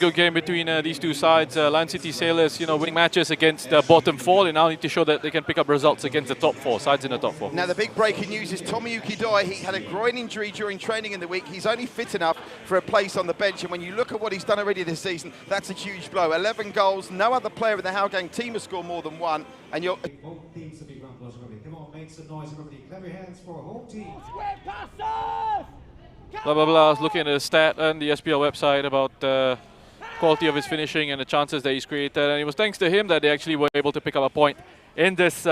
Good game between these two sides. Lion City Sailors, winning matches against the bottom four. They now need to show that they can pick up results against the top four, sides in the top four. Now the big breaking news is Tomoyuki Doi. He had a groin injury during training in the week. He's only fit enough for a place on the bench, and when you look at what he's done already this season, that's a huge blow. 11 goals, no other player in the Hougang team has scored more than one, and you're... Both teams to be grumblers, everybody. Come on, make some noise, everybody. Clap your hands for home team. Blah, blah, blah. I was looking at the stat on the SPL website about quality of his finishing and the chances that he's created, and it was thanks to him that they actually were able to pick up a point in this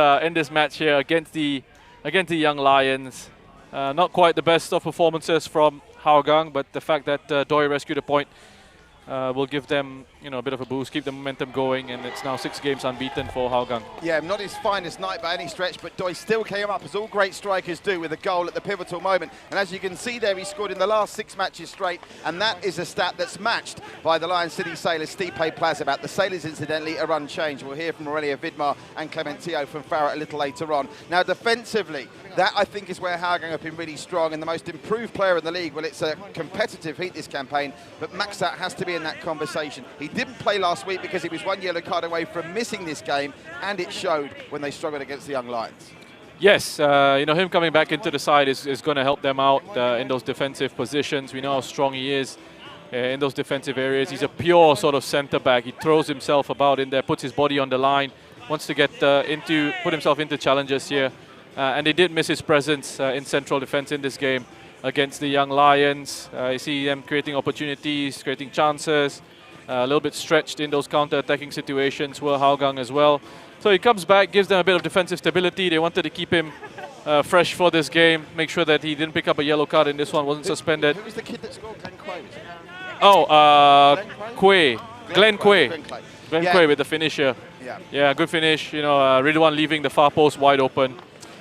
match here against the Young Lions. Not quite the best of performances from Hougang, but the fact that Doi rescued a point will give them a bit of a boost, keep the momentum going, and it's now 6 games unbeaten for Hougang. Yeah, not his finest night by any stretch, but Doi still came up, as all great strikers do, with a goal at the pivotal moment. And as you can see there, he scored in the last 6 matches straight, and that is a stat that's matched by the Lion City Sailors' Stipe Plazibat. The Sailors, incidentally, are unchanged. We'll hear from Aurelia Vidmar and Clementio from Farah a little later on. Now, defensively, that I think is where Hougang have been really strong, and the most improved player in the league. Well, it's a competitive heat this campaign, but Maxat has to be in that conversation. He didn't play last week because he was 1 yellow card away from missing this game, and it showed when they struggled against the Young Lions. Yes, him coming back into the side is going to help them out in those defensive positions. We know how strong he is in those defensive areas. He's a pure sort of centre back. He throws himself about in there, puts his body on the line, wants to get put himself into challenges here. And they did miss his presence in central defence in this game against the Young Lions. You see them creating opportunities, creating chances, a little bit stretched in those counter-attacking situations, were Hougang as well. So he comes back, gives them a bit of defensive stability. They wanted to keep him fresh for this game, make sure that he didn't pick up a yellow card in this one, wasn't suspended. Who was the kid that scored? Glenn Quay? Glenn Quay. Glenn Yeah. Quay with the finisher. Yeah, good finish. Ridwan leaving the far post wide open.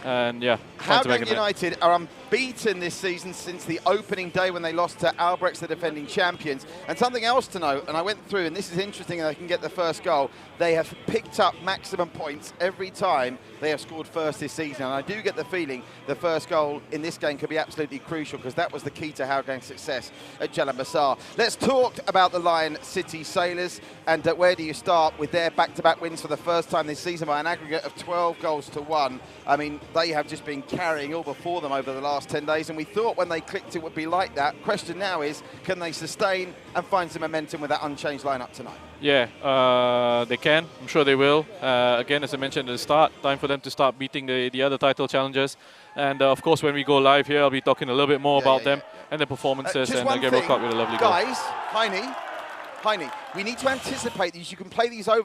And yeah, Hougang United are unbeaten this season since the opening day when they lost to Albrechts, the defending champions. And something else to note, and I went through, and this is interesting, and they can get the first goal, they have picked up maximum points every time they have scored first this season. And I do get the feeling the first goal in this game could be absolutely crucial, because that was the key to Hougang's success at Jalan Besar. Let's talk about the Lion City Sailors, and where do you start with their back-to-back wins for the first time this season by an aggregate of 12 goals to 1. I mean, they have just been carrying all before them over the last 10 days, and we thought when they clicked it would be like that. Question now is, can they sustain and find some momentum with that unchanged lineup tonight? Yeah, they can. I'm sure they will. Again, as I mentioned at the start, time for them to start beating the other title challengers. And of course, when we go live here, I'll be talking a little bit more about them and their performances, and again, we'll cut with a lovely goal. Guys, Heine, we need to anticipate these. You can play these over.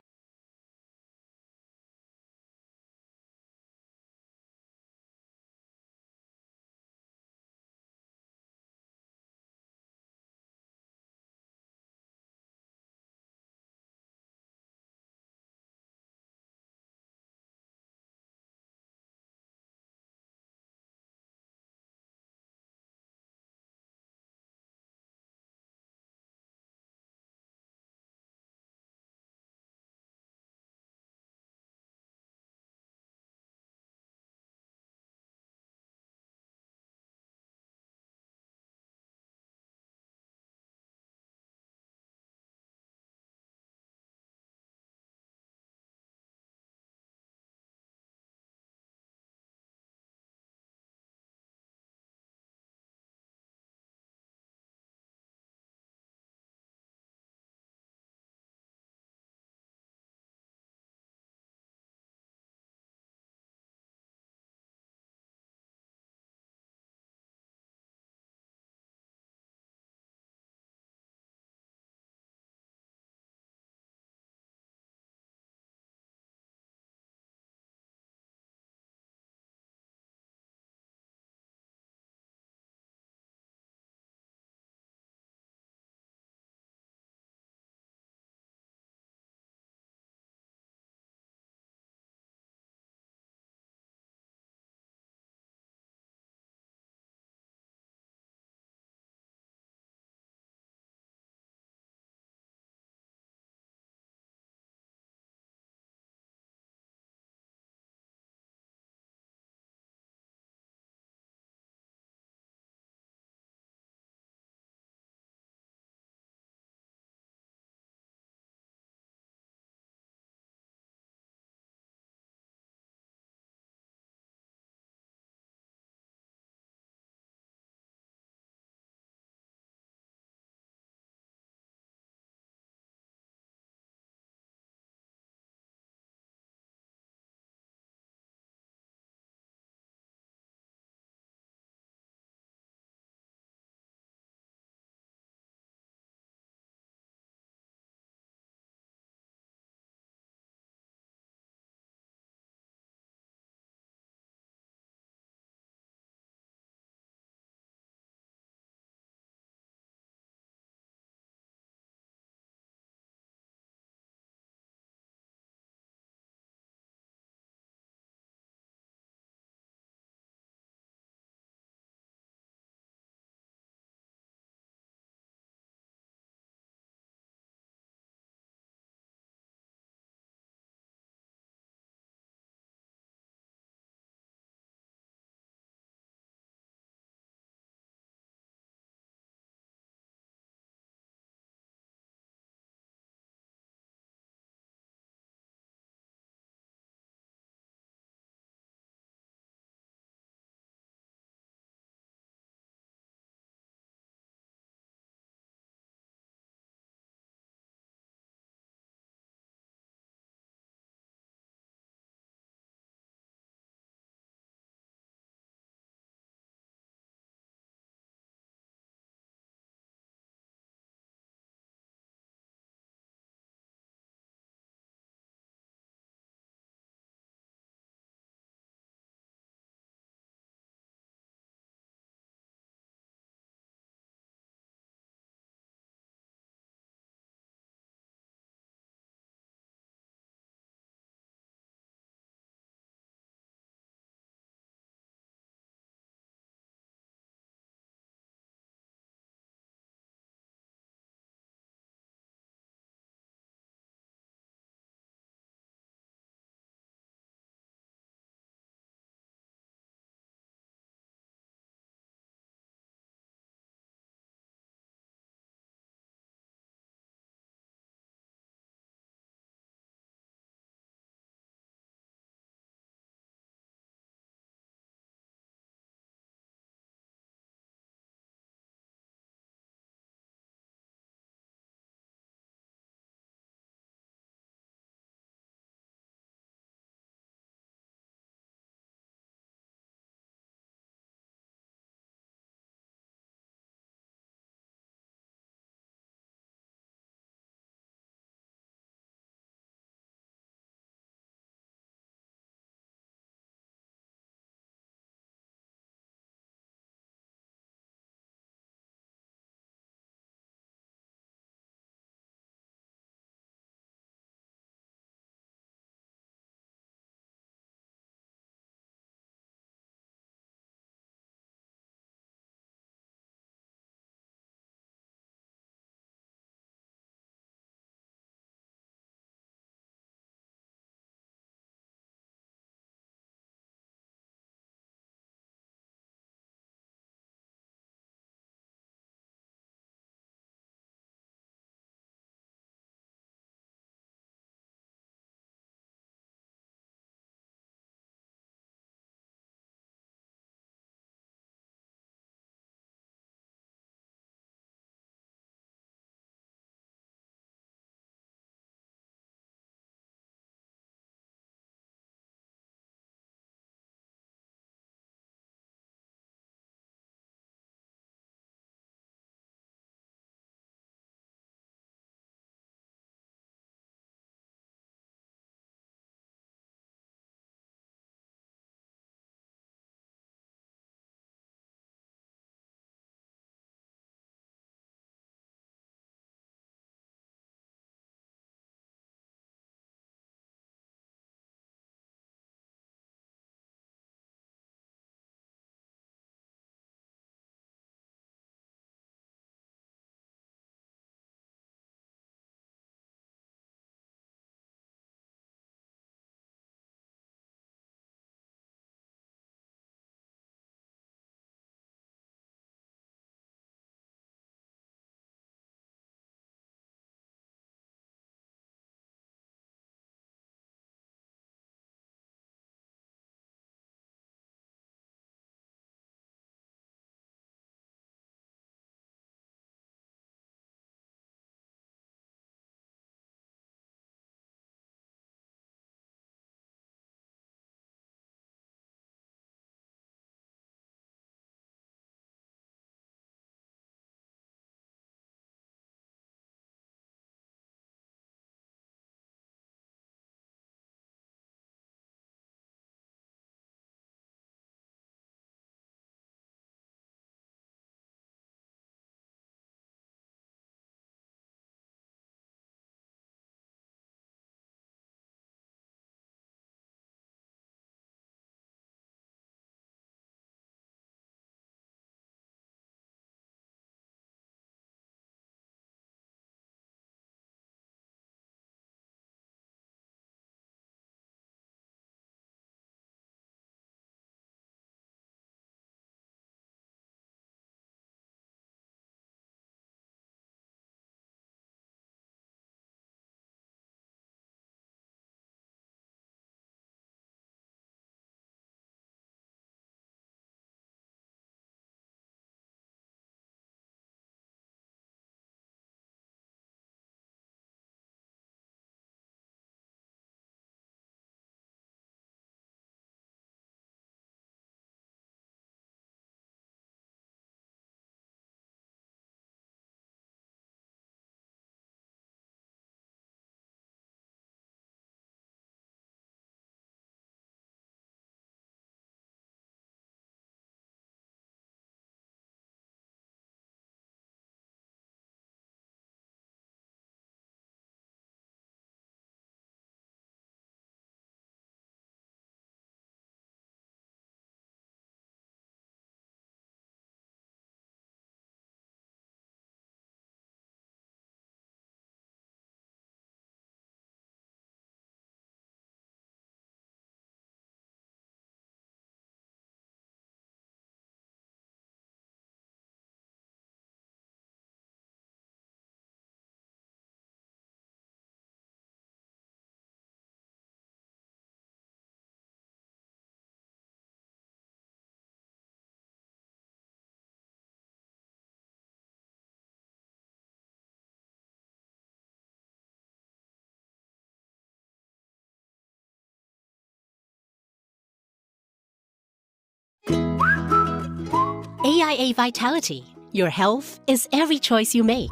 AIA Vitality. Your health is every choice you make.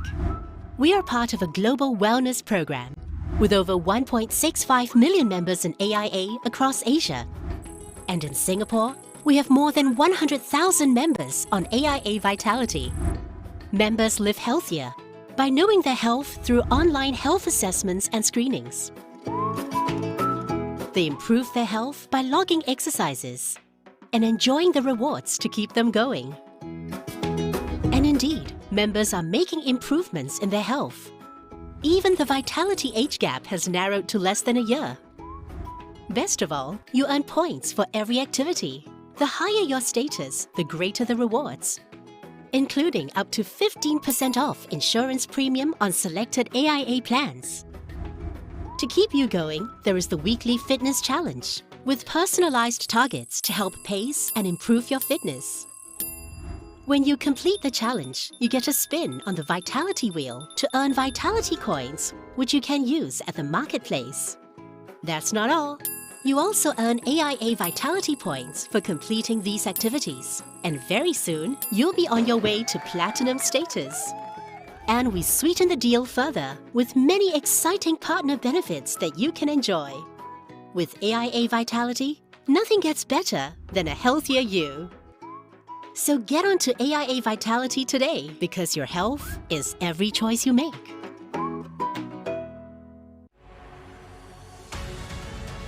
We are part of a global wellness program with over 1.65 million members in AIA across Asia. And in Singapore, we have more than 100,000 members on AIA Vitality. Members live healthier by knowing their health through online health assessments and screenings. They improve their health by logging exercises and enjoying the rewards to keep them going. And indeed, members are making improvements in their health. Even the vitality age gap has narrowed to less than a year. Best of all, you earn points for every activity. The higher your status, the greater the rewards, including up to 15% off insurance premium on selected AIA plans. To keep you going, there is the weekly fitness challenge with personalized targets to help pace and improve your fitness. When you complete the challenge, you get a spin on the Vitality Wheel to earn Vitality Coins, which you can use at the marketplace. That's not all. You also earn AIA Vitality Points for completing these activities. And very soon, you'll be on your way to Platinum status. And we sweeten the deal further with many exciting partner benefits that you can enjoy. With AIA Vitality, nothing gets better than a healthier you. So get onto AIA Vitality today because your health is every choice you make.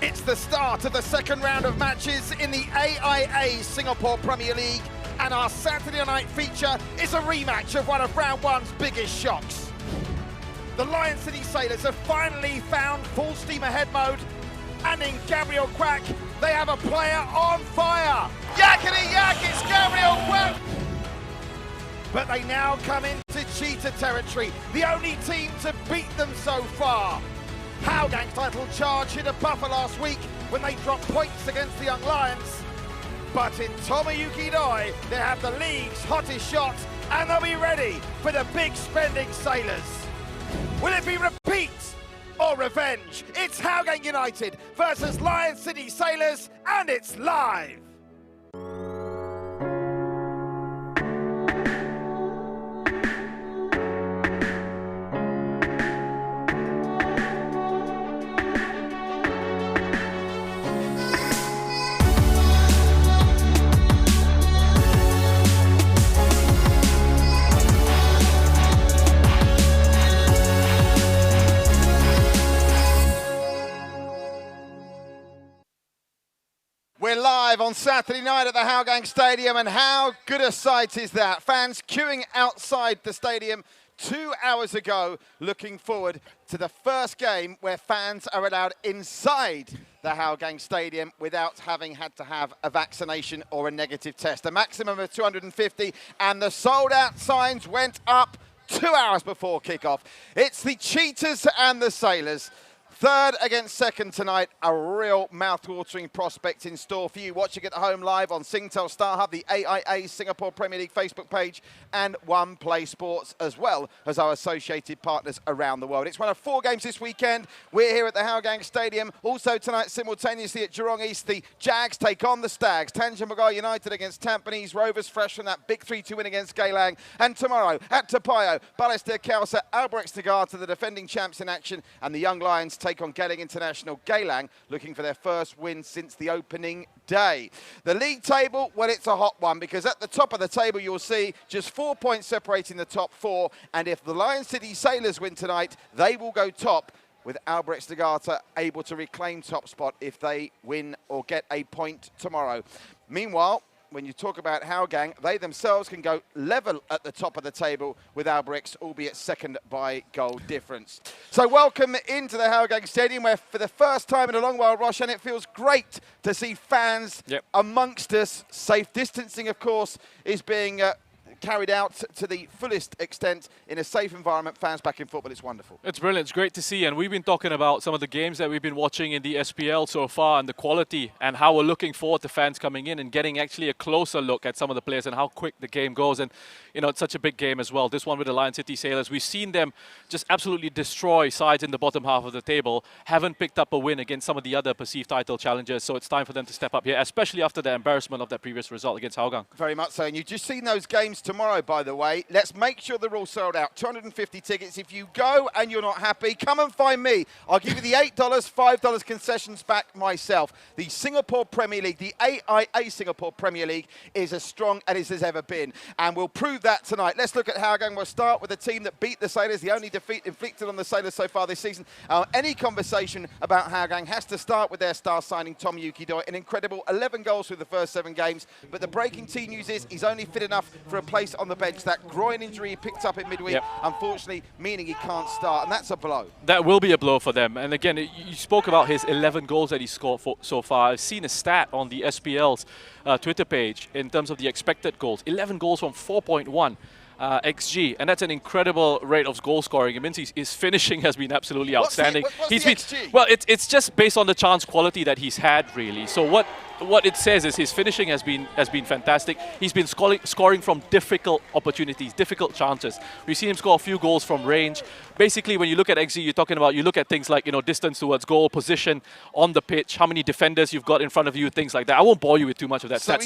It's the start of the second round of matches in the AIA Singapore Premier League, and our Saturday night feature is a rematch of one of round one's biggest shocks. The Lion City Sailors have finally found full steam ahead mode, and in Gabriel Quack, they have a player on fire. Yakety yak, it's Gabriel Quack! But they now come into cheater territory, the only team to beat them so far. Hougang's title charge hit a buffer last week when they dropped points against the Young Lions. But in Tomoyuki Doi, they have the league's hottest shot, and they'll be ready for the big spending Sailors. Will it be repeat or revenge? It's Hougang United versus Lion City Sailors, and it's live. We're live on Saturday night at the Hougang Stadium, and how good a sight is that? Fans queuing outside the stadium 2 hours ago, looking forward to the first game where fans are allowed inside the Hougang Stadium without having had to have a vaccination or a negative test. A maximum of 250, and the sold-out signs went up 2 hours before kickoff. It's the Cheaters and the Sailors. Third against second tonight, a real mouth-watering prospect in store for you. Watching at home live on Singtel StarHub, the AIA Singapore Premier League Facebook page, and One Play Sports, as well as our associated partners around the world. It's one of 4 games this weekend. We're here at the Hougang Stadium. Also tonight, simultaneously at Jurong East, the Jags take on the Stags. Tanjung United against Tampines Rovers, fresh from that big 3-2 win against Geylang. And tomorrow at Topayo, Balestier Khalsa, Albrecht Tegata, the defending champs in action, and the Young Lions take on Geylang International. Geylang looking for their first win since the opening day. The league table, well, it's a hot one because at the top of the table you'll see just 4 points separating the top 4, and if the Lion City Sailors win tonight, they will go top, with Albrecht Tegata able to reclaim top spot if they win or get a point tomorrow. Meanwhile, when you talk about Hougang, they themselves can go level at the top of the table with Albrecht, albeit second by goal difference. So welcome into the Hougang Stadium, where for the first time in a long while, Roshan, it feels great to see fans amongst us. Safe distancing, of course, is being carried out to the fullest extent in a safe environment, fans back in football. It's wonderful. It's brilliant. It's great to see. And we've been talking about some of the games that we've been watching in the SPL so far and the quality and how we're looking forward to fans coming in and getting actually a closer look at some of the players and how quick the game goes. And, you know, it's such a big game as well. This one with the Lion City Sailors, we've seen them just absolutely destroy sides in the bottom half of the table, haven't picked up a win against some of the other perceived title challengers. So it's time for them to step up here, especially after the embarrassment of that previous result against Hougang. Very much so. And you've just seen those games tomorrow, by the way. Let's make sure they're all sold out. 250 tickets. If you go and you're not happy, come and find me. I'll give you the $8, $5 concessions back myself. The Singapore Premier League, the AIA Singapore Premier League, is as strong as it has ever been. And we'll prove that tonight. Let's look at Hougang. We'll start with the team that beat the Sailors, the only defeat inflicted on the Sailors so far this season. Any conversation about Hougang has to start with their star signing, Tom Yuki-Doi. An incredible 11 goals through the first 7 games. But the breaking team news is he's only fit enough for a place on the bench. That groin injury he picked up in midweek, unfortunately, meaning he can't start. And that's a blow. That will be a blow for them. And again, you spoke about his 11 goals that he scored so far. I've seen a stat on the SPL's Twitter page in terms of the expected goals. 11 goals from 4.1. XG, and that's an incredible rate of goal scoring. It means his finishing has been absolutely outstanding. What's the XG? Well, it's just based on the chance quality that he's had, really. So what it says is his finishing has been fantastic. He's been scoring from difficult opportunities, difficult chances. We've seen him score a few goals from range. Basically, when you look at XG, you look at things like, you know, distance towards goal, position on the pitch, how many defenders you've got in front of you, things like that. I won't bore you with too much of that. So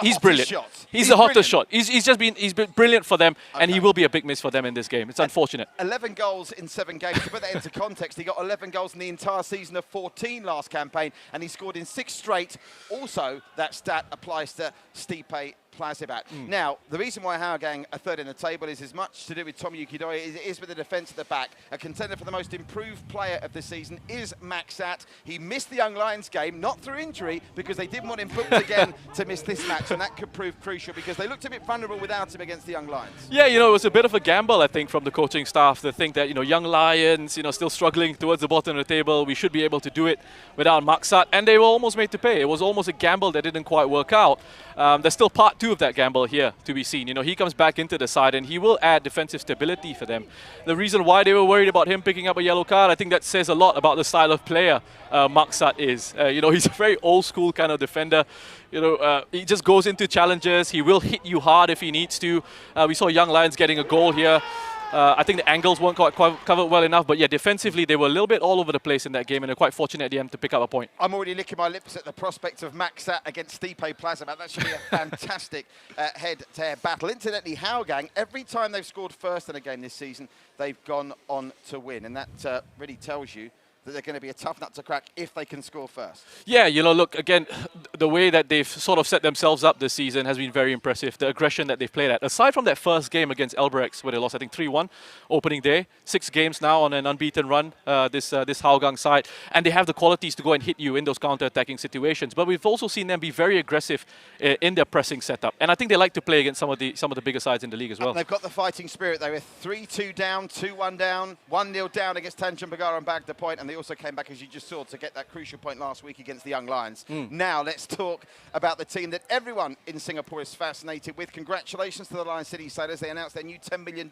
he's brilliant. He's the hottest shot. He's been brilliant for them, and he will be a big miss for them in this game. It's unfortunate. 11 goals in 7 games. To put that into context, he got 11 goals in the entire season of 14 last campaign, and he scored in 6 straight. Also, that stat applies to Stipe Plazibat. Now, the reason why Hougang are third in the table is as much to do with Tom Yuki-Doi as it is with the defence at the back. A contender for the most improved player of the season is Maxat. He missed the Young Lions game, not through injury, because they didn't want him booked again to miss this match, and that could prove crucial because they looked a bit vulnerable without him against the Young Lions. Yeah, you know, it was a bit of a gamble, I think, from the coaching staff to think that, you know, Young Lions, you know, still struggling towards the bottom of the table, we should be able to do it without Maxat, and they were almost made to pay. It was almost a gamble that didn't quite work out. There's still part 2 of that gamble here to be seen. You know, he comes back into the side and he will add defensive stability for them. The reason why they were worried about him picking up a yellow card, I think that says a lot about the style of player Maxat is. You know, he's a very old school kind of defender. You know, he just goes into challenges. He will hit you hard if he needs to. We saw Young Lions getting a goal here. I think the angles weren't quite covered well enough, but yeah, defensively they were a little bit all over the place in that game, and they're quite fortunate at the end to pick up a point. I'm already licking my lips at the prospect of Maxat against Stipe Plazibat. That should be a fantastic head-to-head battle. Incidentally, Hougang, every time they've scored first in a game this season, they've gone on to win, and that really tells you that they're going to be a tough nut to crack if they can score first. Yeah, you know, look, again, the way that they've sort of set themselves up this season has been very impressive. The aggression that they've played at. Aside from that first game against Elbrex, where they lost, I think, 3-1 opening day, 6 games now on an unbeaten run, this Hougang side. And they have the qualities to go and hit you in those counter-attacking situations. But we've also seen them be very aggressive in their pressing setup. And I think they like to play against some of the bigger sides in the league as well. And they've got the fighting spirit. They were 3-2 down, 2-1 down, 1-0 down against Tanjung Bagara and bagged the point. And they also came back, as you just saw, to get that crucial point last week against the Young Lions. Now let's talk about the team that everyone in Singapore is fascinated with. Congratulations to the Lion City Sailors. They announced their new $10 million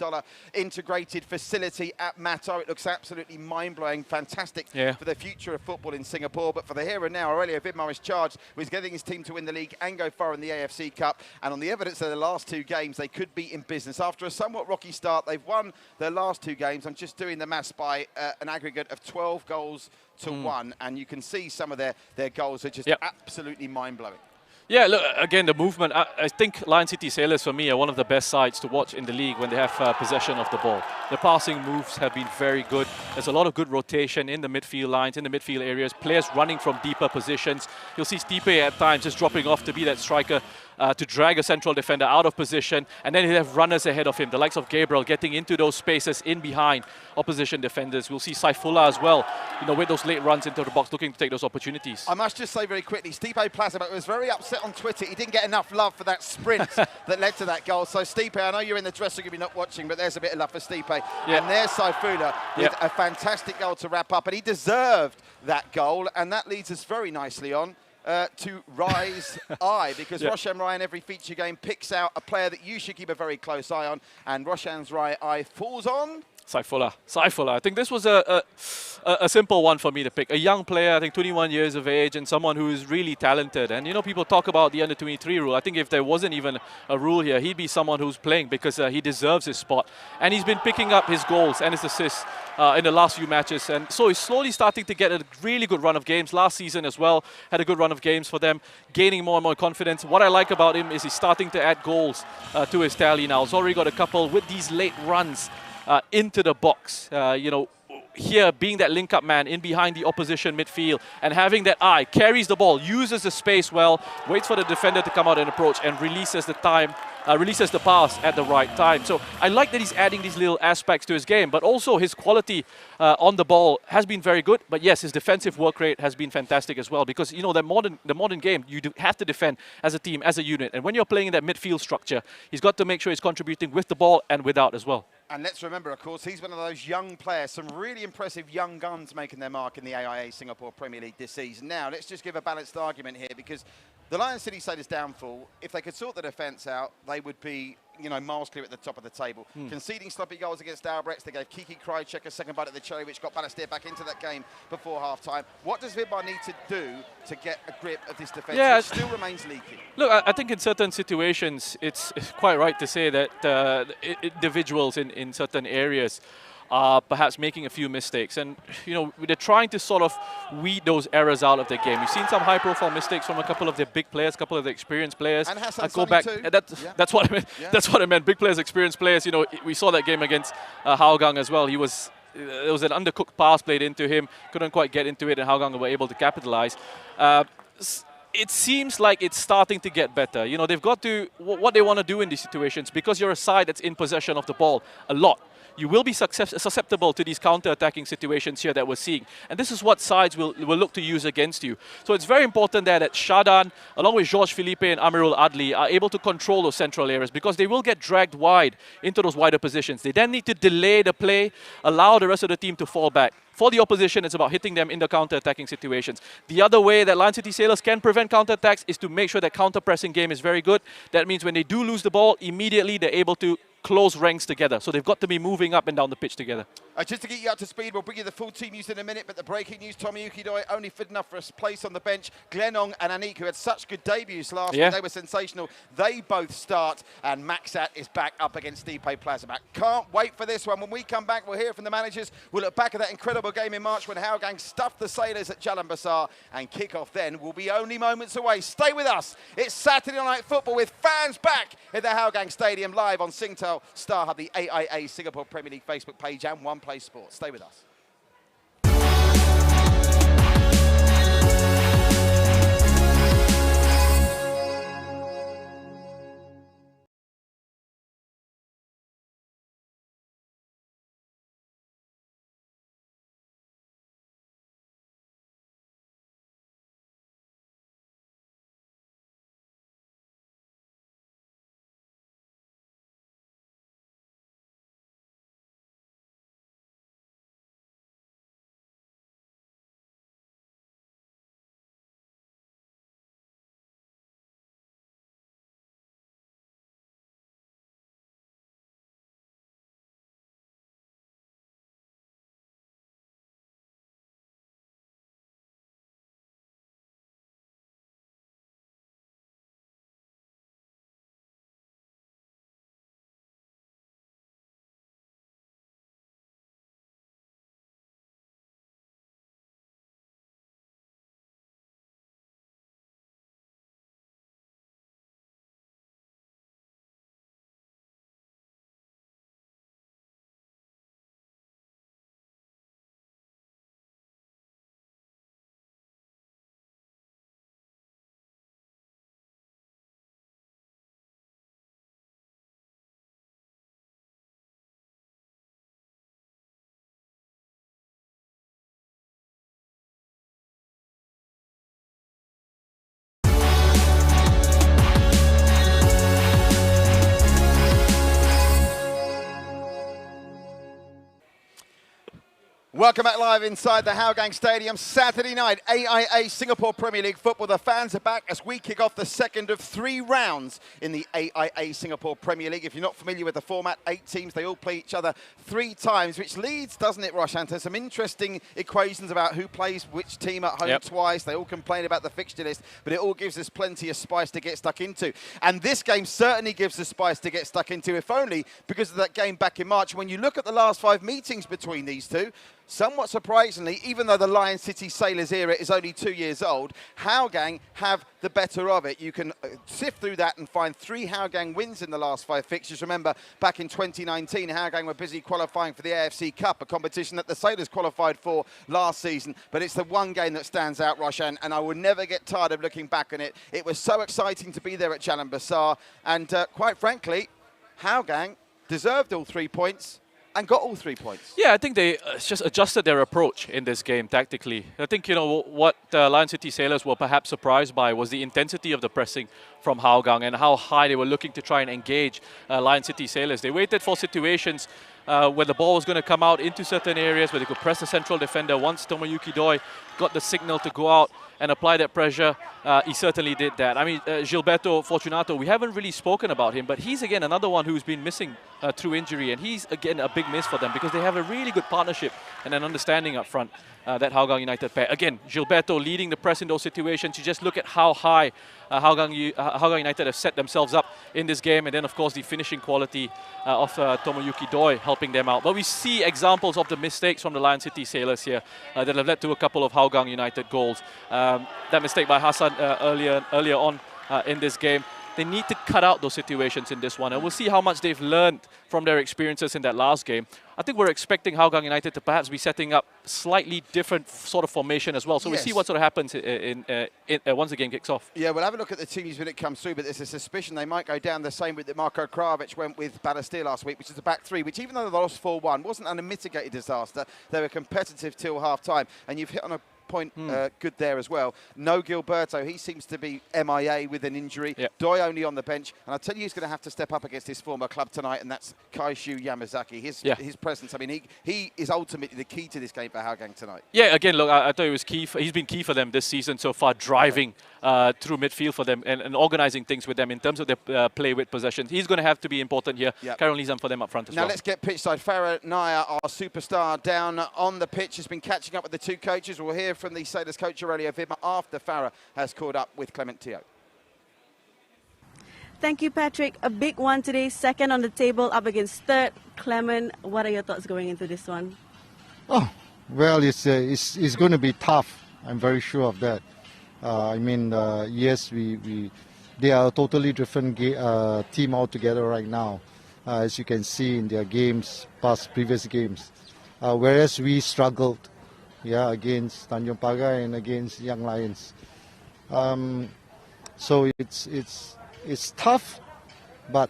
integrated facility at Matto. It looks absolutely mind-blowing, fantastic for the future of football in Singapore. But for the here and now, Aurelio Vidmar is charged with getting his team to win the league and go far in the AFC Cup. And on the evidence of the last 2 games, they could be in business. After a somewhat rocky start, they've won their last 2 games. I'm just doing the maths by an aggregate of 12 goals to 1, and you can see some of their goals are just absolutely mind-blowing. Yeah, look, again, the movement. I think Lion City Sailors, for me, are one of the best sides to watch in the league when they have possession of the ball. The passing moves have been very good. There's a lot of good rotation in the midfield lines, in the midfield areas, players running from deeper positions. You'll see Stipe at times just dropping off to be that striker, to drag a central defender out of position, and then he'll have runners ahead of him, the likes of Gabriel getting into those spaces in behind opposition defenders. We'll see Saifullah as well, you know, with those late runs into the box, looking to take those opportunities. I must just say very quickly, Stipe Plazibat was very upset on Twitter. He didn't get enough love for that sprint that led to that goal. So Stipe, I know you're in the dressing room, you're not watching, but there's a bit of love for Stipe. And there's Saifullah with a fantastic goal to wrap up, and he deserved that goal, and that leads us very nicely on to Rise Eye, because Yeah. Roshan Rai in every feature game picks out a player that you should keep a very close eye on, and Roshan's Rai Eye falls on. Saifullah. I think this was a simple one for me to pick. A young player, I think 21 years of age, and someone who is really talented. And, you know, people talk about the under-23 rule. I think if there wasn't even a rule here, he'd be someone who's playing because he deserves his spot. And he's been picking up his goals and his assists in the last few matches. And so he's slowly starting to get a really good run of games. Last season as well, had a good run of games for them, gaining more and more confidence. What I like about him is he's starting to add goals to his tally now. He's already got a couple with these late runs into the box, you know, here being that link-up man in behind the opposition midfield and having that eye, carries the ball, uses the space well, waits for the defender to come out and approach and releases the pass at the right time. So I like that he's adding these little aspects to his game, but also his quality on the ball has been very good. But yes, his defensive work rate has been fantastic as well, because, you know, the modern game, you do have to defend as a team, as a unit. And when you're playing in that midfield structure, he's got to make sure he's contributing with the ball and without as well. And let's remember, of course, he's one of those young players, some really impressive young guns making their mark in the AIA Singapore Premier League this season. Now, let's just give a balanced argument here, because the Lion City Sailors' downfall, if they could sort the defence out, they would be, you know, miles clear at the top of the table. Conceding sloppy goals against Albrecht, they gave Kiki Krychek a second bite at the cherry, which got Balestier back into that game before half-time. What does Vidmar need to do to get a grip of this defence, which still remains leaky? Look, I think in certain situations, it's quite right to say that individuals in certain areas are perhaps making a few mistakes. And, you know, they're trying to sort of weed those errors out of the game. We've seen some high-profile mistakes from a couple of the big players, a couple of the experienced players. And Hassan go back. too. That's what I meant. Yeah. That's what I meant. Big players, experienced players. You know, we saw that game against Hougang as well. There was an undercooked pass played into him. Couldn't quite get into it, and Hougang were able to capitalize. It seems like it's starting to get better. You know, they've got to, what they want to do in these situations, because you're a side that's in possession of the ball a lot, you will be susceptible to these counter-attacking situations here that we're seeing. And this is what sides will look to use against you. So it's very important that Shadan, along with Georges Philippe and Amirul Adli, are able to control those central areas, because they will get dragged wide into those wider positions. They then need to delay the play, allow the rest of the team to fall back. For the opposition, it's about hitting them in the counter-attacking situations. The other way that Lion City Sailors can prevent counter-attacks is to make sure that counter-pressing game is very good. That means when they do lose the ball, immediately they're able to close ranks together. So they've got to be moving up and down the pitch together. Just to get you up to speed, we'll bring you the full team news in a minute, but the breaking news, Tomoyuki Doi only fit enough for a place on the bench. Glenong and Anik, who had such good debuts last week, they were sensational. They both start, and Maxat is back up against Stipe Plazamac. Can't wait for this one. When we come back, we'll hear from the managers. We'll look back at that incredible game in March when Hougang stuffed the Sailors at Jalan Besar, and kick-off then will be only moments away. Stay with us. It's Saturday Night Football with fans back at the Hougang Stadium, live on Singtel, StarHub, the AIA Singapore Premier League Facebook page, and One Play Sports. Stay with us. Welcome back live inside the Hougang Stadium. Saturday night, AIA Singapore Premier League football. The fans are back as we kick off the second of 3 rounds in the AIA Singapore Premier League. If you're not familiar with the format, 8 teams, they all play each other 3 times, which leads, doesn't it, Roshan, to some interesting equations about who plays which team at home twice. They all complain about the fixture list, but it all gives us plenty of spice to get stuck into. And this game certainly gives us spice to get stuck into, if only because of that game back in March. When you look at the last 5 meetings between these two, somewhat surprisingly, even though the Lion City Sailors era is only 2 years old, Hougang have the better of it. You can sift through that and find 3 Hougang wins in the last 5 fixtures. Remember, back in 2019, Hougang were busy qualifying for the AFC Cup, a competition that the Sailors qualified for last season. But it's the one game that stands out, Roshan, and I will never get tired of looking back on it. It was so exciting to be there at Jalan Besar, and quite frankly, Hougang deserved all 3 points and got all 3 points. Yeah, I think they just adjusted their approach in this game tactically. I think, you know, what Lion City Sailors were perhaps surprised by was the intensity of the pressing from Hougang and how high they were looking to try and engage Lion City Sailors. They waited for situations where the ball was going to come out into certain areas where they could press the central defender. Once Tomoyuki Doi got the signal to go out and apply that pressure, he certainly did that. I mean, Gilberto Fortunato, we haven't really spoken about him, but he's again another one who's been missing through injury, and he's again a big miss for them because they have a really good partnership and an understanding up front, that Hougang United pair. Again, Gilberto leading the press in those situations. You just look at how high Hougang United have set themselves up in this game, and then of course the finishing quality of Tomoyuki Doi helping them out. But we see examples of the mistakes from the Lion City Sailors here that have led to a couple of Hougang United goals. That mistake by Hassan earlier on in this game. They need to cut out those situations in this one, and we'll see how much they've learned from their experiences in that last game. I think we're expecting Hougang United to perhaps be setting up slightly different sort of formation as well. So we'll see what sort of happens once the game kicks off. Yeah, we'll have a look at the teams when it comes through, but there's a suspicion they might go down the same route that Marko Kravic went with Balestier last week, which is the back 3, which even though they lost 4-1, wasn't an unmitigated disaster. They were competitive till half-time, and you've hit on a point good there as well. No Gilberto, he seems to be MIA with an injury. Doi only on the bench, and I'll tell you who's going to have to step up against his former club tonight, and that's Kaishu Yamazaki. His presence, I mean, he is ultimately the key to this game for Hougang tonight. Yeah, again, look, I thought it was key. He's been key for them this season so far, driving through midfield for them and organizing things with them in terms of their play with possession. He's going to have to be important here. Karen Lizam for them up front as well. Now let's get pitch side. Farah Naya, our superstar, down on the pitch, has been catching up with the 2 coaches. We'll hear from the Sailors coach Aurelio Vidma after Farah has caught up with Clement Teo. Thank you, Patrick. A big one today, second on the table, up against third. Clement, what are your thoughts going into this one? Oh, well, it's going to be tough. I'm very sure of that. I mean, yes, they are a totally different team altogether right now, as you can see in their games, previous games. Whereas we struggled, against Tanjong Pagar and against Young Lions. So it's tough, but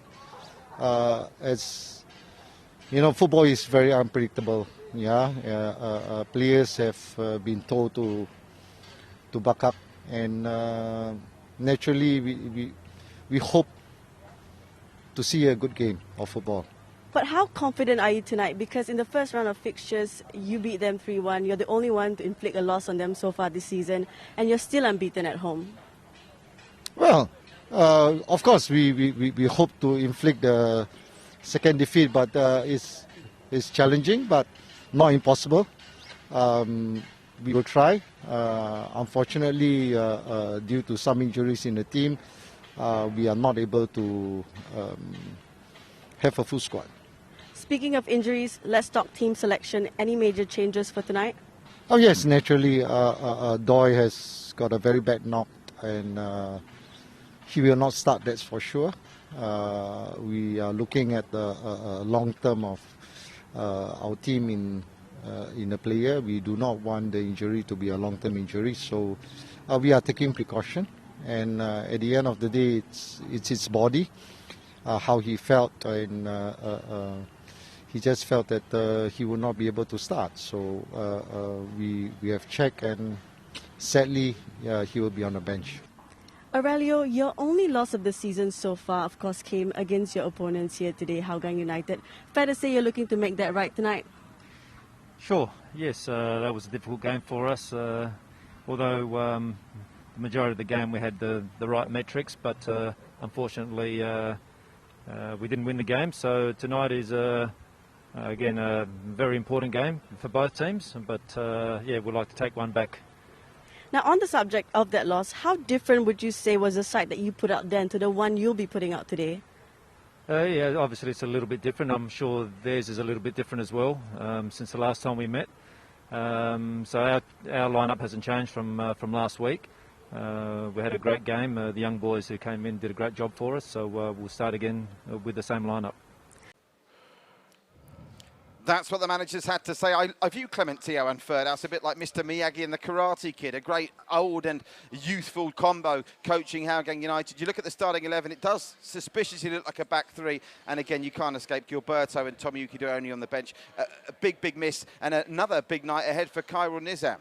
as you know, football is very unpredictable. Players have been told to back up, and naturally we hope to see a good game of football. But how confident are you tonight? Because in the first round of fixtures, you beat them 3-1. You're the only one to inflict a loss on them so far this season, and you're still unbeaten at home. Well, of course, we hope to inflict the second defeat, but it's challenging, but not impossible. We will try. Unfortunately, due to some injuries in the team, we are not able to have a full squad. Speaking of injuries, let's talk team selection. Any major changes for tonight? Oh yes, naturally, Doi has got a very bad knock, and he will not start, that's for sure. We are looking at the long term of our team in a player. We do not want the injury to be a long-term injury, so we are taking precaution. And at the end of the day, it's his body, how he felt, and he just felt that he would not be able to start. So we have checked, and sadly, he will be on the bench. Aurelio, your only loss of the season so far, of course, came against your opponents here today, Hougang United. Fair to say you're looking to make that right tonight? Sure. Yes, that was a difficult game for us. Although the majority of the game we had the right metrics, but unfortunately we didn't win the game. So tonight is again a very important game for both teams. But yeah, we'd like to take one back. Now, on the subject of that loss, how different would you say was the side that you put out then to the one you'll be putting out today? Yeah, obviously it's a little bit different. I'm sure theirs is a little bit different as well since the last time we met. So our lineup hasn't changed from last week. We had a great game. The young boys who came in did a great job for us. So we'll start again with the same lineup. That's what the managers had to say. I view Clement Teo and Ferdous a bit like Mr. Miyagi and the Karate Kid, a great old and youthful combo coaching Hougang United. You look at the starting 11, it does suspiciously look like a back three. And again, you can't escape Gilberto and Tomoyuki only on the bench. A big miss and another big night ahead for Khairul Nizam.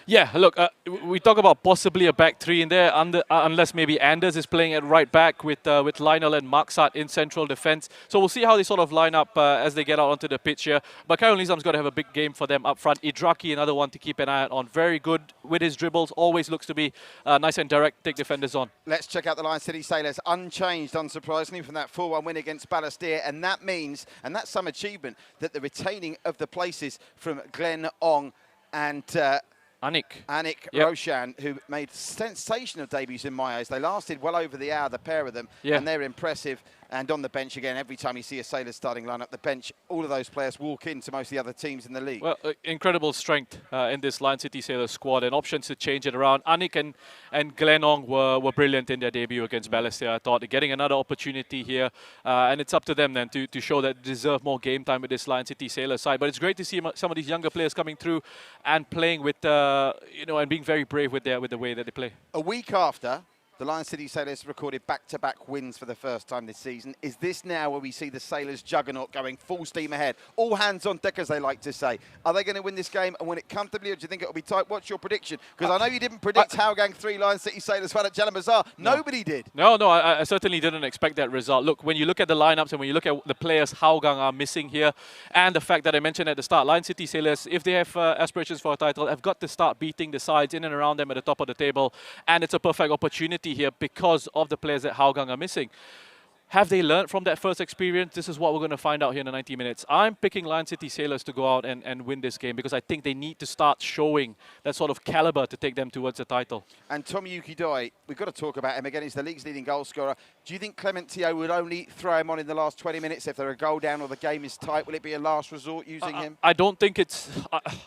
Yeah, look, we talk about possibly a back three in there, unless maybe Anders is playing at right back with Lionel and Maksat in central defence. So we'll see how they sort of line up as they get out onto the pitch here. But Khairul Nizam's got to have a big game for them up front. Idraki, another one to keep an eye on. Very good with his dribbles, always looks to be nice and direct, take defenders on. Let's check out the Lion City Sailors, unchanged, unsurprisingly, from that 4-1 win against Balestier. And that means, and that's some achievement, that the retaining of the places from Glenn Ong and Anik yep. Roshan, who made sensational debuts in my eyes. They lasted well over the hour, the pair of them, and they're impressive. And on the bench again, every time you see a Sailors starting lineup, the bench, all of those players walk into most of the other teams in the league. Well, incredible strength in this Lion City Sailors squad and options to change it around. Anik and Glenn Ong were brilliant in their debut against Balestier. I thought they're getting another opportunity here, and it's up to them then to show that they deserve more game time with this Lion City Sailors side. But it's great to see some of these younger players coming through and playing with, and being very brave with the way that they play. A week after the Lion City Sailors recorded back-to-back wins for the first time this season. Is this now where we see the Sailors juggernaut going full steam ahead? All hands on deck, as they like to say. Are they going to win this game and win it comfortably, or do you think it'll be tight? What's your prediction? Because I know you didn't predict Hougang 3, Lion City Sailors 1 at Jalan Bazaar. No. Nobody did. No, I certainly didn't expect that result. Look, when you look at the lineups and when you look at the players Hougang are missing here, and the fact that I mentioned at the start, Lion City Sailors, if they have aspirations for a title, have got to start beating the sides in and around them at the top of the table. And it's a perfect opportunity here because of the players that Hougang are missing. Have they learned from that first experience? This is what we're going to find out here in the 90 minutes. I'm picking Lion City Sailors to go out and win this game because I think they need to start showing that sort of caliber to take them towards the title. And Tomoyuki Doi, we've got to talk about him again. He's the league's leading goal scorer. Do you think Clement Teo would only throw him on in the last 20 minutes if they're a goal down or the game is tight? Will it be a last resort using him? I don't think it's...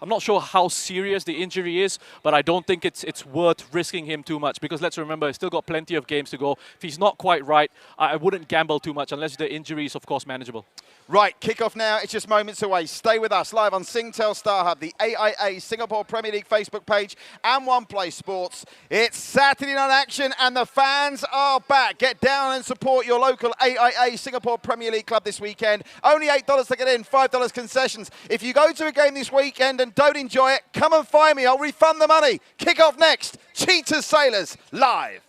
I'm not sure how serious the injury is, but I don't think it's worth risking him too much because let's remember, he's still got plenty of games to go. If he's not quite right, I wouldn't gamble too much unless the injury is, of course, manageable. Right, kick-off now. It's just moments away. Stay with us live on Singtel StarHub, the AIA Singapore Premier League Facebook page, and One Play Sports. It's Saturday night action, and the fans are back. Get down and support your local AIA Singapore Premier League club this weekend. Only $8 to get in, $5 concessions. If you go to a game this weekend and don't enjoy it, come and find me. I'll refund the money. Kick-off next. Cheetahs Sailors live.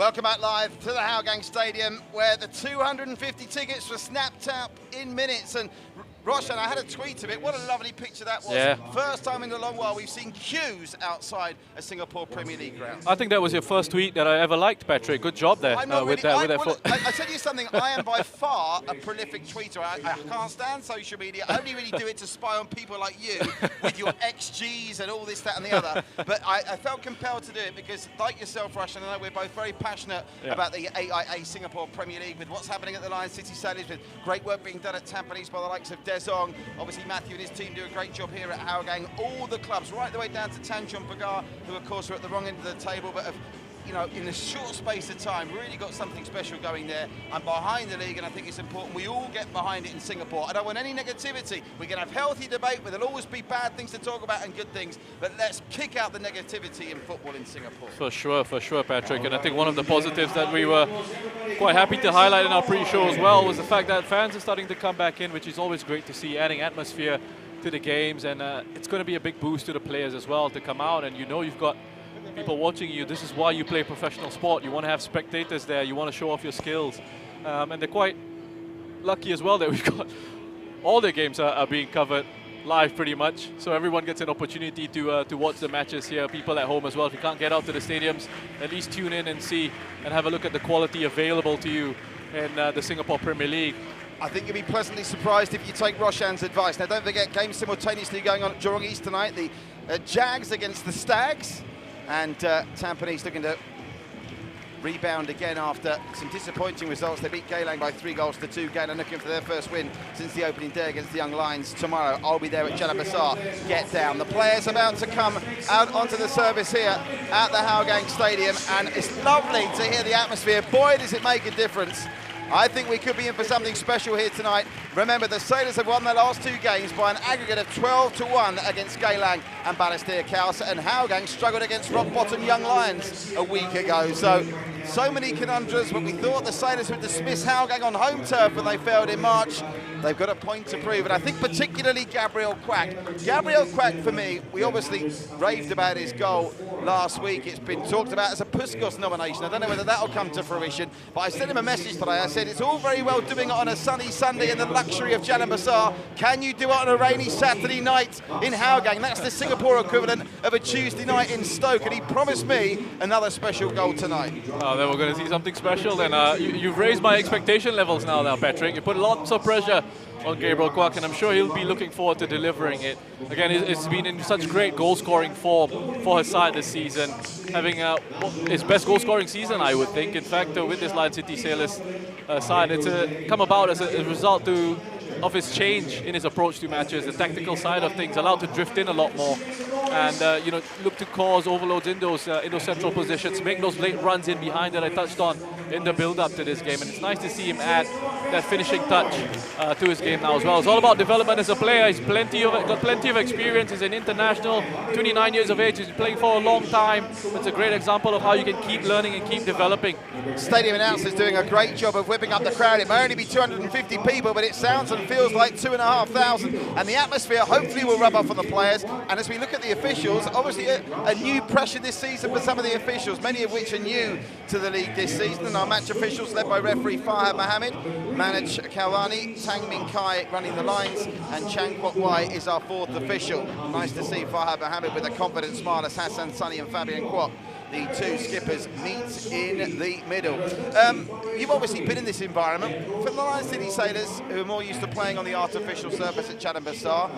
Welcome back live to the Hougang Stadium, where the 250 tickets were snapped up in minutes. And Roshan, I had a tweet of it. What a lovely picture that was. Yeah. First time in a long while we've seen queues outside a Singapore Premier League ground. I think that was your first tweet that I ever liked, Patrick. Good job there with that. I tell you something, I am by far a prolific tweeter. I can't stand social media. I only really do it to spy on people like you with your XGs and all this, that and the other. But I felt compelled to do it because, like yourself, Roshan, I know we're both very passionate about the AIA Singapore Premier League, with what's happening at the Lion City Sailors, with great work being done at Tampines by the likes of Desong. Obviously, Matthew and his team do a great job here at Hougang. All the clubs, right the way down to Tanjung Pagar, who, of course, are at the wrong end of the table, but have, you know, in a short space of time, really got something special going there. I'm behind the league, and I think it's important we all get behind it in Singapore. I don't want any negativity. We can have healthy debate, but there'll always be bad things to talk about and good things. But let's kick out the negativity in football in Singapore. For sure, Patrick. And I think one of the positives that we were quite happy to highlight in our pre-show as well was the fact that fans are starting to come back in, which is always great to see, adding atmosphere to the games. And it's going to be a big boost to the players as well to come out. And you know you've got people watching you. This is why you play professional sport. You want to have spectators there. You want to show off your skills. And they're quite lucky as well that we've got all the games are being covered live pretty much. So everyone gets an opportunity to watch the matches here. People at home as well. If you can't get out to the stadiums, at least tune in and see and have a look at the quality available to you in the Singapore Premier League. I think you'll be pleasantly surprised if you take Roshan's advice. Now, don't forget, games simultaneously going on at Jurong East tonight. The Jags against the Stags. And Tampines looking to rebound again after some disappointing results. They beat Geylang by 3-2. Geylang looking for their first win since the opening day against the Young Lions tomorrow. I'll be there at Jalan Besar. Get down. The players about to come out onto the service here at the Hougang Stadium, and it's lovely to hear the atmosphere. Boy, does it make a difference. I think we could be in for something special here tonight. Remember, the Sailors have won their last two games by an aggregate of 12-1 against Geylang and Balestier Khalsa, and Hougang struggled against rock-bottom Young Lions a week ago. So many conundrums, but we thought the Sailors would dismiss Hougang on home turf when they failed in March. They've got a point to prove, and I think particularly Gabriel Quack. Gabriel Quack, for me, we obviously raved about his goal last week. It's been talked about as a Puskos nomination. I don't know whether that'll come to fruition, but I sent him a message today. I said, it's all very well doing it on a sunny Sunday in the luxury of Jalan Besar. Can you do it on a rainy Saturday night in Hougang? That's the Singapore equivalent of a Tuesday night in Stoke, and he promised me another special goal tonight. Oh, then we're going to see something special. Then you've raised my expectation levels now, Patrick. You put lots of pressure on Gabriel Quack, and I'm sure he'll be looking forward to delivering it. Again, it's been in such great goal-scoring form for his side this season, having his best goal-scoring season, I would think. In fact, with this Lion City Sailors side, it's come about as a result of his change in his approach to matches, the tactical side of things, allowed to drift in a lot more, and look to cause overloads in those central positions, make those late runs in behind that I touched on in the build-up to this game. And it's nice to see him add that finishing touch to his game now as well. It's all about development as a player. He's got plenty of experience. He's an international, 29 years of age. He's been playing for a long time. It's a great example of how you can keep learning and keep developing. Stadium announcers doing a great job of whipping up the crowd. It may only be 250 people, but it sounds and feels like 2,500. And the atmosphere hopefully will rub off on the players. And as we look at the officials, obviously a new pressure this season for some of the officials, many of which are new to the league this season. And our match officials, led by referee Fahad Mohammed, Manoj Kalwani, Tang Min Kai running the lines, and Chang Kwok Wai is our fourth official. Nice to see Fahad Mohammed with a confident smile as Hassan Sunny and Fabian Kwok, the two skippers, meet in the middle. You've obviously been in this environment. For the Lion City Sailors, who are more used to playing on the artificial surface at Jalan Besar,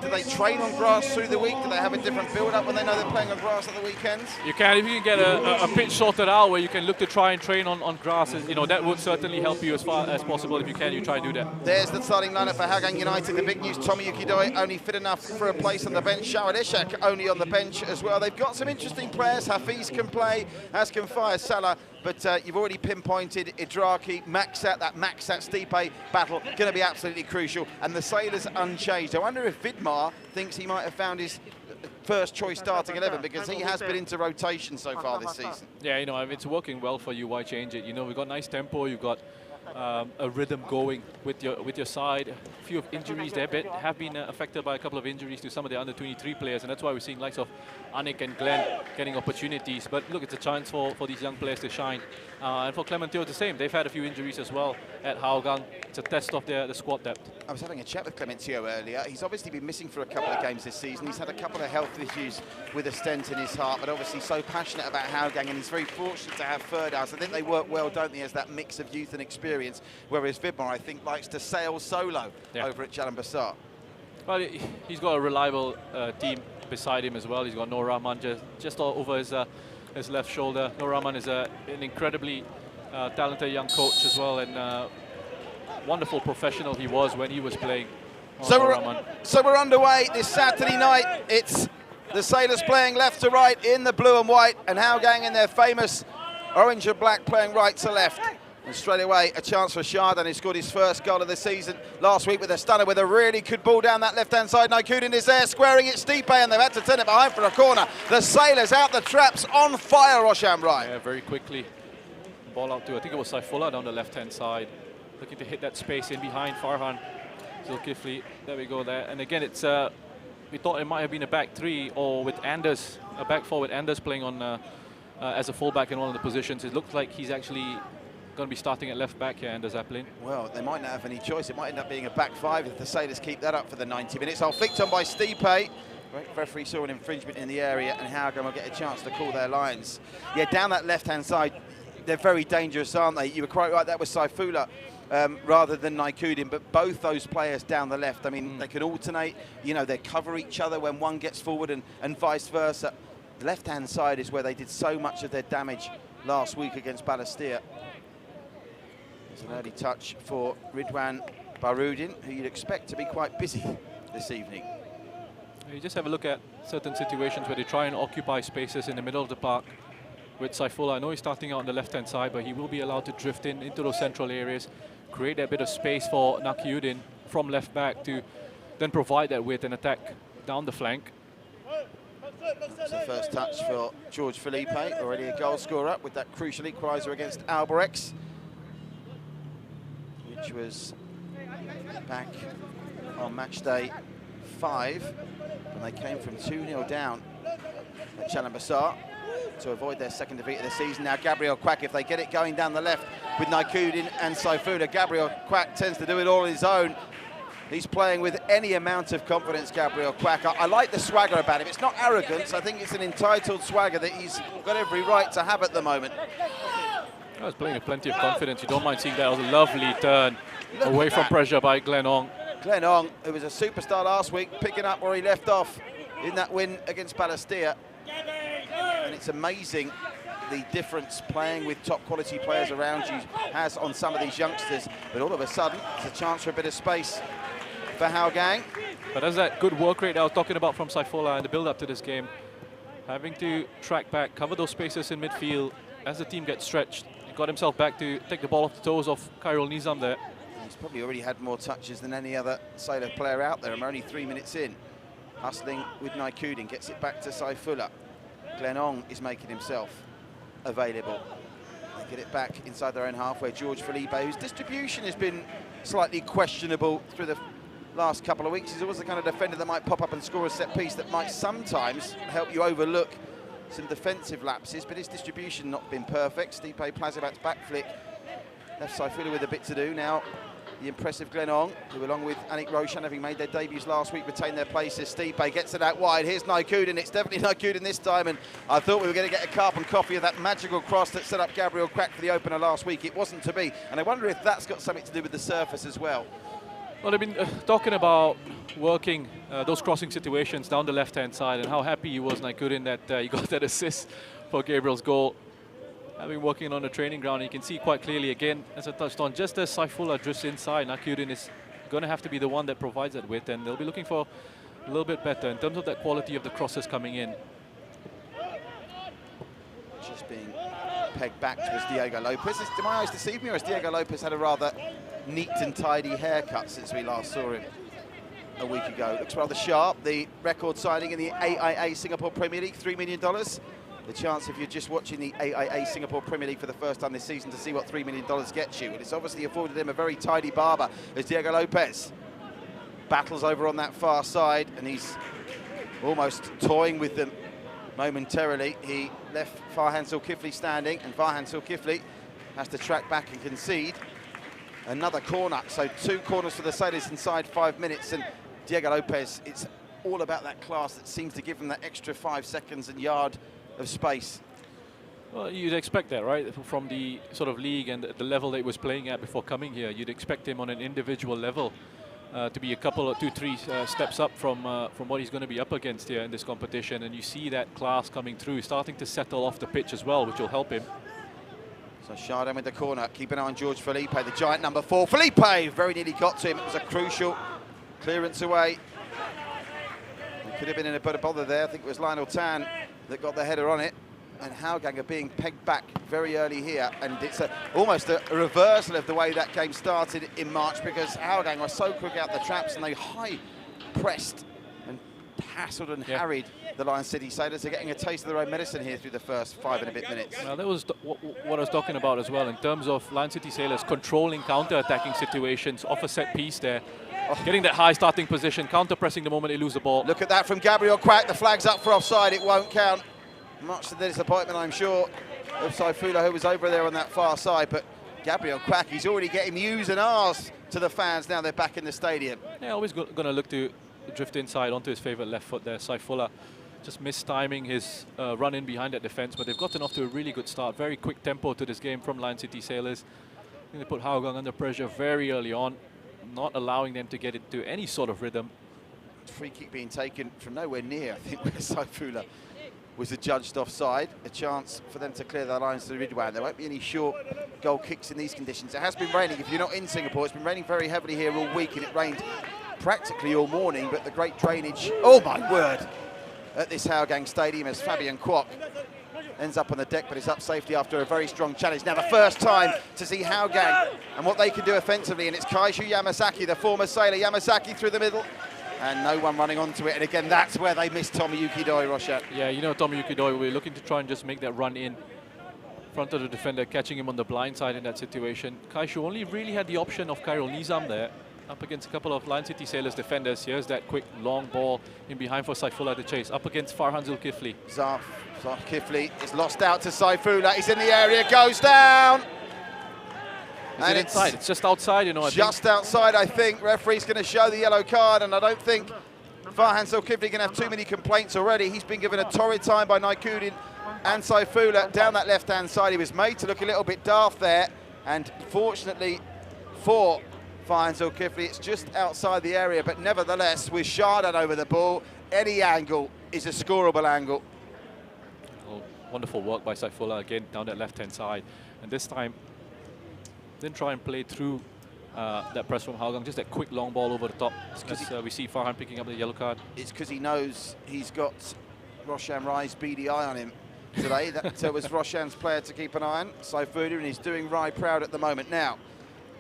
do they train on grass through the week? Do they have a different build-up when they know they're playing on grass at the weekends? You can, if you can get a pitch sorted out where you can look to try and train on grass, that would certainly help you as far as possible. If you can, you try and do that. There's the starting lineup for Hougang United. The big news, Tommy Yukidoe only fit enough for a place on the bench. Shawad Ishak only on the bench as well. They've got some interesting players. Hafiz can play, as can Fire Salah. But you've already pinpointed Idraki, Maxat, that Maxat-Stipe battle, going to be absolutely crucial. And the Sailors unchanged. I wonder if Vidmar thinks he might have found his first choice starting 11, because he has been into rotation so far this season. Yeah, it's working well for you. Why change it? We've got nice tempo. You've got a rhythm going with your side. A few injuries there have been affected by a couple of injuries to some of the under-23 players, and that's why we're seeing likes of Anik and Glenn getting opportunities. But look, it's a chance for these young players to shine. And for Clementine, the same. They've had a few injuries as well at Hougang. It's a test of the squad depth. I was having a chat with Clementino earlier. He's obviously been missing for a couple of games this season. He's had a couple of health issues with a stent in his heart, but obviously so passionate about Hougang, and he's very fortunate to have Ferdows. I think they work well, don't they, as that mix of youth and experience, whereas Vidmar, I think, likes to sail solo over at Jalan Besar. Well, he's got a reliable team beside him as well. He's got Nur Rahman just all over his left shoulder. Nur Rahman is an incredibly talented young coach as well, and wonderful professional he was when he was playing. So we're underway this Saturday night. It's the Sailors playing left to right in the blue and white, and Hougang in their famous orange and black playing right to left. And straight away, a chance for Chardin, who scored his first goal of the season last week with a stunner with a really good ball down that left-hand side. Naikudin is there, squaring it Stipe, and they've had to turn it behind for a corner. The Sailors out the traps, on fire, Roshan Rai. Yeah, very quickly. Ball out to, I think it was Saifullah down the left-hand side, looking to hit that space in behind Farhan Zulkifli. There we go there. And again, it's we thought it might have been a back three, or with Anders, a back four with Anders playing on as a fullback in one of the positions. It looks like he's actually going to be starting at left back here, Anders Zeppelin. Well, they might not have any choice. It might end up being a back five if the Sailors keep that up for the 90 minutes. I'll flicked on by Stipe. Referee saw an infringement in the area, and Hougang will get a chance to call their lines. Yeah, down that left-hand side, they're very dangerous, aren't they? You were quite right, that was Saifullah rather than Naikudin, but both those players down the left, I mean, they can alternate, you know, they cover each other when one gets forward and vice versa. The left-hand side is where they did so much of their damage last week against Balestier. It's an early touch for Ridwan Barudin, who you'd expect to be quite busy this evening. You just have a look at certain situations where they try and occupy spaces in the middle of the park with Saifullah. I know he's starting out on the left-hand side, but he will be allowed to drift into those central areas, create that bit of space for Nakiuddin from left back to then provide that width and attack down the flank. That's the first touch for George Felipe, already a goal scorer with that crucial equaliser against Albirex, which was back on match day 5 when they came from 2-0 down at Jalan Besar to avoid their second defeat of the season. Now Gabriel Quack, if they get it going down the left with Naikudin and Saifullah, Gabriel Quack tends to do it all on his own. He's playing with any amount of confidence, Gabriel Quack. I like the swagger about him. It's not arrogance. I think it's an entitled swagger that he's got every right to have at the moment. I was playing with plenty of confidence. You don't mind seeing that. It was a lovely turn away from pressure by Glenn Ong. Glenn Ong, who was a superstar last week, picking up where he left off in that win against Balestier. And it's amazing the difference playing with top quality players around you has on some of these youngsters. But all of a sudden, it's a chance for a bit of space for Hougang. But there's that good work rate I was talking about from Saifullah in the build-up to this game. Having to track back, cover those spaces in midfield as the team gets stretched. He got himself back to take the ball off the toes of Khairul Nizam there. He's probably already had more touches than any other Sailor player out there. I'm only 3 minutes in. Hustling with Naikudin, gets it back to Saifullah. Glenn Ong is making himself available. They get it back inside their own half where George Felipe, whose distribution has been slightly questionable through the last couple of weeks. He's always the kind of defender that might pop up and score a set piece that might sometimes help you overlook some defensive lapses, but his distribution not been perfect. Stipe Plazibat's back flick left Saifullah with a bit to do. Now the impressive Glenn Ong, who along with Anik Roshan, having made their debuts last week, retain their places. Stipe gets it out wide. Here's Naikudin. It's definitely Naikudin this time, and I thought we were going to get a carbon copy of that magical cross that set up Gabriel Quack for the opener last week. It wasn't to be, and I wonder if that's got something to do with the surface as well. Well, they've been talking about working those crossing situations down the left-hand side, and how happy he was, Naikudin, that he got that assist for Gabriel's goal. Having working on the training ground, you can see quite clearly again, as I touched on, just as Saifullah drifts inside, Naikudin is going to have to be the one that provides that width, and they'll be looking for a little bit better in terms of that quality of the crosses coming in. Just being pegged back towards Diego Lopez. Did my eyes deceive me, or has Diego Lopez had a rather neat and tidy haircut since we last saw him a week ago? Looks rather sharp. The record signing in the AIA Singapore Premier League, $3 million. the chance, if you're just watching the AIA Singapore Premier League for the first time this season, to see what $3 million gets you. And it's obviously afforded him a very tidy barber as Diego Lopez battles over on that far side, and he's almost toying with them momentarily. He left Farhan Zulkifli standing, and Farhan Zulkifli has to track back and concede another corner. So 2 corners for the Sailors inside 5 minutes, and Diego Lopez, it's all about that class that seems to give him that extra 5 seconds and yard of space. Well, you'd expect that, right? From the sort of league and the level that he was playing at before coming here, you'd expect him on an individual level to be a couple of 2-3 steps up from what he's going to be up against here in this competition. And you see that class coming through, starting to settle off the pitch as well, which will help him. So Chardin with the corner. Keep an eye on George Felipe, the giant number 4. Felipe very nearly got to him. It was a crucial clearance away. It could have been in a bit of bother there. I think it was Lionel Tan that got the header on it. And Hougang are being pegged back very early here. And it's almost a reversal of the way that game started in March, because Hougang were so quick out the traps and they high-pressed and hassled and harried the Lion City Sailors. They're getting a taste of their own medicine here through the first 5 and a bit minutes. Now, that was what I was talking about as well, in terms of Lion City Sailors controlling counter-attacking situations off a set piece there. Getting that high starting position, counter-pressing the moment they lose the ball. Look at that from Gabriel Quack. The flag's up for offside. It won't count. Much to the disappointment, I'm sure, of Saifullah, who was over there on that far side. But Gabriel Quack, he's already getting U's and R's to the fans now they're back in the stadium. Yeah, always going to look to drift inside onto his favourite left foot there. Saifullah just mistiming his run in behind that defence, but they've gotten off to a really good start. Very quick tempo to this game from Lion City Sailors. I think they put Hougang under pressure very early on, not allowing them to get into any sort of rhythm. Free kick being taken from nowhere near, I think, where Saifullah was adjudged offside. A chance for them to clear their lines to the midway. There won't be any short goal kicks in these conditions. It has been raining. If you're not in Singapore, it's been raining very heavily here all week, and it rained practically all morning, but the great drainage, oh my word, at this Hougang stadium as Fabian Kwok ends up on the deck, but is up safely after a very strong challenge. Now the first time to see Hougang and what they can do offensively, and it's Kaiju Yamazaki, the former Sailor. Yamazaki through the middle, and no one running onto it. And again, that's where they missed Tomoyuki Doi, Roshan. Yeah, you know, Tomoyuki Doi, we're looking to try and just make that run in front of the defender, catching him on the blind side in that situation. Kaishu only really had the option of Khairul Nizam there, up against a couple of Lion City Sailors defenders. Here's that quick long ball in behind for Saifullah to chase, up against Farhan Zulkifli. Zulkifli is lost out to Saifullah. He's in the area, goes down. And it's inside. It's just outside, you know. Just outside, I think. Referee's going to show the yellow card, and I don't think Farhan Zulkifli going to have too many complaints already. He's been given a torrid time by Naikuddin and Saifullah down that left-hand side. He was made to look a little bit daft there, and fortunately for Farhan Zulkifli, it's just outside the area, but nevertheless, with Chardin over the ball, any angle is a scoreable angle. Oh, wonderful work by Saifullah again down that left-hand side, and this time didn't try and play through that press from Hougang, just that quick long ball over the top. As we see Farhan picking up the yellow card. It's because he knows he's got Roshan Rai's beady eye on him today. That was Roshan's player to keep an eye on, Saifullah, and he's doing Rai proud at the moment. Now,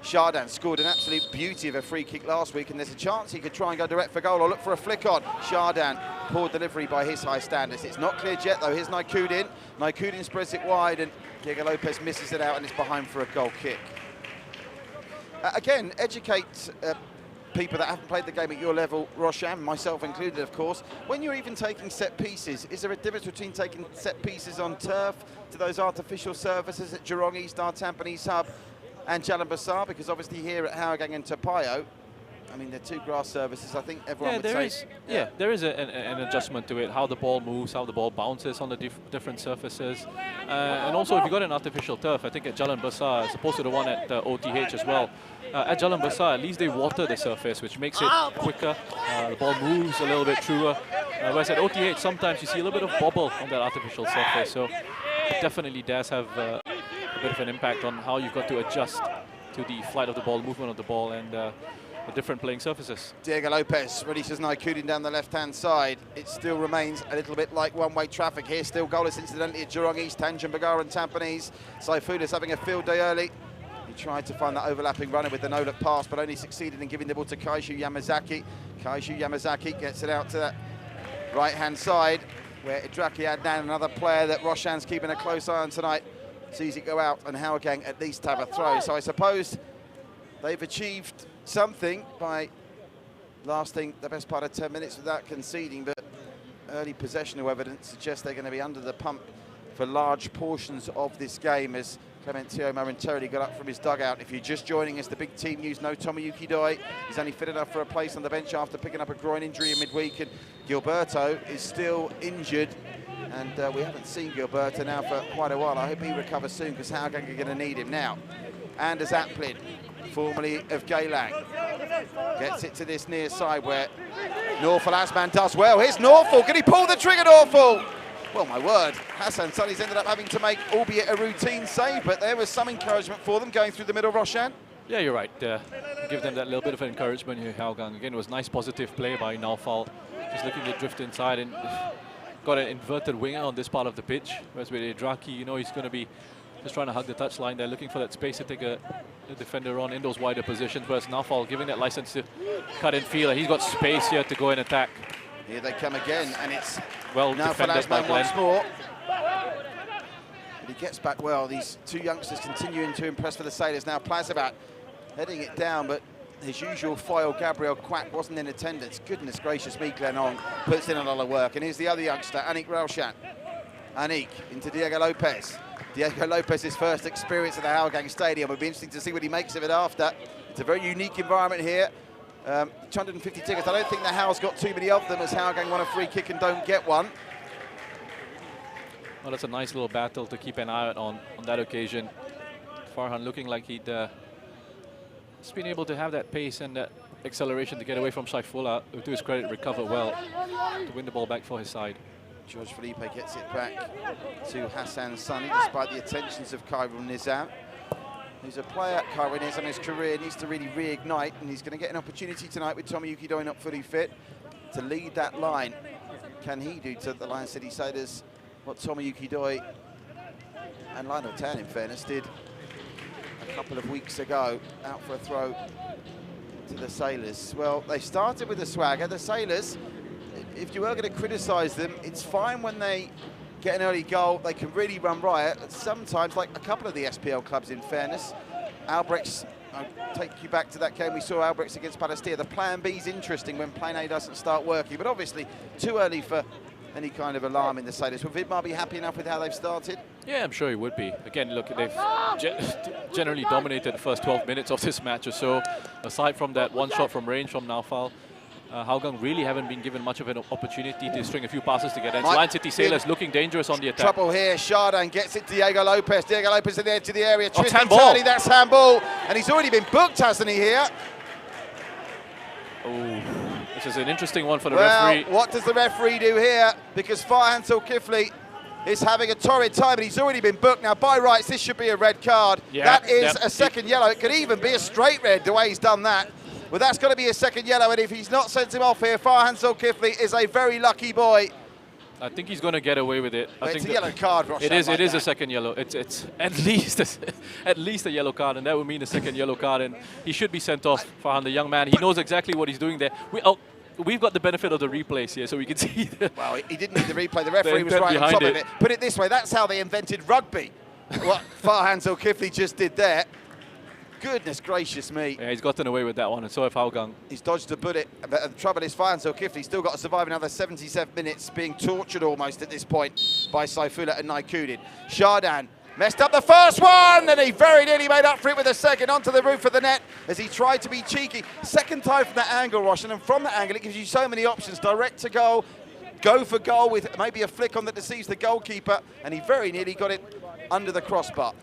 Chardin scored an absolute beauty of a free kick last week, and there's a chance he could try and go direct for goal or look for a flick on. Chardin, poor delivery by his high standards. It's not cleared yet, though. Here's Naikuddin. Naikuddin spreads it wide, and Diego Lopez misses it out, and it's behind for a goal kick. Again, educate people that haven't played the game at your level, Roshan, myself included, of course. When you're even taking set pieces, is there a difference between taking set pieces on turf to those artificial surfaces at Jurong East, our Tampines hub, and Jalan Besar? Because obviously here at Hougang and Topayo, I mean, they're two grass surfaces. I think everyone would say... There is an adjustment to it, how the ball moves, how the ball bounces on the different surfaces. And also, if you've got an artificial turf, I think at Jalan Besar, as opposed to the one at OTH as well, at Jalan Besar, at least they water the surface, which makes it quicker. The ball moves a little bit truer. Whereas at OTH, sometimes you see a little bit of bobble on that artificial surface. So it definitely does have a bit of an impact on how you've got to adjust to the flight of the ball, movement of the ball, and the different playing surfaces. Diego Lopez releases Naikuddin down the left-hand side. It still remains a little bit like one-way traffic here. Still goalless, incidentally, at Jurong East, Tanjung Pagar and Tampines. Saifullah's having a field day early. He tried to find that overlapping runner with the no-look pass, but only succeeded in giving the ball to Kaiju Yamazaki. Kaiju Yamazaki gets it out to that right-hand side. where Idraki Adnan, another player that Roshan's keeping a close eye on tonight, sees it go out and Hougang at least have a throw. So I suppose they've achieved something by lasting the best part of 10 minutes without conceding, but early possessional evidence suggests they're going to be under the pump for large portions of this game as Clementio momentarily got up from his dugout. If you're just joining us, the big team news, no Tomoyuki Doi. He's only fit enough for a place on the bench after picking up a groin injury in midweek, and Gilberto is still injured. And we haven't seen Gilberto now for quite a while. I hope he recovers soon because Hougang are going to need him now. Anders Aplin, formerly of Geylang, gets it to this near side where Norfolk Asman does well. Here's Norfolk. Can he pull the trigger, Norfolk? Well, my word, Hassan Sunny's ended up having to make, albeit a routine save, but there was some encouragement for them going through the middle, Roshan. Yeah, you're right. Give them that little bit of encouragement here, Hougang. Again, it was nice positive play by Naufal. Just looking to drift inside and got an inverted winger on this part of the pitch. Whereas with Idraki, you know, he's going to be just trying to hug the touchline. They're looking for that space to take a defender on in those wider positions. Whereas Naufal giving that license to cut in field. He's got space here to go and attack. Here they come again, and it's well now for defended by Asman Glenn. once more. But he gets back well. These two youngsters continuing to impress for the Sailors. Now Plazabat heading it down, but his usual foil, Gabriel Quack, wasn't in attendance. Goodness gracious me, Glenn Ong puts in a lot of work. And here's the other youngster, Anik Ralshan. Anik into Diego Lopez. Diego Lopez's first experience at the Hougang Stadium. It'll be interesting to see what he makes of it after. It's a very unique environment here. 250 tickets. I don't think the How's got too many of them as Hougang want a free kick and don't get one. Well, that's a nice little battle to keep an eye out on that occasion. Farhan looking like he'd just been able to have that pace and that acceleration to get away from Saifullah, who to his credit recovered well to win the ball back for his side. George Felipe gets it back to Hassan Sunny despite the attentions of Khairul Nizam. He's a player, Khairul Nizam's career needs to really reignite, and he's going to get an opportunity tonight with Tomoyuki Doi not fully fit to lead that line. Can he do to the Lion City Sailors what Tomoyuki Doi and Lionel Tan, in fairness, did a couple of weeks ago, out for a throw to the Sailors? Well, they started with a swagger. The Sailors, if you were going to criticise them, it's fine when they get an early goal. They can really run riot. Sometimes, like a couple of the SPL clubs, in fairness, Albrecht's, I'll take you back to that game we saw Albrecht's against Palestina. The plan B is interesting when plan A doesn't start working, but obviously too early for any kind of alarm in the Sailors. Will Vidmar be happy enough with how they've started? Yeah, I'm sure he would be. Again, look, they've generally dominated the first 12 minutes of this match or so. Aside from that one shot from range from Naufal, Hougang really haven't been given much of an opportunity to string a few passes together. And Lion City Sailors looking dangerous on the attack. Trouble here. Chardin gets it to Diego Lopez. Diego Lopez at the edge of the area. Oh, Twisting turning, that's handball. And he's already been booked, hasn't he, here? Oh, this is an interesting one for the referee. What does the referee do here? Because Farhan Zulkifli is having a torrid time, but he's already been booked. Now, by rights, this should be a red card. Yeah, that is a second yellow. It could even be a straight red, the way he's done that. Well, that's got to be a second yellow, and if he's not sent him off here, Farhan Zulkifli is a very lucky boy. I think he's going to get away with it. I think it's a yellow card, Roshan. It is a second yellow. It's at least a yellow card, and that would mean a second yellow card, and he should be sent off. Farhan, the young man, he knows exactly what he's doing there. We've got the benefit of the replays here, so we can see. Well, he didn't need the replay. The referee was right on top of it. Put it this way: that's how they invented rugby. What Farhan Zulkifli just did there. Goodness gracious me. Yeah, he's gotten away with that one, and so have Hougang. He's dodged a bullet. But the trouble is, Farhan Zulkifli's still got to survive another 77 minutes, being tortured almost at this point by Saifullah and Naikudin. Chardin messed up the first one, and he very nearly made up for it with a second onto the roof of the net as he tried to be cheeky. Second time from that angle, Roshan, and from that angle it gives you so many options. Direct to goal, go for goal with maybe a flick on that deceives the goalkeeper, and he very nearly got it under the crossbar.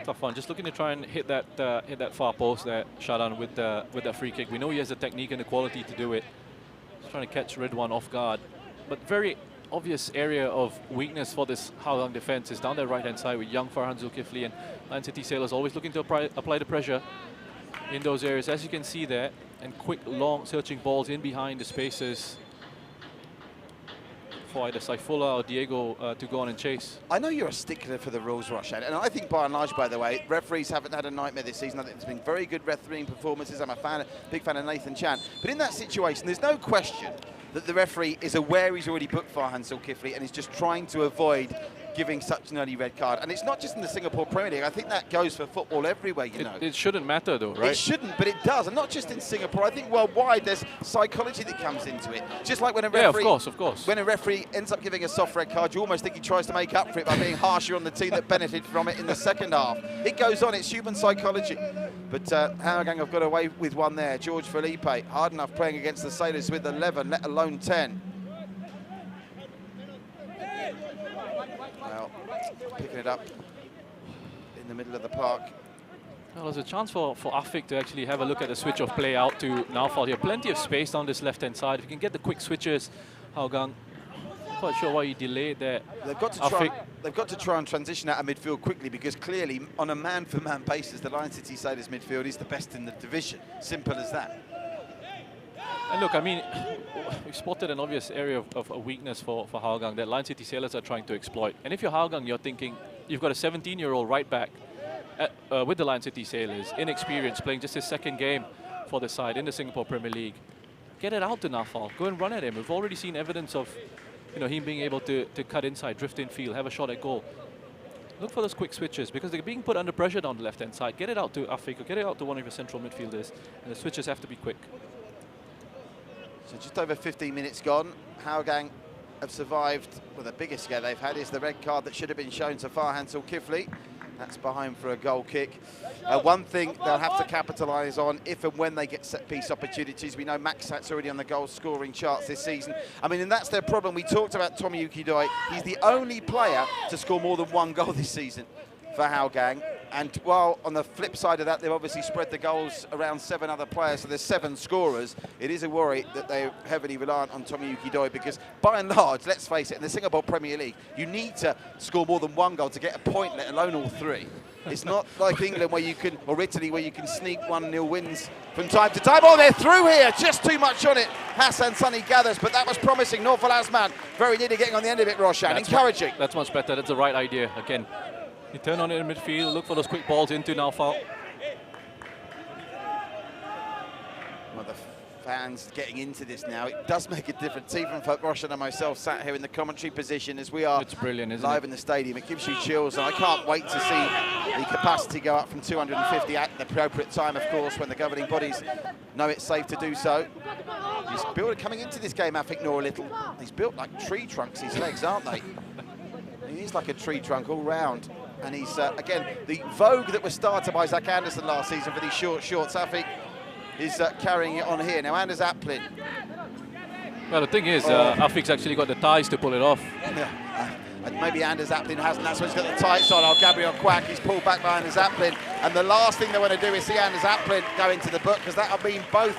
Tough one. Just looking to try and hit that far post there, Shadan, with that free kick. We know he has the technique and the quality to do it. Just trying to catch Ridwan off guard. But very obvious area of weakness for this Hougang defense is down their right-hand side with young Farhan Zulkifli, and Lion City Sailors always looking to apply the pressure in those areas. As you can see there, and quick, long, searching balls in behind the spaces for either Saifullah or Diego to go on and chase. I know you're a stickler for the rules, Roshan, and I think by and large, by the way, referees haven't had a nightmare this season. I think there's been very good refereeing performances. I'm a big fan of Nathan Chan. But in that situation, there's no question that the referee is aware he's already booked Farhan Zulkifli and is just trying to avoid giving such an early red card. And it's not just in the Singapore Premier League. I think that goes for football everywhere, you know. It shouldn't matter though, right? It shouldn't, but it does. And not just in Singapore. I think worldwide there's psychology that comes into it. Just like when a referee... Yeah, of course. When a referee ends up giving a soft red card, you almost think he tries to make up for it by being harsher on the team that benefited from it in the second half. It goes on. It's human psychology. But Hougang have got away with one there. George Felipe, hard enough playing against the Sailors with 11, let alone 10. Well, picking it up in the middle of the park. Well, there's a chance for Afiq to actually have a look at the switch of play out to Naufal here. Plenty of space down this left-hand side. If you can get the quick switches, Hougang, quite sure why he delayed there. They've got to try and transition out of midfield quickly, because clearly, on a man-for-man basis, the Lion City Sailors midfield is the best in the division. Simple as that. And look, I mean, we've spotted an obvious area of a weakness for Hougang that Lion City Sailors are trying to exploit. And if you're Hougang, you're thinking, you've got a 17-year-old right back with the Lion City Sailors, inexperienced, playing just his second game for the side in the Singapore Premier League. Get it out to Naufal. Go and run at him. We've already seen evidence of, you know, him being able to cut inside, drift in field, have a shot at goal. Look for those quick switches, because they're being put under pressure down the left-hand side. Get it out to Afiq, or get it out to one of your central midfielders, and the switches have to be quick. So just over 15 minutes gone. Hougang have survived. Well, the biggest scare they've had is the red card that should have been shown to Farhan Zulkifli. That's behind for a goal kick. One thing they'll have to capitalise on if and when they get set-piece opportunities. We know Maxat's already on the goal-scoring charts this season. I mean, and that's their problem. We talked about Tomoyuki Doi. He's the only player to score more than one goal this season for Hougang. And while on the flip side of that, they've obviously spread the goals around 7 other players, so there's 7 scorers. It is a worry that they're heavily reliant on Tomoyuki Doi, because by and large, let's face it, in the Singapore Premier League, you need to score more than 1 goal to get a point, let alone all 3. It's not like England where you can, or Italy, where you can sneak 1-0 wins from time to time. Oh, they're through here, just too much on it. Hassan Sunny gathers, but that was promising. Naufal Asman very nearly getting on the end of it, Roshan. Encouraging. That's much better. That's the right idea. Again, you turn on it in midfield, look for those quick balls into Naufal. Well, the fans getting into this now, it does make a difference. Even for Roshan and myself sat here in the commentary position as we are it's brilliant, isn't live it? in the stadium. It gives you chills, and I can't wait to see the capacity go up from 250 at the appropriate time, of course, when the governing bodies know it's safe to do so. He's built coming into this game, Afiq Noor, a little. He's built like tree trunks, his legs, aren't they? He's like a tree trunk all round. And he's, again, the vogue that was started by Zach Anderson last season for these short shorts, Afiq is carrying it on here. Now, Anders Aplin. Well, the thing is, Afiq's actually got the ties to pull it off. Yeah. Maybe Anders Aplin hasn't. That's why he's got the tights on. Gabriel Quack, he's pulled back by Anders Aplin. And the last thing they want to do is see Anders Aplin go into the book, because that'll mean both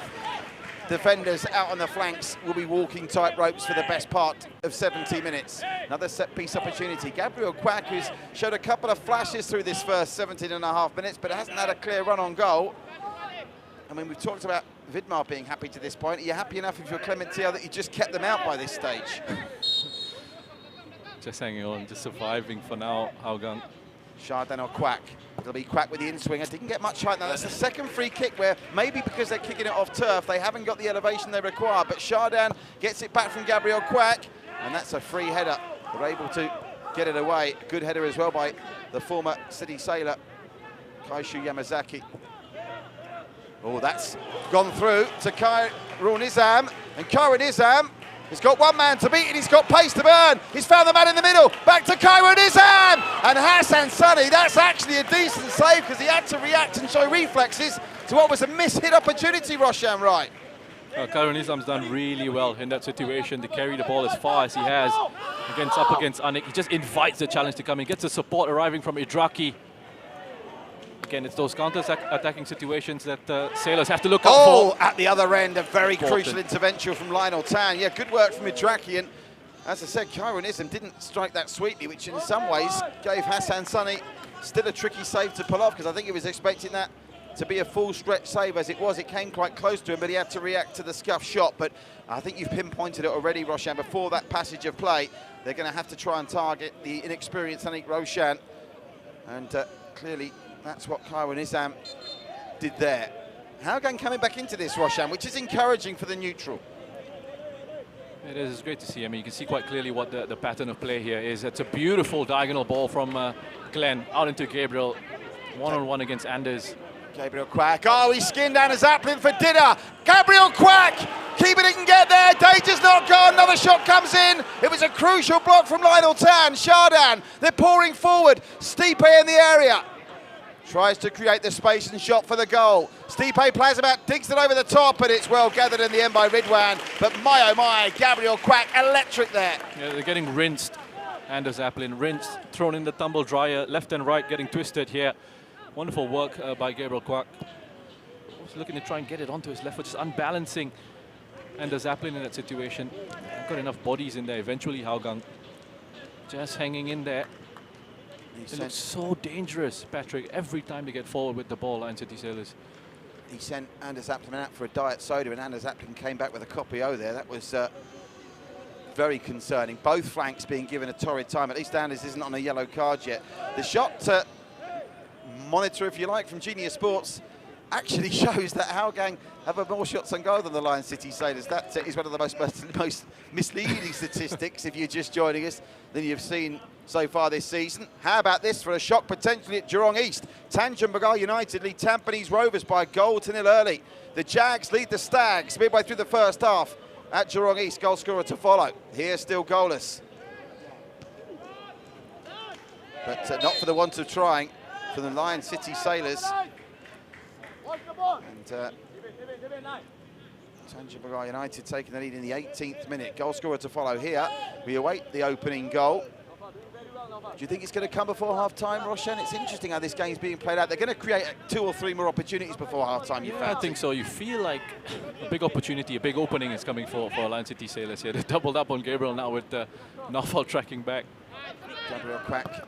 defenders out on the flanks will be walking tight ropes for the best part of 70 minutes. Another set-piece opportunity. Gabriel Quack, who's showed a couple of flashes through this first 17.5 minutes, but hasn't had a clear run on goal. I mean, we've talked about Vidmar being happy to this point. Are you happy enough if you're Clementia that you just kept them out by this stage? Just hanging on, just surviving for now, Hougang. Chardin or Quack. It'll be Quack with the in-swinger. Didn't get much height. Now, that's the second free kick where maybe because they're kicking it off turf, they haven't got the elevation they require. But Chardin gets it back from Gabriel Quack, and that's a free header. They're able to get it away. Good header as well by the former City Sailor, Kaishu Yamazaki. Oh, that's gone through to Khairul Nizam. And Khairul Nizam has got one man to beat, and he's got pace to burn. He's found the man in the middle. Back to Khairul Nizam. And Hassan Sunny, that's actually a decent save, because he had to react and show reflexes to what was a miss-hit opportunity, Roshan Wright. Khairul Nizam's done really well in that situation to carry the ball as far as he has up against Anik. He just invites the challenge to come in, gets the support arriving from Idraki. Again, it's those counter-attacking situations that Sailors have to look out for. Oh, at the other end, a very crucial intervention from Lionel Tan. Yeah, good work from Idraki. And as I said, Khairul Nizam didn't strike that sweetly, which in some ways gave Hassan Sunny still a tricky save to pull off, because I think he was expecting that to be a full stretch save. As it was, it came quite close to him, but he had to react to the scuff shot. But I think you've pinpointed it already, Roshan. Before that passage of play, they're going to have to try and target the inexperienced Anik Roshan. And clearly, that's what Khairul Nizam did there. Hougang coming back into this, Roshan, which is encouraging for the neutral. It is. It's great to see. I mean, you can see quite clearly what the pattern of play here is. It's a beautiful diagonal ball from Glenn out into Gabriel. One-on-one against Anders. Gabriel Quack. Oh, he skinned Anders Applin for dinner. Gabriel Quack, keeper didn't get there. Danger's not gone. Another shot comes in. It was a crucial block from Lionel Tan. Shardan, they're pouring forward. Stipe in the area. Tries to create the space and shot for the goal. Stipe Plazabat digs it over the top, and it's well gathered in the end by Ridwan. But my, oh my, Gabriel Quack, electric there. Yeah, they're getting rinsed. Anders Applin rinsed, thrown in the tumble dryer, left and right getting twisted here. Wonderful work by Gabriel Quack. Also looking to try and get it onto his left foot, just unbalancing Anders Applin in that situation. Got enough bodies in there eventually, Hougang. Just hanging in there. It looks so dangerous, Patrick, every time they get forward with the ball, Lion City Sailors. He sent Anders Applin out for a diet soda, and Anders Applin came back with a copy O there. That was very concerning. Both flanks being given a torrid time. At least Anders isn't on a yellow card yet. The shot monitor, if you like, from Genius Sports actually shows that Hougang have more shots on goal than the Lion City Sailors. That is one of the most misleading statistics, if you're just joining us, than you've seen so far this season. How about this for a shock potentially at Jurong East? Tanjung Pagar United lead Tampines Rovers by a goal to nil early. The Jags lead the Stags midway through the first half at Jurong East. Goal scorer to follow. Here still goalless. But not for the want of trying for the Lion City Sailors. And Tanjung Pagar United taking the lead in the 18th minute. Goal scorer to follow here. We await the opening goal. Do you think it's going to come before half-time, Roshan? It's interesting how this game's being played out. They're going to create 2 or 3 more opportunities before half-time, Yeah, I think so. You feel like a big opportunity, a big opening is coming for Lion City Sailors here. They doubled up on Gabriel now with Nafal tracking back. Gabriel Quack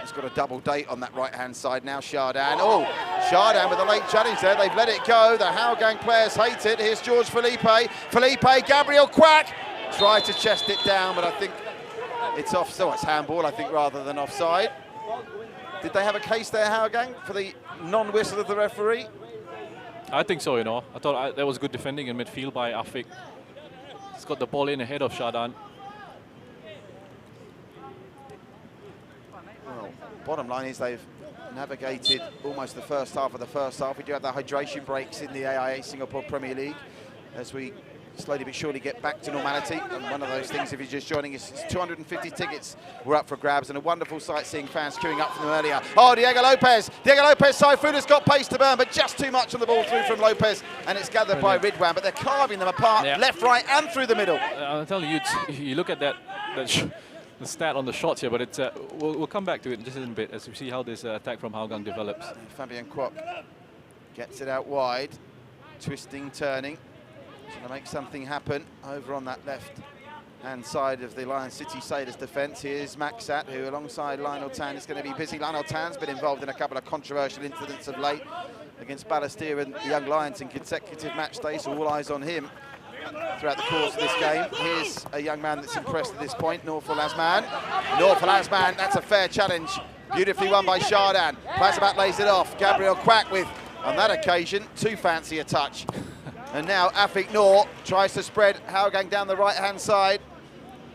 has got a double date on that right-hand side now. Shardan. Oh, Shardan with a late challenge there. They've let it go. The Hougang players hate it. Here's George Felipe. Gabriel Quack tried to chest it down, but I think it's off. So it's handball, I think, rather than offside. Did they have a case there, Hougang, for the non-whistle of the referee? I think so, you know. I thought there was good defending in midfield by Afik. He's got the ball in ahead of Shardan. Well, bottom line is they've navigated almost the first half of the first half. We do have the hydration breaks in the AIA Singapore Premier League as we slowly but surely get back to normality. And one of those things, if you're just joining us, is 250 tickets were up for grabs, and a wonderful sight seeing fans queuing up from them earlier. Oh, Diego Lopez, Saifuna's got pace to burn, but just too much on the ball through from Lopez, and it's gathered by Ridwan, but they're carving them apart, left, right, and through the middle. I'm telling you, you look at the stat on the shots here, but it's we'll come back to it in just a little bit as we see how this attack from Hougang develops. Fabian Kwok gets it out wide, twisting, turning. Trying to make something happen over on that left-hand side of the Lion City Sailors defence. Here's Maxat, who alongside Lionel Tan is going to be busy. Lionel Tan's been involved in a couple of controversial incidents of late against Balestier and the Young Lions in consecutive match days, so all eyes on him throughout the course of this game. Here's a young man that's impressed at this point, Norful Asman. That's a fair challenge. Beautifully won by Shardan. Plazabat lays it off. Gabriel Quack with, on that occasion, too fancy a touch. And now Afik Noor tries to spread Hougang down the right-hand side,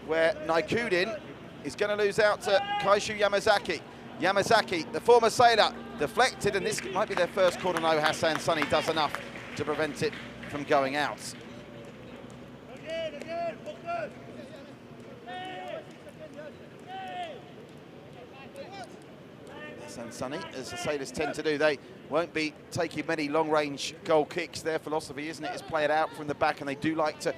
where Naikudin is going to lose out to Kaishu Yamazaki. Yamazaki, the former sailor, deflected, and this might be their first corner. No, Hassan Sunny does enough to prevent it from going out. Hassan Sunny, as the Sailors tend to do, they won't be taking many long-range goal kicks. Their philosophy, isn't it, is play it out from the back, and they do like to,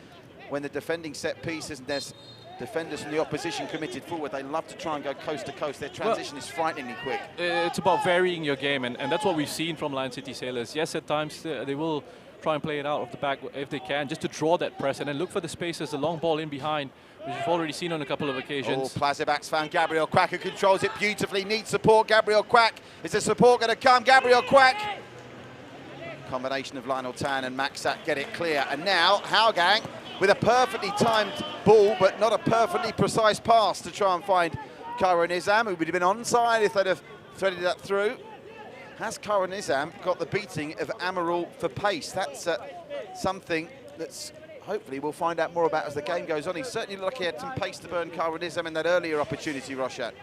when the defending set pieces and there's defenders from the opposition committed forward, they love to try and go coast to coast. Their transition is frighteningly quick. It's about varying your game, and that's what we've seen from Lion City Sailors. Yes, at times they will try and play it out of the back if they can, just to draw that press, and then look for the spaces, the long ball in behind, which we've already seen on a couple of occasions. Oh, Plazabat's found Gabriel Quack, who controls it beautifully. Needs support, Gabriel Quack. Is the support going to come? Gabriel Quack. Combination of Lionel Tan and Maxat get it clear. And now Hougang with a perfectly timed ball, but not a perfectly precise pass to try and find Kaira Nizam, who would have been onside if they'd have threaded that through. Has Kaira Nizam got the beating of Amarul for pace? That's something that's hopefully we'll find out more about as the game goes on. He certainly looked like he had some pace to burn Kyle Nizam in that earlier opportunity, Roshan.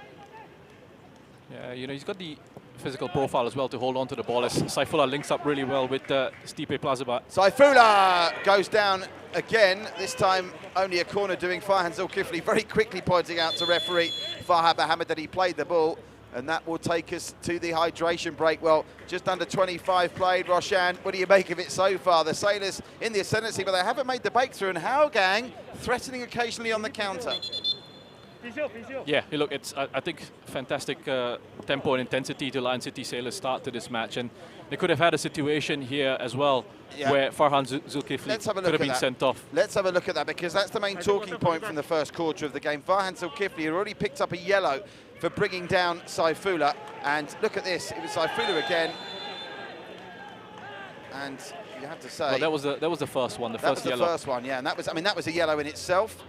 Yeah, you know, he's got the physical profile as well to hold on to the ball as Saifullah links up really well with Stipe Plazibat. Saifullah goes down again, this time only a corner, doing Farhan Zulkifli very quickly pointing out to referee Farhad Mohammed that he played the ball, and that will take us to the hydration break. Well, just under 25 played. Roshan, what do you make of it so far? The Sailors in the ascendancy, but they haven't made the breakthrough, and Hougang threatening occasionally on the counter. Yeah, look, it's I think fantastic tempo and intensity to Lion City Sailors start to this match, and they could have had a situation here as well where Farhan Zulkifli could have been sent off. Let's have a look at that, because that's the main talking point from the first quarter of the game. Farhan Zulkifli had already picked up a yellow for bringing down Saifullah, and look at this, it was Saifullah again, and you have to say, well, that was the first one, the first yellow. That was the first one, yeah, and that was, I mean, that was a yellow in itself.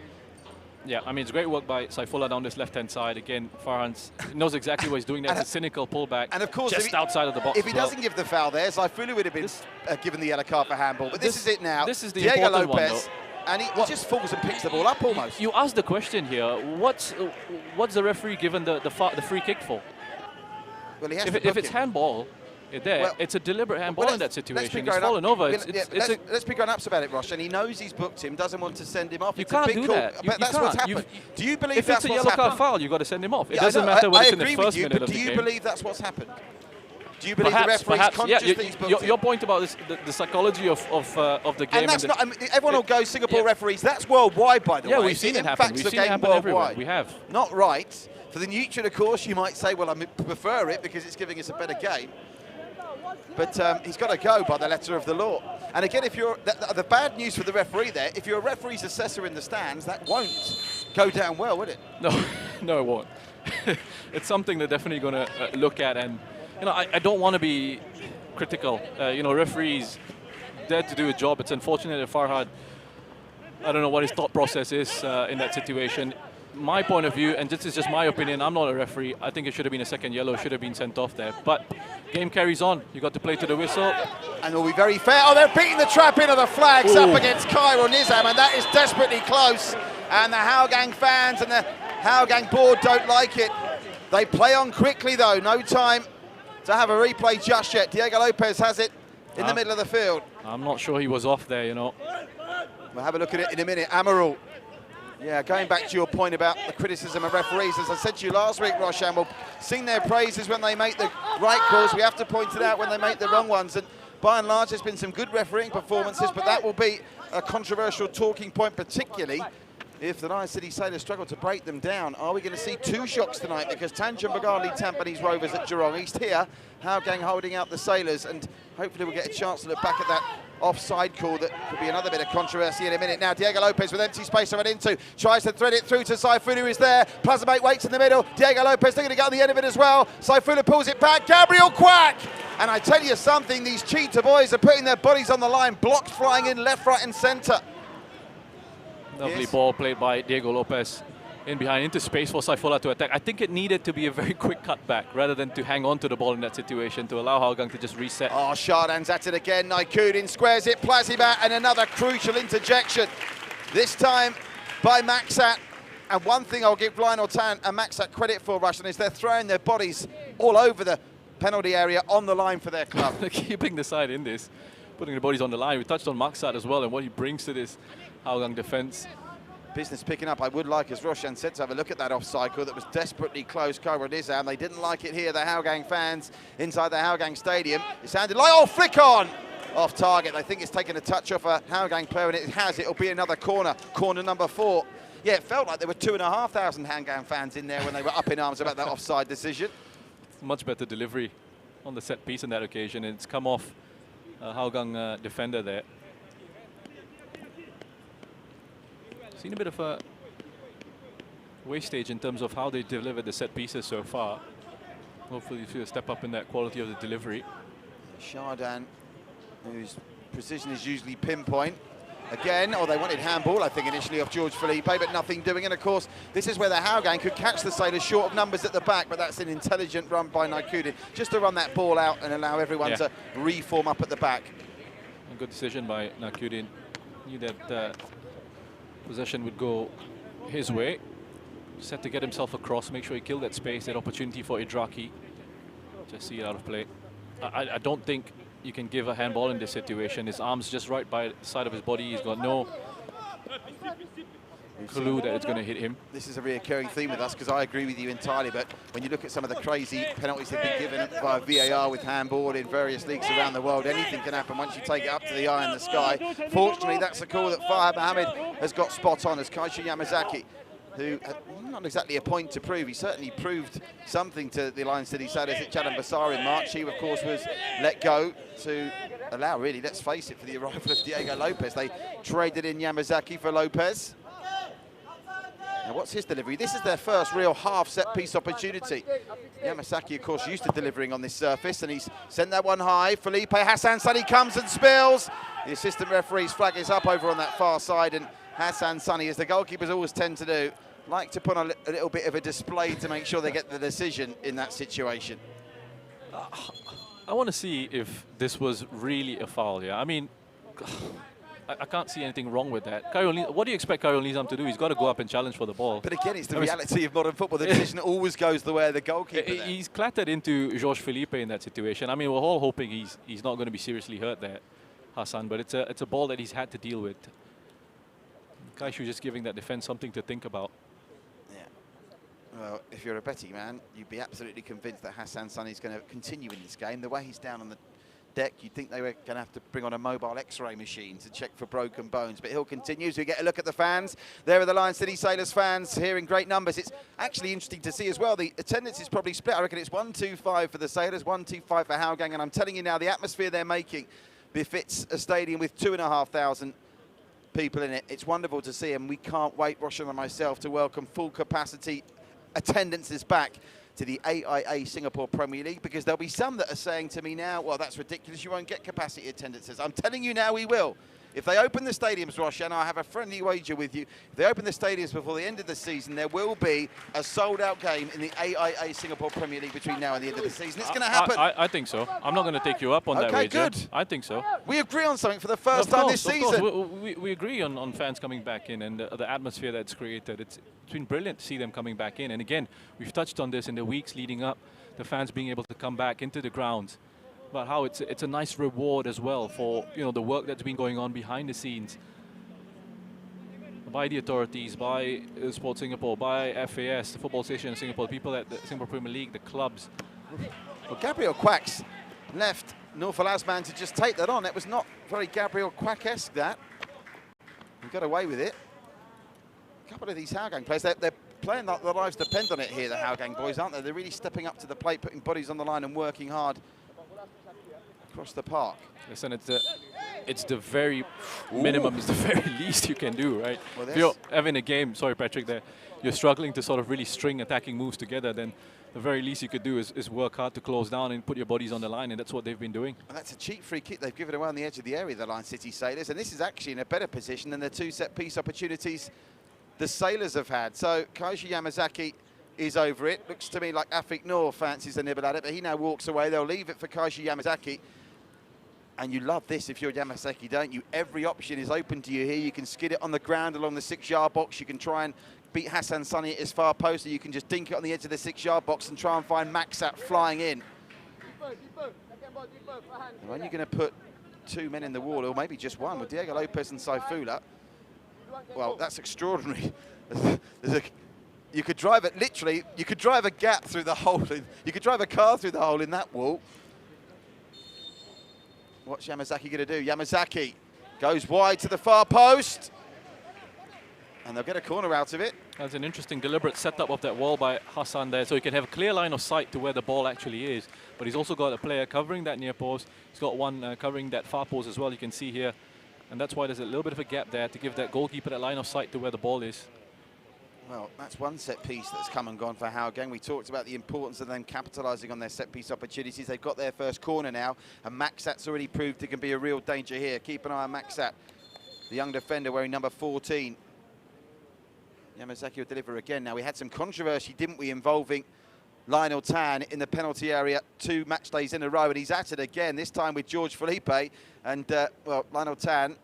Yeah, I mean, it's great work by Saifullah down this left-hand side. Again, Farhan knows exactly what he's doing there. It's a cynical pullback, and of course, just outside of the box. If he doesn't give the foul there, Saifullah would have been given the yellow card for handball. But this is it now. This is the Diego important Lopez, one, though. And he just falls and picks the ball up almost. You asked the question here, what's the referee given the free kick for? Well, he has if it's handball, it's a deliberate handball in that situation. He's fallen over. Let's be grown-ups about it, Rosh. And he knows he's booked him, doesn't want to send him off. You can't do that. But that's what's happened. Do you believe if that's it's a what's yellow happened? card foul, you've got to send him off. It doesn't matter whether it's in the first minute of the game. Do you believe that's what's happened? Do you believe the referee's perhaps, conscious yeah, that he's booked him? Your point about this, the psychology of the game. And that's not, I mean, everyone will go Singapore referees. That's worldwide, by the way. Yeah, we've seen it happen. We've seen it happen everywhere. We have. Not right. For the neutral, of course, you might say, well, I prefer it because it's giving us a better game. But he's got to go by the letter of the law. And again, if you're the bad news for the referee there, if you're a referee's assessor in the stands, that won't go down well, will it? No, no, it won't. It's something they're definitely going to look at. And you know, I don't want to be critical. You know, referees there to do a job. It's unfortunate that Farhad, I don't know what his thought process is in that situation. My point of view, and this is just my opinion, I'm not a referee. I think it should have been a second yellow, should have been sent off there. But game carries on. You got to play to the whistle. And we'll be very fair. Oh, they're beating the trap in of the flags up against Cairo Nizam, and that is desperately close. And the Hougang fans and the Hougang board don't like it. They play on quickly, though. No time to have a replay just yet. Diego Lopez has it in the middle of the field. I'm not sure he was off there, you know. We'll have a look at it in a minute. Amaral. Yeah, going back to your point about the criticism of referees, as I said to you last week, Roshan, we'll sing their praises when they make the right calls. We have to point it out when they make the wrong ones. And by and large, there's been some good refereeing performances, but that will be a controversial talking point, particularly if the Lion City Sailors struggle to break them down. Are we going to see two shocks tonight? Because Tanjung Bagali Tampines Rovers at Jurong East here, Hougang holding out the Sailors, and hopefully we'll get a chance to look back at that offside call that could be another bit of controversy in a minute. Now Diego Lopez with empty space to run into, tries to thread it through to Saifullah, who is there. Plazamate waits in the middle. Diego Lopez looking to get on the end of it as well. Saifullah pulls it back. Gabriel Quack! And I tell you something, these cheetah boys are putting their bodies on the line. Blocks flying in left, right and centre. Lovely ball played by Diego Lopez in behind into space for Saifullah to attack. I think it needed to be a very quick cutback rather than to hang on to the ball in that situation to allow Hougang to just reset. Oh, Shardan's at it again. Naikudin squares it. Plazibat, and another crucial interjection. This time by Maxat. And one thing I'll give Lionel Tan and Maxat credit for, Russian, is they're throwing their bodies all over the penalty area on the line for their club. They're keeping the side in this, putting the bodies on the line. We touched on Maxat as well and what he brings to this Hougang defence. Business picking up. I would like, as Roshan said, to have a look at that offside call that was desperately close. Cairo Nizam, they didn't like it here, the Hougang fans inside the Hougang stadium. It sounded like, oh, flick on! Off target. I think it's taken a touch off a Hougang player, and it has. It'll be another corner, corner number 4. Yeah, it felt like there were 2,500 Hougang fans in there when they were up in arms about that offside decision. Much better delivery on the set piece on that occasion, and it's come off Hougang defender there. Seen a bit of a wastage in terms of how they delivered the set pieces so far. Hopefully you see a step up in that quality of the delivery. Shardan, whose precision is usually pinpoint. Again, they wanted handball, I think, initially off George Felipe, but nothing doing. And of course, this is where the Hougang could catch the Sailors short of numbers at the back, but that's an intelligent run by Naikudin, just to run that ball out and allow everyone to reform up at the back. A good decision by Naikudin. Knew that possession would go his way. Just had to get himself across, make sure he killed that space, that opportunity for Idraki. Just see it out of play. I don't think you can give a handball in this situation. His arm's just right by the side of his body. He's got no clue that it's going to hit him. This is a reoccurring theme with us, because I agree with you entirely, but when you look at some of the crazy penalties that have been given via VAR with handball in various leagues around the world, anything can happen once you take it up to the eye in the sky. Fortunately, that's a call that Fahad Mohammed has got spot on, as Kaisha Yamazaki, who had not exactly a point to prove, he certainly proved something to the Lion City Sailors at Jalan Besar in March. He, of course, was let go to allow, really, let's face it, for the arrival of Diego Lopez. They traded in Yamazaki for Lopez. Now, what's his delivery? This is their first real half set-piece opportunity. Yamasaki, of course, used to delivering on this surface, and he's sent that one high. Felipe Hassan Sunny comes and spills. The assistant referee's flag is up over on that far side, and Hassan Sunny, as the goalkeepers always tend to do, like to put on a little bit of a display to make sure they get the decision in that situation. I want to see if this was really a foul, yeah? I mean, I can't see anything wrong with that. What do you expect Kyrone Nizam to do? He's got to go up and challenge for the ball. But again, it's the reality of modern football. The decision always goes the way of the goalkeeper. He's clattered into Jorge Felipe in that situation. I mean, we're all hoping he's not going to be seriously hurt there, Hassan, but it's a ball that he's had to deal with. Kaishu just giving that defense something to think about. Yeah. Well, if you're a betting man, you'd be absolutely convinced that Hassan Sunny's going to continue in this game. The way he's down on the deck, you'd think they were going to have to bring on a mobile x-ray machine to check for broken bones, but he'll continue. So we get a look at the fans. There are the Lion City Sailors fans here in great numbers. It's actually interesting to see as well. The attendance is probably split. I reckon it's 125 for the Sailors, 125 for Hougang, and I'm telling you now, the atmosphere they're making befits a stadium with 2,500 people in it. It's wonderful to see, and we can't wait, Roshan and myself, to welcome full capacity attendances back to the AIA Singapore Premier League, because there'll be some that are saying to me now, well, that's ridiculous, you won't get capacity attendances. I'm telling you now, we will. If they open the stadiums, Roshan, I have a friendly wager with you. If they open the stadiums before the end of the season, there will be a sold-out game in the AIA Singapore Premier League between now and the end of the season. It's going to happen. I think so. I'm not going to take you up on that wager. Okay, good. I think so. We agree on something for the first time this season. Of course. We agree on fans coming back in and the atmosphere that's created. It's been brilliant to see them coming back in. And again, we've touched on this in the weeks leading up, the fans being able to come back into the grounds. But how it's a nice reward as well for the work that's been going on behind the scenes by the authorities, by Sport Singapore, by FAS, the Football Association of Singapore, people at the Singapore Premier League, the clubs. Well, Gabriel Quacks left Norfal Asman to just take that on. It was not very Gabriel Quack-esque, that. He got away with it. A couple of these Hougang players, they're playing like their lives depend on it here, the Hougang boys, aren't they? They're really stepping up to the plate, putting bodies on the line and working hard across the park. Listen, it's the very minimum, it's the very least you can do, right? Well, if you're having a game, sorry Patrick, there, you're struggling to sort of really string attacking moves together, then the very least you could do is work hard to close down and put your bodies on the line, and that's what they've been doing. And that's a cheap free kick they've given away on the edge of the area, the Lion City Sailors, and this is actually in a better position than the two set-piece opportunities the Sailors have had. So Kaiji Yamazaki is over it. Looks to me like Afik Noor fancies a nibble at it, but he now walks away. They'll leave it for Kaiji Yamazaki. And you love this if you're Yamasaki, don't you? Every option is open to you here. You can skid it on the ground along the 6-yard box. You can try and beat Hassan Sunny at his far post, or you can just dink it on the edge of the 6-yard box and try and find Maxat flying in. When you're going to put two men in the wall, or maybe just one, with Diego Lopez and Saifula, well, that's extraordinary. You could drive it, literally, you could drive a gap through the hole. You could drive a car through the hole in that wall. What's Yamazaki going to do? Yamazaki goes wide to the far post. And they'll get a corner out of it. That's an interesting deliberate setup of that wall by Hassan there, so he can have a clear line of sight to where the ball actually is. But he's also got a player covering that near post. He's got one covering that far post as well, you can see here. And that's why there's a little bit of a gap there to give that goalkeeper that line of sight to where the ball is. Well, that's one set piece that's come and gone for Hougang. We talked about the importance of them capitalising on their set piece opportunities. They've got their first corner now, and Maxat's already proved it can be a real danger here. Keep an eye on Maxat, the young defender wearing number 14. Yamazaki will deliver again. Now, we had some controversy, didn't we, involving Lionel Tan in the penalty area 2 match days in a row, and he's at it again, this time with George Felipe. And, well, Lionel Tan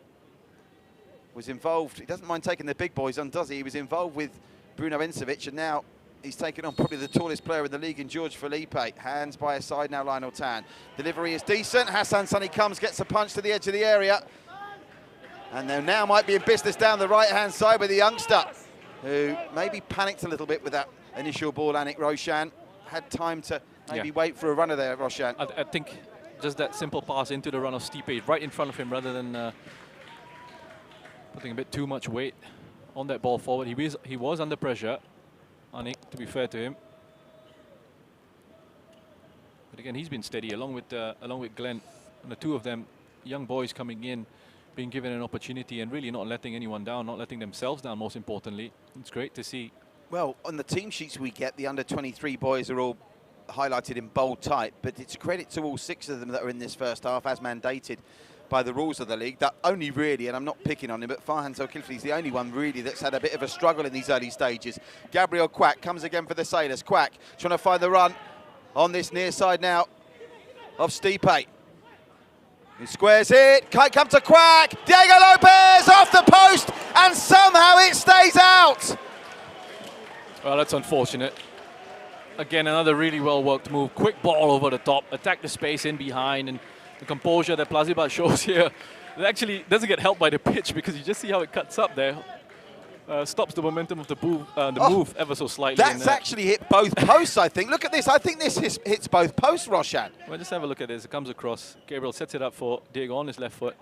was involved. He doesn't mind taking the big boys on, does he? He was involved with Bruno Encevic, and now he's taken on probably the tallest player in the league in George Felipe. Hands by his side now, Lionel Tan. Delivery is decent. Hassan Sunny comes, gets a punch to the edge of the area. And they now might be in business down the right-hand side with the youngster, who maybe panicked a little bit with that initial ball. Anik Roshan had time to maybe wait for a runner there, Roshan. I think just that simple pass into the run of Stipe, right in front of him, rather than putting a bit too much weight on that ball forward. He was under pressure, Anik, to be fair to him. But again, he's been steady along with Glenn, and the two of them, young boys coming in, being given an opportunity and really not letting anyone down, not letting themselves down, most importantly. It's great to see. Well, on the team sheets we get, the under-23 boys are all highlighted in bold type, but it's a credit to all 6 of them that are in this first half, as mandated by the rules of the league. That only really, and I'm not picking on him, but Farhan Zolkifli is the only one really that's had a bit of a struggle in these early stages. Gabriel Quack comes again for the Sailors. Quack trying to find the run on this near side now of Stipe. He squares it, can't come to Quack. Diego Lopez off the post, and somehow it stays out. Well, that's unfortunate. Again, another really well-worked move. Quick ball over the top, attack the space in behind, and the composure that Plazibat shows here. It actually doesn't get helped by the pitch, because you just see how it cuts up there. Stops the momentum of the move ever so slightly. That's actually hit both posts, I think. Look at this. I think this hits both posts, Roshan. Well, just have a look at this. It comes across. Gabriel sets it up for Diego on his left foot.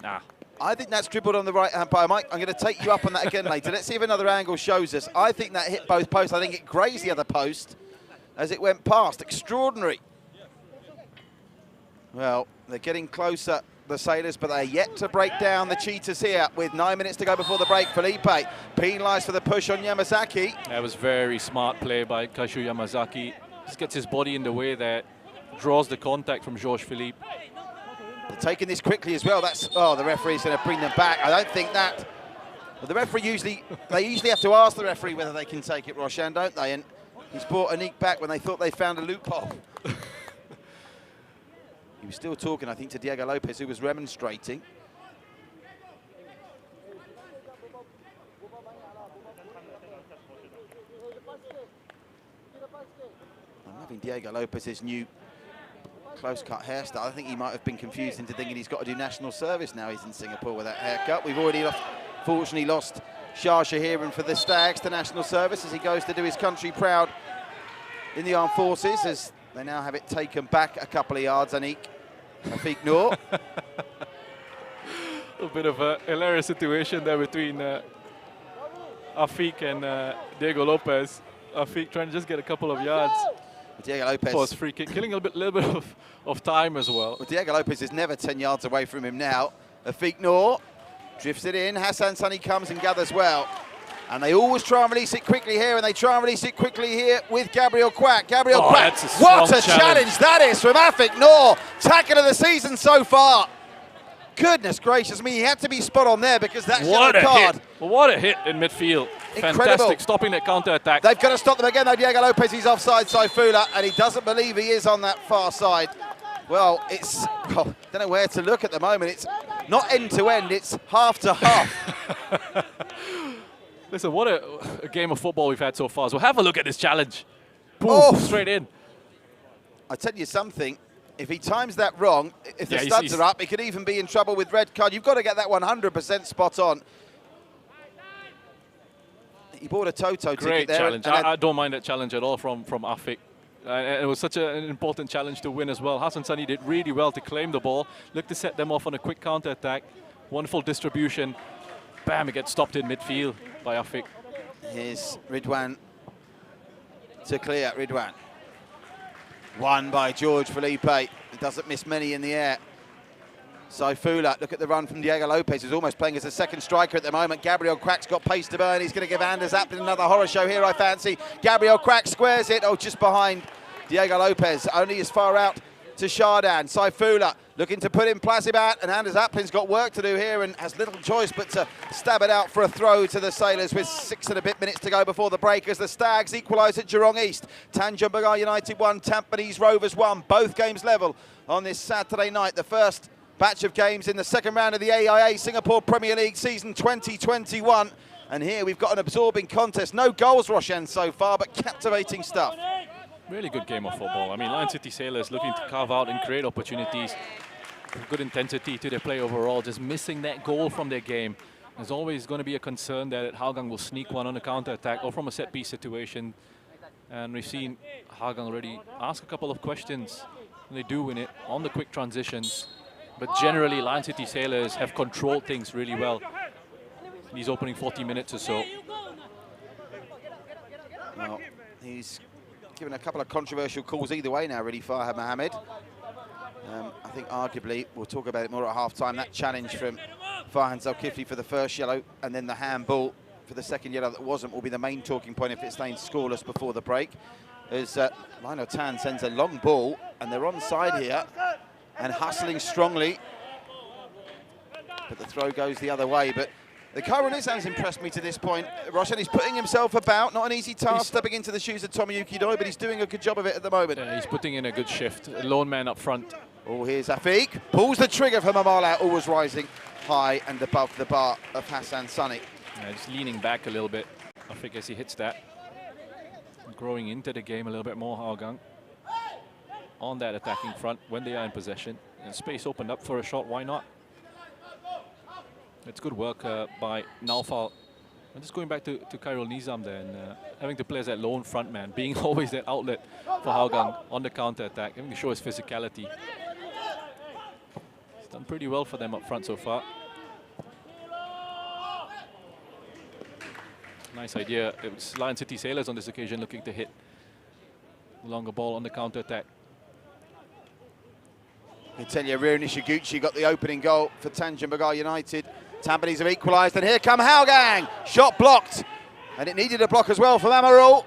Nah. I think that's dribbled on the right-hand by Mike. I'm going to take you up on that again later. Let's see if another angle shows us. I think that hit both posts. I think it grazed the other post as it went past. Extraordinary. Well, they're getting closer, the Sailors, but they're yet to break down the Cheetahs here with 9 minutes to go before the break. Felipe penalised for the push on Yamazaki. That was very smart play by Kaishu Yamazaki. Just gets his body in the way there, draws the contact from Georges Philippe. They're taking this quickly as well. That's, oh, the referee's going to bring them back. I don't think that. Well, the referee usually have to ask the referee whether they can take it, Roshan, don't they? And he's brought Anik back when they thought they found a loophole. He was still talking, I think, to Diego Lopez, who was remonstrating. I'm loving Diego Lopez's new close-cut hairstyle. I think he might have been confused into thinking he's got to do national service now he's in Singapore with that haircut. We've already fortunately lost Shah Shahiran for the Stags to national service as he goes to do his country proud in the armed forces, as they now have it taken back a couple of yards. Anik Afiq Noor. A bit of a hilarious situation there between Afiq and Diego Lopez. Afiq trying to just get a couple of yards. Diego Lopez for his free kick, killing a little bit of time as well. Well, Diego Lopez is never 10 yards away from him now. Afiq Noor drifts it in. Hassan Sunny comes and gathers well. And they always try and release it quickly here, and they try and release it quickly here with Gabriel Quack. Gabriel Quack, what a challenge that is from Afiq Noor. Tackle of the season so far. Goodness gracious me, he had to be spot on there because that's yellow card. Well, what a hit in midfield. Incredible. Fantastic, stopping that counter-attack. They've got to stop them again though. Diego Lopez, he's offside, Saifullah, and he doesn't believe he is on that far side. Well, it's, don't know where to look at the moment. It's not end to end, it's half to half. Listen, what a game of football we've had so far. So have a look at this challenge. Boom, straight in. I tell you something, if he times that wrong, if the studs are up, he could even be in trouble with red card. You've got to get that 100% spot on. He bought a Toto ticket there. Great challenge. I don't mind that challenge at all from Afiq. It was such an important challenge to win as well. Hassan Sunny did really well to claim the ball. Looked to set them off on a quick counter-attack. Wonderful distribution. Bam, it gets stopped in midfield by Afiq. Here's Ridwan to clear. Ridwan. Won by George Felipe. He doesn't miss many in the air. Saifullah, look at the run from Diego Lopez, who's almost playing as a second striker at the moment. Gabriel Quack's got pace to burn. He's going to give Anders Aplin another horror show here, I fancy. Gabriel Quack squares it. Oh, just behind Diego Lopez. Only as far out to Shardan. Saifullah looking to put in Plazibat, and Anders Aplin's got work to do here and has little choice but to stab it out for a throw to the Sailors with 6 and a bit minutes to go before the break as the Stags equalise at Jurong East. Tanjung Pagar United 1, Tampines Rovers 1. Both games level on this Saturday night. The first batch of games in the second round of the AIA Singapore Premier League season 2021. And here we've got an absorbing contest. No goals, Roshan, so far, but captivating stuff. Really good game of football. I mean, Lion City Sailors looking to carve out and create opportunities. Good intensity to their play overall, just missing that goal from their game. There's always going to be a concern that Hougang will sneak one on a counter-attack or from a set-piece situation. And we've seen Hougang already ask a couple of questions, and they do win it on the quick transitions. But generally, Lion City Sailors have controlled things really well in these opening 40 minutes or so. Well, he's given a couple of controversial calls either way now, really, Farhad Mohammed. I think arguably, we'll talk about it more at half-time, that challenge from Farhan Zulkifli for the first yellow, and then the handball for the second yellow that wasn't, will be the main talking point if it stays scoreless before the break. As Lino Tan sends a long ball, and they're onside here, and hustling strongly. But the throw goes the other way. But the Khairul Nizam's impressed me to this point. Roshan, he's putting himself about, not an easy task stepping into the shoes of Tomoyuki Doi, but he's doing a good job of it at the moment. Yeah, he's putting in a good shift. A lone man up front. Oh, here's Afiq. Pulls the trigger from Amala, always rising high and above the bar of Hassan Sunny. Yeah, just leaning back a little bit, Afiq, as he hits that. Growing into the game a little bit more, Hougang. On that attacking front when they are in possession. And space opened up for a shot, why not? It's good work by Naufal. And just going back to Khairul Nizam there, and having to play as that lone front man, being always that outlet for Hougang on the counter-attack, having to show his physicality. It's done pretty well for them up front so far. Nice idea. It was Lion City Sailors on this occasion looking to hit the longer ball on the counter-attack. Natalia Ryu Nishiguchi got the opening goal for Tanjung Pagar United. Tampines have equalised, and here come Hougang. Shot blocked, and it needed a block as well from Amarul.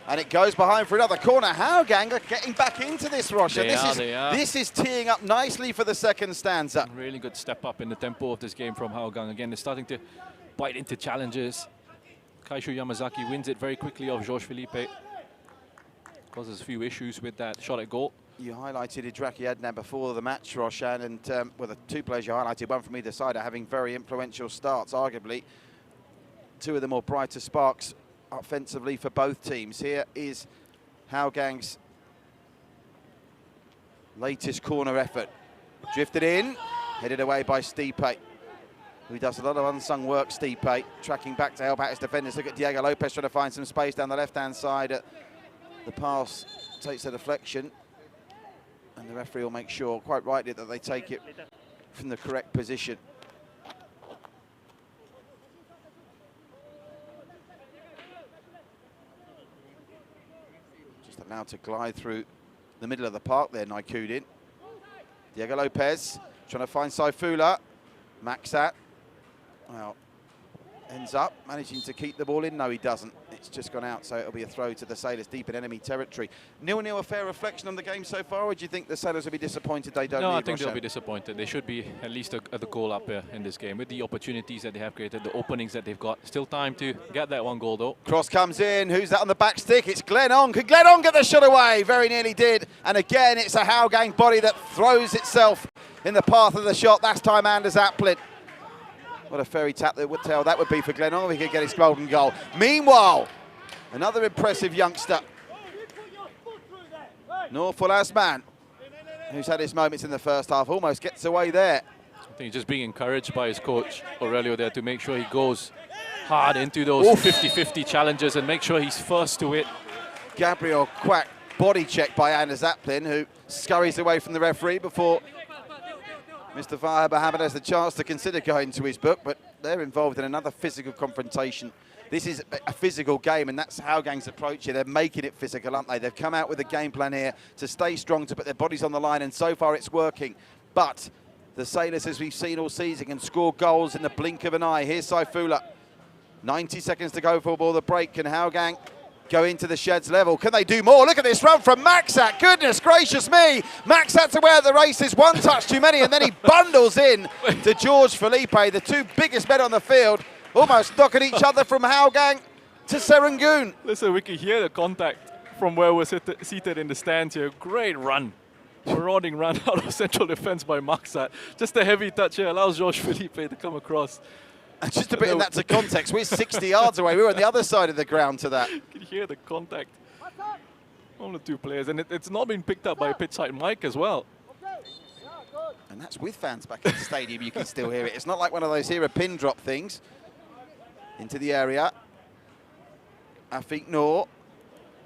And it goes behind for another corner. Hougang are getting back into this, Roshan. This is teeing up nicely for the second stanza. Really good step up in the tempo of this game from Hougang. Again, they're starting to bite into challenges. Kaishu Yamazaki wins it very quickly off Georges Philippe. Causes a few issues with that shot at goal. You highlighted Idraki Adnan before the match, Roshan, and well, the two players you highlighted, one from either side, are having very influential starts, arguably. Two of the more brighter sparks offensively for both teams. Here is Hougang's latest corner effort. Drifted in, headed away by Stipe, who does a lot of unsung work, Stipe, tracking back to help out his defenders. Look at Diego Lopez trying to find some space down the left-hand side. The pass takes a deflection. And the referee will make sure, quite rightly, that they take it from the correct position. Just allowed to glide through the middle of the park there, Naikudin. Diego Lopez trying to find Saifullah. Maxat, well, ends up managing to keep the ball in. No, he doesn't. It's just gone out, so it'll be a throw to the Sailors deep in enemy territory. 0-0, a fair reflection on the game so far, or do you think the Sailors will be disappointed they don't No, lead, I think Roshan? they'll be disappointed. They should be at least at the goal up in this game. With the opportunities that they have created, the openings that they've got. Still time to get that one goal, though. Cross comes in. Who's that on the back stick? It's Glenn Ong. Can Glenn Ong get the shot away? Very nearly did. And again, it's a Hougang body that throws itself in the path of the shot. That's time Anders Aplin. What a fairy tale that would be for Glenn Ong if he could get his golden goal. Meanwhile, another impressive youngster, Norful Asman, who's had his moments in the first half, almost gets away there. I think he's just being encouraged by his coach Aurelio there to make sure he goes hard into those 50-50 challenges and make sure he's first to it. Gabriel Quack body checked by Anders Aplin, who scurries away from the referee before Mr. Farhad Mohammed has the chance to consider going to his book, but they're involved in another physical confrontation. This is a physical game, and that's Hougang's approach here. They're making it physical, aren't they? They've come out with a game plan here to stay strong, to put their bodies on the line, and so far it's working. But the Sailors, as we've seen all season, can score goals in the blink of an eye. Here's Saifullah. 90 seconds to go for the break. Can Hougang go into the sheds level? Can they do more? Look at this run from Maxat. Goodness gracious me. Maxat's aware of the races. One touch too many, and then he bundles in to Georges Philippe, the two biggest men on the field, almost knocking each other from Hougang to Serangoon. Listen, we can hear the contact from where we're seated in the stands here. Great run marauding run out of central defence by Maksat. Just a heavy touch here allows Georges Philippe to come across. And just to put in that to context, we're 60 yards away. We were on the other side of the ground to that. You can hear the contact on the two players, and it's not been picked up by a pitch-side mic as well. And that's with fans back in the stadium, you can still hear it. It's not like one of those here a pin drop things. Into the area. Afik Noor.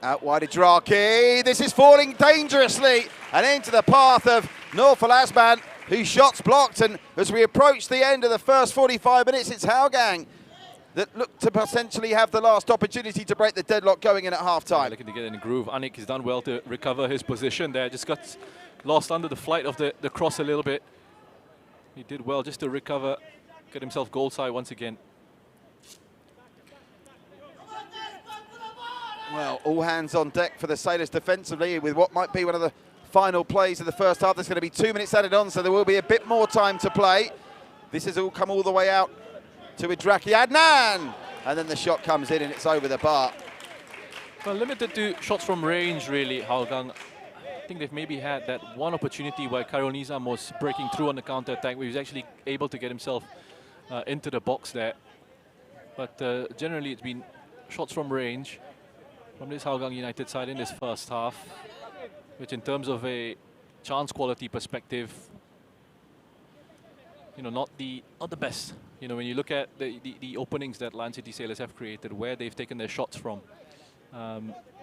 Out wide of Draki. This is falling dangerously and into the path of Noor Falasman, whose shot's blocked. And as we approach the end of the first 45 minutes, it's Hougang that look to potentially have the last opportunity to break the deadlock going in at half-time. Yeah, looking to get in the groove. Anik has done well to recover his position there. Just got lost under the flight of the cross a little bit. He did well just to recover, get himself goal side once again. Well, all hands on deck for the Sailors defensively with what might be one of the final plays of the first half. There's going to be 2 minutes added on, so there will be a bit more time to play. This has all come all the way out to Idraki Adnan. And then the shot comes in and it's over the bar. Well, limited to shots from range, really, Hougang. I think they've maybe had that one opportunity where Khairul Nizam was breaking through on the counter-attack, where he was actually able to get himself into the box there. But generally, it's been shots from range from this Hougang United side in this first half, which in terms of a chance quality perspective, you know, not the best. You know, when you look at the openings that Lion City Sailors have created, where they've taken their shots from,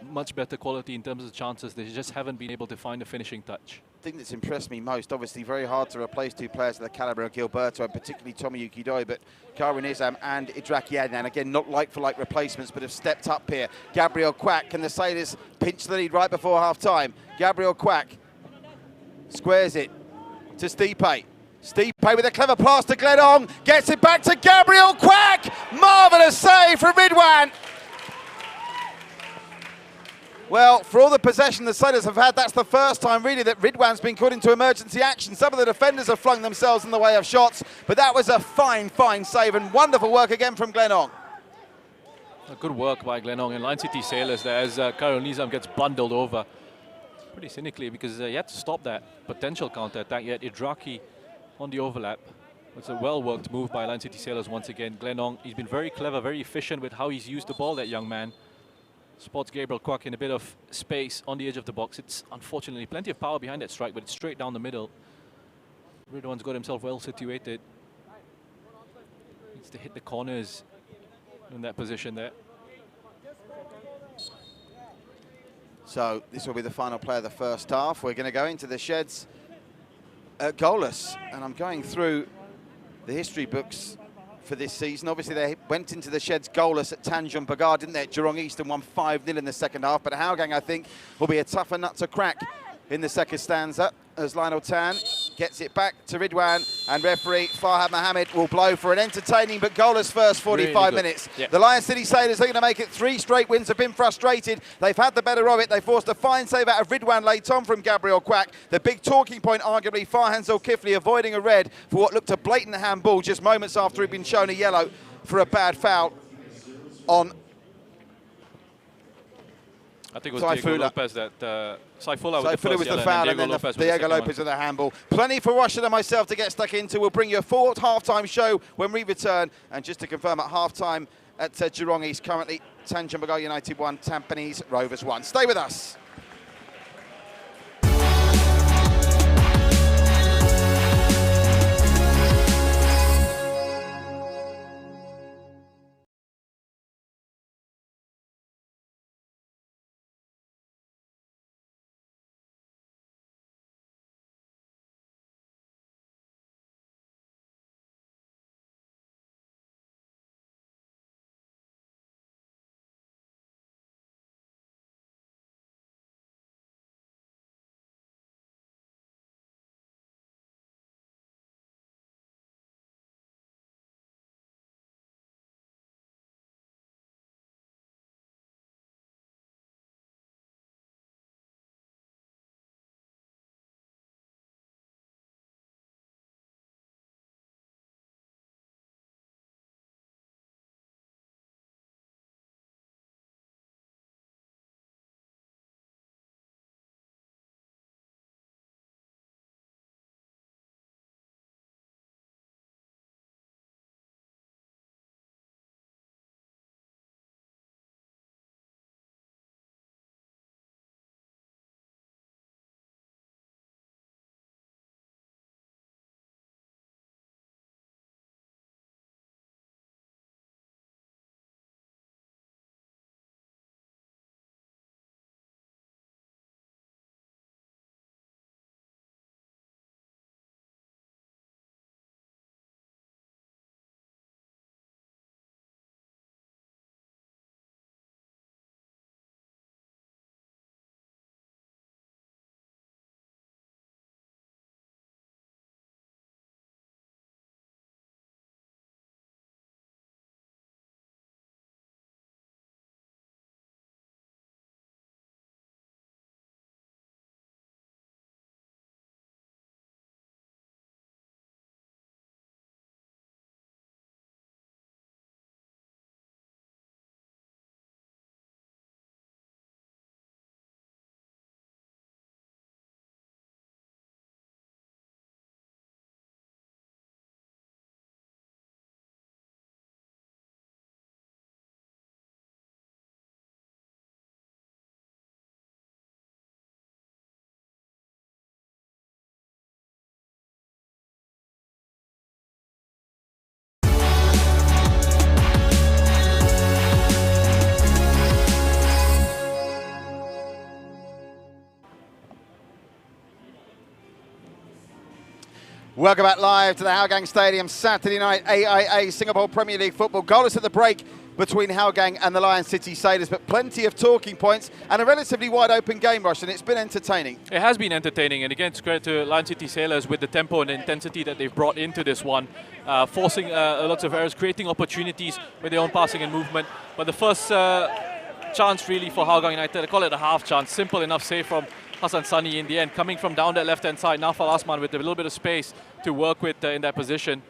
much better quality in terms of chances. They just haven't been able to find a finishing touch. The thing that's impressed me most, obviously very hard to replace two players of the calibre of Gilberto and particularly Tomoyuki Doi, but Khairul Nizam and Idraki Adnan, again, not like-for-like replacements, but have stepped up here. Gabriel Quack, can the Sailors pinch the lead right before half-time? Gabriel Quack squares it to Stipe. Stipe with a clever pass to Glenong, gets it back to Gabriel Quack! Marvellous save from Ridwan! Well, for all the possession the Sailors have had, that's the first time really that Ridwan's been caught into emergency action. Some of the defenders have flung themselves in the way of shots, but that was a fine, fine save and wonderful work again from Glenong. Good work by Glenong and Lion City Sailors there as Khairul Nizam gets bundled over. Pretty cynically, because he had to stop that potential counter-attack, yet Idraki on the overlap. It's a well-worked move by Lion City Sailors once again. Glenong, he's been very clever, very efficient with how he's used the ball, that young man. Spots Gabriel Quack in a bit of space on the edge of the box. It's unfortunately plenty of power behind that strike, but it's straight down the middle. Ridwan's got himself well situated. Needs to hit the corners in that position there. So this will be the final play of the first half. We're going to go into the sheds goalless, and I'm going through the history books for this season. Obviously, they went into the sheds goalless at Tanjung Pagar, didn't they, at Jurong East, and won 5-0 in the second half. But Hougang, I think, will be a tougher nut to crack in the second stanza as Lionel Tan gets it back to Ridwan, and referee Farhad Mohammed will blow for an entertaining but goalless first 45 really minutes. Yeah. The Lion City Sailors are going to make it 3 straight wins, have been frustrated. They've had the better of it. They forced a fine save out of Ridwan late on from Gabriel Quack. The big talking point, arguably, Farhan Zulkifli avoiding a red for what looked a blatant handball just moments after he'd been shown a yellow for a bad foul on I think it was Diego Lopez that Saifullah with the foul, and then Diego Lopez with the handball. Plenty for Russian and myself to get stuck into. We'll bring you a full half-time show when we return. And just to confirm, at half-time at Jurong East, currently Tanjung Pagar United 1, Tampines Rovers 1. Stay with us. Welcome back live to the Hougang Stadium, Saturday night, AIA Singapore Premier League football. Goalless at the break between Hougang and the Lion City Sailors, but plenty of talking points and a relatively wide open game, Rush, and it's been entertaining. It has been entertaining, and again, it's credit to Lion City Sailors with the tempo and intensity that they've brought into this one, forcing lots of errors, creating opportunities with their own passing and movement. But the first chance really for Hougang United, I call it a half chance, simple enough save from Hassan Sani in the end, coming from down that left-hand side. Naufal Asman with a little bit of space to work with in that position,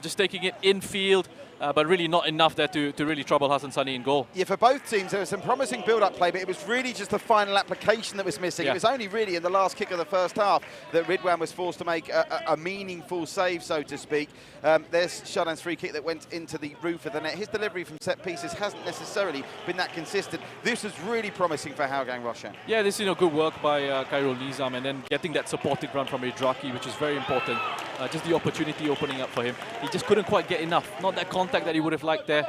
just taking it infield, but really not enough there to really trouble Hassan Sani in goal. Yeah, for both teams, there was some promising build-up play, but it was really just the final application that was missing. Yeah. It was only really in the last kick of the first half that Ridwan was forced to make a meaningful save, so to speak. There's Shadan's free kick that went into the roof of the net. His delivery from set pieces hasn't necessarily been that consistent. This was really promising for Hougang, Roshan. Yeah, this is good work by Khairul Nizam, and then getting that supporting run from Idraki, which is very important. Just the opportunity opening up for him. He just couldn't quite get enough. Not that contact that he would have liked there.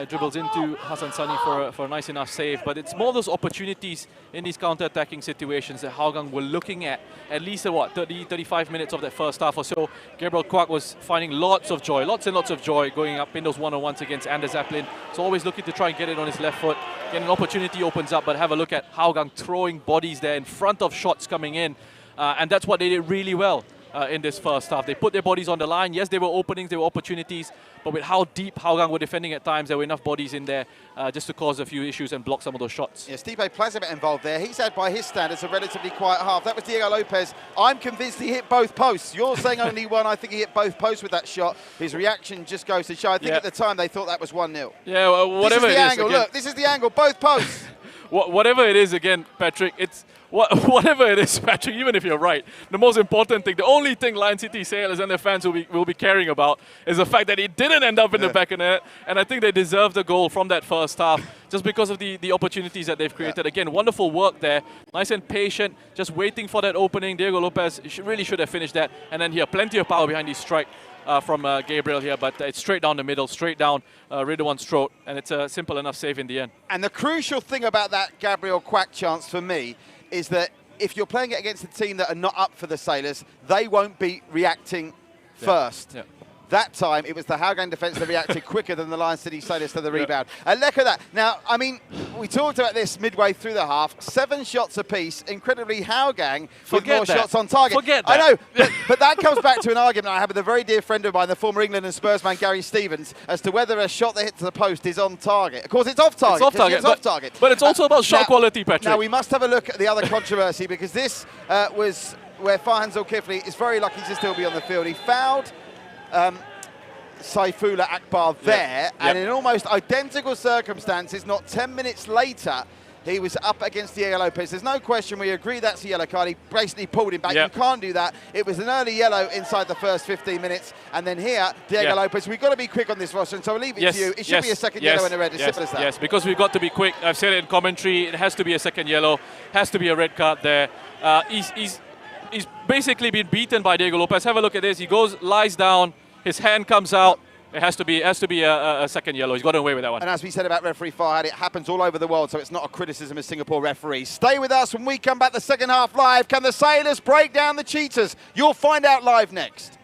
Dribbles into Hassan Sani for a nice enough save. But it's more those opportunities in these counter-attacking situations that Hougang were looking at least 30, 35 minutes of that first half or so. Gabriel Kwak was finding lots and lots of joy going up in those one-on-ones against Anders Zaplin. So always looking to try and get it on his left foot. Again, an opportunity opens up, but have a look at Hougang throwing bodies there in front of shots coming in. And that's what they did really well in this first half. They put their bodies on the line. Yes, there were openings, there were opportunities, but with how deep Hougang were defending at times, there were enough bodies in there just to cause a few issues and block some of those shots. Yeah, Stipe Plazibet involved there. He's had, by his standards, a relatively quiet half. That was Diego Lopez. I'm convinced he hit both posts. You're saying only one. I think he hit both posts with that shot. His reaction just goes to show. I think at the time they thought that was 1-0. Yeah, well, whatever this is the it angle. Again, look, this is the angle. Both posts. Whatever it is, again, Patrick, it's whatever it is, Patrick, even if you're right, the most important thing, the only thing Lion City Sailors and their fans will be caring about is the fact that it didn't end up in the back of the net, and I think they deserve the goal from that first half just because of the opportunities that they've created. Again, wonderful work there, nice and patient, just waiting for that opening. Diego Lopez really should have finished that, and then here, plenty of power behind his strike from Gabriel here, but it's straight down the middle, straight down Ridwan's throat, and it's a simple enough save in the end. And the crucial thing about that Gabriel Kwak chance for me is that if you're playing it against a team that are not up for the Sailors, they won't be reacting first. Yeah. That time, it was the Hougang defence that reacted quicker than the Lion City Sailors to the rebound. And look at that. Now, I mean, we talked about this midway through the half. 7 shots apiece. Incredibly, Hougang with more shots on target. Forget that. I know, but that comes back to an argument I had with a very dear friend of mine, the former England and Spurs man, Gary Stevens, as to whether a shot that hits the post is on target. Of course, it's off target. It's off target. But it's also about shot quality, Patrick. Now, we must have a look at the other controversy, because this was where Farhan Zulkifli is very lucky to still be on the field. He fouled Saifullah Akbar there, and in almost identical circumstances, not 10 minutes later, he was up against Diego Lopez. There's no question, we agree that's a yellow card. He basically pulled him back. You can't do that. It was an early yellow inside the first 15 minutes. And then here, Diego Lopez, we've got to be quick on this, Roshan, so I'll leave it to you. It should be a second yellow and a red, as simple as that. Yes, because we've got to be quick. I've said it in commentary. It has to be a second yellow, has to be a red card there. He's basically been beaten by Diego Lopez. Have a look at this. He lies down, his hand comes out. It has to be a second yellow. He's got away with that one. And as we said about referee Farhad, it happens all over the world, so it's not a criticism of Singapore referees. Stay with us when we come back the second half live. Can the Sailors break down the cheaters? You'll find out live next.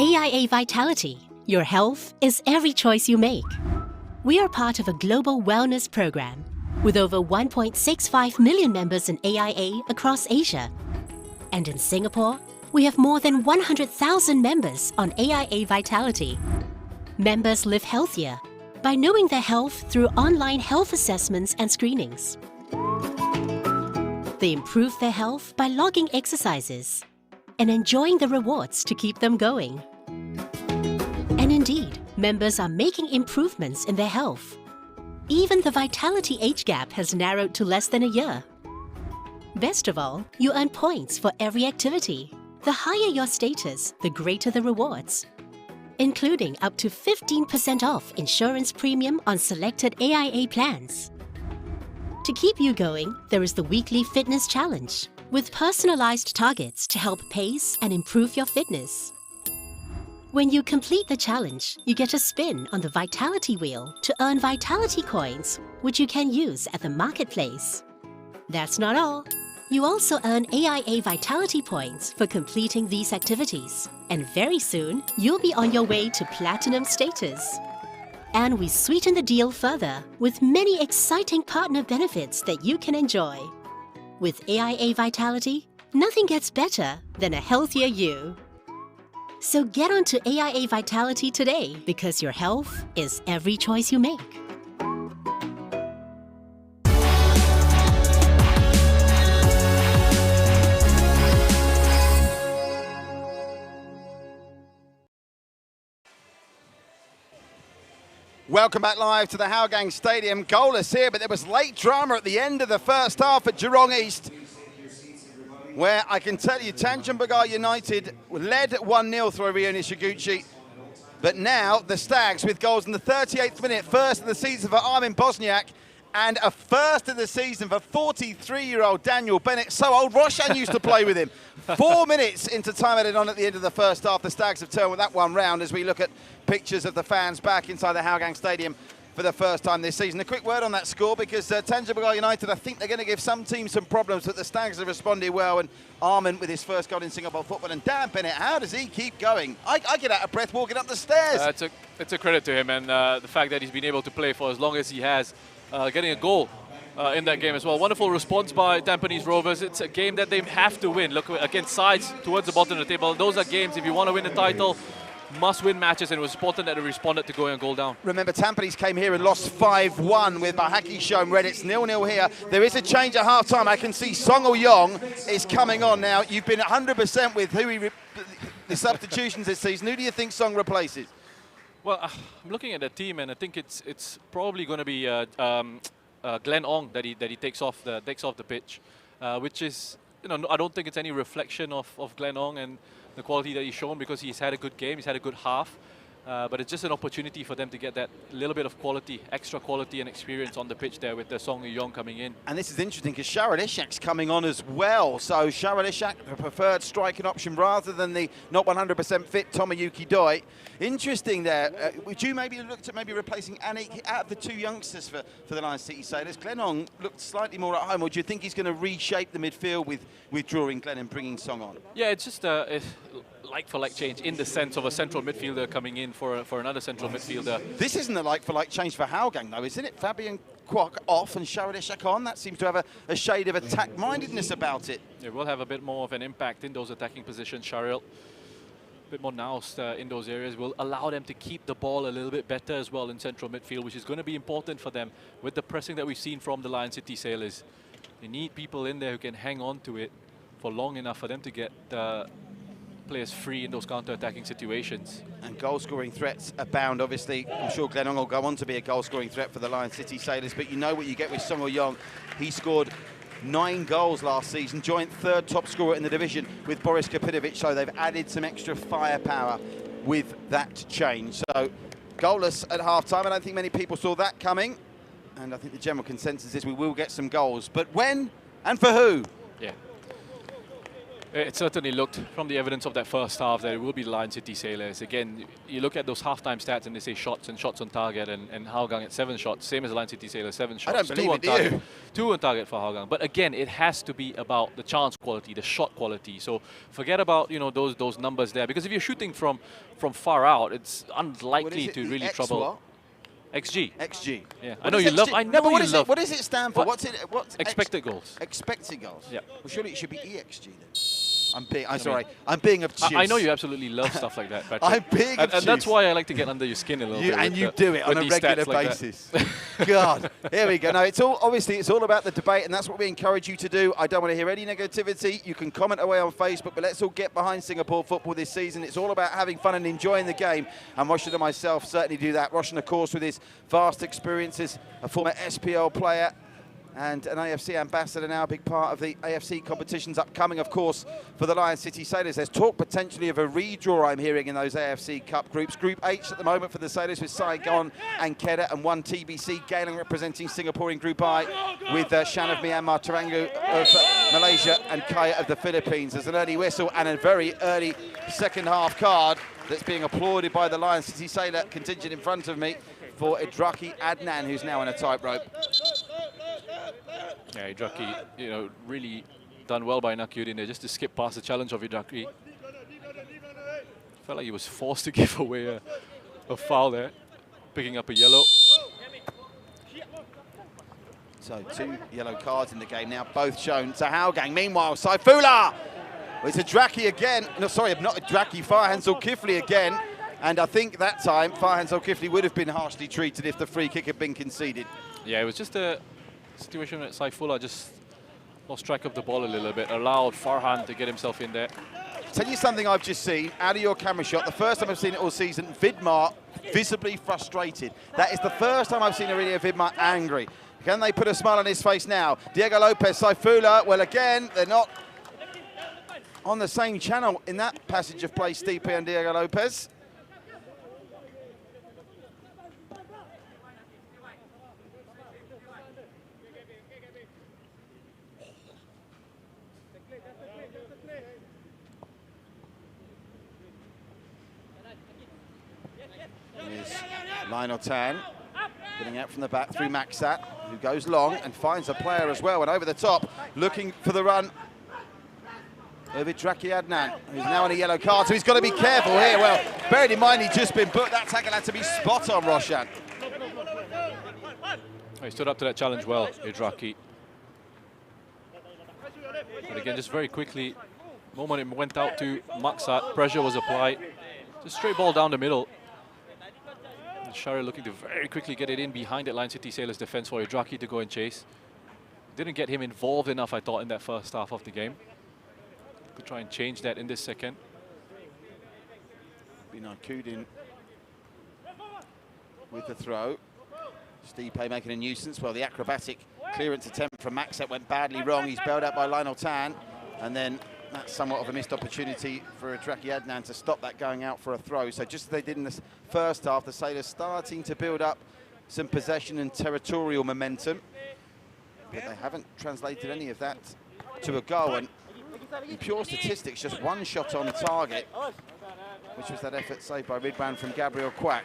AIA Vitality. Your health is every choice you make. We are part of a global wellness program with over 1.65 million members in AIA across Asia. And in Singapore, we have more than 100,000 members on AIA Vitality. Members live healthier by knowing their health through online health assessments and screenings. They improve their health by logging exercises and enjoying the rewards to keep them going. And indeed, members are making improvements in their health. Even the vitality age gap has narrowed to less than a year. Best of all, you earn points for every activity. The higher your status, the greater the rewards, including up to 15% off insurance premium on selected AIA plans. To keep you going, there is the weekly fitness challenge with personalized targets to help pace and improve your fitness. When you complete the challenge, you get a spin on the Vitality Wheel to earn Vitality Coins, which you can use at the marketplace. That's not all. You also earn AIA Vitality Points for completing these activities. And very soon, you'll be on your way to Platinum status. And we sweeten the deal further with many exciting partner benefits that you can enjoy. With AIA Vitality, nothing gets better than a healthier you. So get on to AIA Vitality today because your health is every choice you make. Welcome back live to the Hougang Stadium. Goalless here, but there was late drama at the end of the first half at Jurong East, where I can tell you Tanjung Pagar United led 1-0 through Rioni Shiguchi. But now the Stags with goals in the 38th minute, first of the season for Armin Bosniak, and a first of the season for 43-year-old Daniel Bennett. So old, Roshan used to play with him. 4 minutes into time added on at the end of the first half. The Stags have turned with that one round as we look at pictures of the fans back inside the Hougang Stadium for the first time this season. A quick word on that score, because Tanjung Pagar United, I think they're going to give some teams some problems, but the Stags have responded well, and Armin with his first goal in Singapore football. And Dan Bennett, how does he keep going? I get out of breath walking up the stairs. It's a credit to him, and the fact that he's been able to play for as long as he has, getting a goal in that game as well. Wonderful response by Tampines Rovers. It's a game that they have to win. Look, against sides towards the bottom of the table, those are games, if you want to win the title, must-win matches, and it was important that they responded to going a goal down. Remember, Tampines came here and lost 5-1 with Bahaki showing red. It's 0-0 here. There is a change at half-time. I can see Song Yong is coming on now. You've been 100% with the substitutions this season. Who do you think Song replaces? Well, I'm looking at the team, and I think it's probably going to be Glenn Ong that he takes off the pitch, which is, I don't think it's any reflection of Glenn Ong and the quality that he's shown, because he's had a good game, he's had a good half, but it's just an opportunity for them to get that little bit of quality, extra quality and experience on the pitch there with the Song Yong coming in. And this is interesting because Sharad Ishak's coming on as well. So Sharad Ishak, the preferred striking option rather than the not 100% fit Tomoyuki Doi. Interesting there. Would you maybe look at replacing Anik out of the two youngsters for the Lions City Sailors? Glenn Ong looked slightly more at home, or do you think he's going to reshape the midfield with withdrawing Glenn and bringing Song on? Yeah, it's just a like-for-like change in the sense of a central midfielder coming in for another central midfielder. This isn't a like-for-like change for Hougang, though, isn't it? Fabian Kwok off and Sharad Ishak on. That seems to have a shade of attack-mindedness about it. It will have a bit more of an impact in those attacking positions. Sharad, a bit more nous in those areas, will allow them to keep the ball a little bit better as well in central midfield, which is going to be important for them with the pressing that we've seen from the Lion City Sailors. They need people in there who can hang on to it for long enough for them to get players free in those counter-attacking situations. And goal-scoring threats abound, obviously. I'm sure Glenn Ong will go on to be a goal-scoring threat for the Lion City Sailors, but you know what you get with Song Yong. He scored 9 goals last season, joint third top scorer in the division with Boris Kapitovic, so they've added some extra firepower with that change. So goalless at half-time. I don't think many people saw that coming, and I think the general consensus is we will get some goals. But when and for who? Yeah. It certainly looked, from the evidence of that first half, that it will be the Lion City Sailors. Again, you look at those halftime stats and they say shots and shots on target, and Hougang at 7 shots, same as the Lion City Sailors, 7 shots. I don't believe it, do you? 2 on target for Hougang. But again, it has to be about the chance quality, the shot quality. So forget about, you know, those numbers there, because if you're shooting from far out, it's unlikely to really trouble. What? XG. XG. Yeah, What I know is you XG? love. I No, know but what you is love. it? What does it stand for? What? What's Expected goals. Expected goals. Yeah. Well, surely it should be EXG then. I'm being obtuse. I know you absolutely love stuff like that, Patrick. I'm being obtuse. And that's why I like to get under your skin a little bit. And you do it on a regular basis. God, here we go. No, it's all about the debate, and that's what we encourage you to do. I don't want to hear any negativity. You can comment away on Facebook, but let's all get behind Singapore football this season. It's all about having fun and enjoying the game, and Roshan and myself certainly do that. Roshan, of course, with his vast experiences, a former SPL player and an AFC ambassador now, a big part of the AFC competitions upcoming, of course, for the Lion City Sailors. There's talk potentially of a redraw, I'm hearing, in those AFC Cup groups. Group H at the moment for the Sailors with Saigon and Kedah, and one TBC, Geylang representing Singapore in Group I, with Shan of Myanmar, Terengganu of Malaysia, and Kaya of the Philippines. There's an early whistle and a very early second half card that's being applauded by the Lion City Sailor contingent in front of me for Idraki Adnan, who's now on a tightrope. Yeah, Idraki, you know, really done well by Nakyuddin there, just to skip past the challenge of Idraki. Felt like he was forced to give away a foul there, picking up a yellow. So 2 yellow cards in the game now, both shown to Hougang. Meanwhile, Saifullah! It's Idraki again. No, sorry, not Idraki, Farhan Zulkifli again. And I think that time, Farhan Zulkifli would have been harshly treated if the free kick had been conceded. Yeah, it was just a situation that Saifullah just lost track of the ball a little bit, allowed Farhan to get himself in there. Tell you something I've just seen out of your camera shot. The first time I've seen it all season, Vidmar visibly frustrated. That is the first time I've seen Aurelio Vidmar angry. Can they put a smile on his face now? Diego Lopez, Saifullah, well again, they're not on the same channel in that passage of play, Stipe and Diego Lopez. Lionel Tan getting out from the back through Maxat, who goes long and finds a player as well, and over the top, looking for the run of Idraki Adnan, who's now on a yellow card, so he's got to be careful here. Well, bearing in mind he's just been booked, that tackle had to be spot on, Roshan. He stood up to that challenge well, Idraki. But again, just very quickly, the moment it went out to Maxat, pressure was applied. Just straight ball down the middle. Shari looking to very quickly get it in behind that Lion City Sailors defense for Idraki to go and chase. Didn't get him involved enough, I thought, in that first half of the game. Could try and change that in this second. Nakyuddin with the throw. Stipe making a nuisance. Well, the acrobatic clearance attempt from Maxat went badly wrong. He's bailed out by Lionel Tan, and then that's somewhat of a missed opportunity for Idraki Adnan to stop that going out for a throw. So just as they did in the first half, the Sailors starting to build up some possession and territorial momentum. But they haven't translated any of that to a goal. And in pure statistics, just one shot on target, which was that effort saved by Ridwan from Gabriel Quack.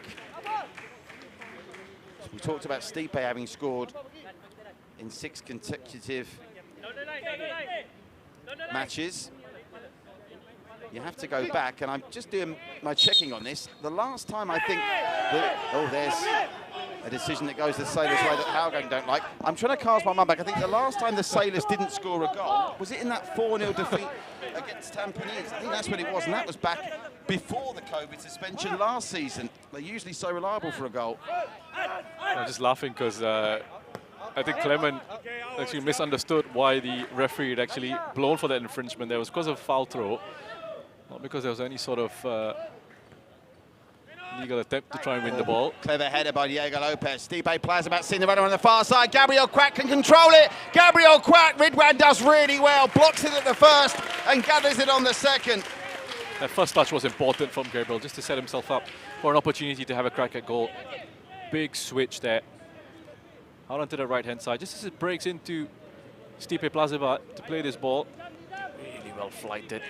So we talked about Stipe having scored in 6 consecutive matches. You have to go back, and I'm just doing my checking on this. The last time I think that, oh, there's a decision that goes the Sailors' way that Hougang don't like. I'm trying to cast my mind back. I think the last time the Sailors didn't score a goal, was it in that 4-0 defeat against Tampines? I think that's when it was, and that was back before the COVID suspension last season. They're usually so reliable for a goal. I'm just laughing because I think Clement actually misunderstood why the referee had actually blown for that infringement. There was because of foul throw, not because there was any sort of legal attempt to try and win the ball. Clever header by Diego Lopez. Stipe plays about seeing the runner on the far side. Gabriel Quack can control it. Gabriel Quack, Ridwan does really well. Blocks it at the first and gathers it on the second. That first touch was important from Gabriel, just to set himself up for an opportunity to have a crack at goal. Big switch there. Out onto the right-hand side, just as it breaks into Stipe Plazivat to play this ball. Really well flighted.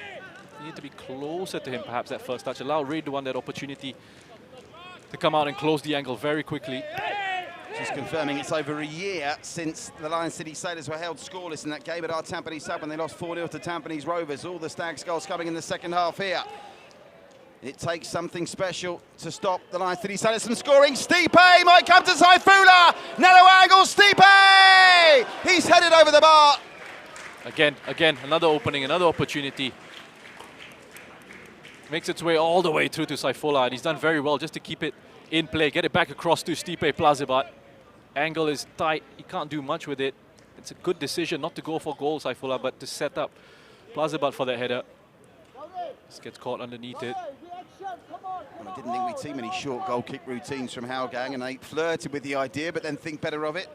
You need to be closer to him, perhaps, that first touch. Allow Ridwan that opportunity to come out and close the angle very quickly. Just confirming it's over a year since the Lion City Sailors were held scoreless in that game at our Tampines Sub when they lost 4-0 to Tampines Rovers. All the Stags goals coming in the second half here. It takes something special to stop the Lion City Sailors from scoring. Stipe might come to Saifullah. Narrow angle, Stipe! He's headed over the bar. Again, another opening, another opportunity. Makes its way all the way through to Saifullah, and he's done very well just to keep it in play. Get it back across to Stipe Plazibat. Angle is tight. He can't do much with it. It's a good decision not to go for goal, Saifullah, but to set up Plazibat for that header. Just gets caught underneath it. Well, I didn't think we'd see many short goal kick routines from Hougang, and they flirted with the idea, but then think better of it.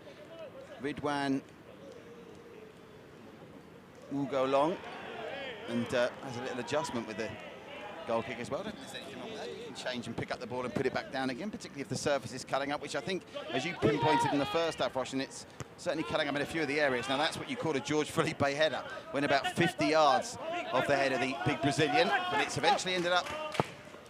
Ridwan will go long and has a little adjustment with the goal kick as well. I don't think there's anything wrong with that. You can change and pick up the ball and put it back down again, particularly if the surface is cutting up, which I think, as you pinpointed in the first half, Roshan, it's certainly cutting up in a few of the areas. Now, that's what you call a George Felipe header, when about 50 yards off the head of the big Brazilian, but it's eventually ended up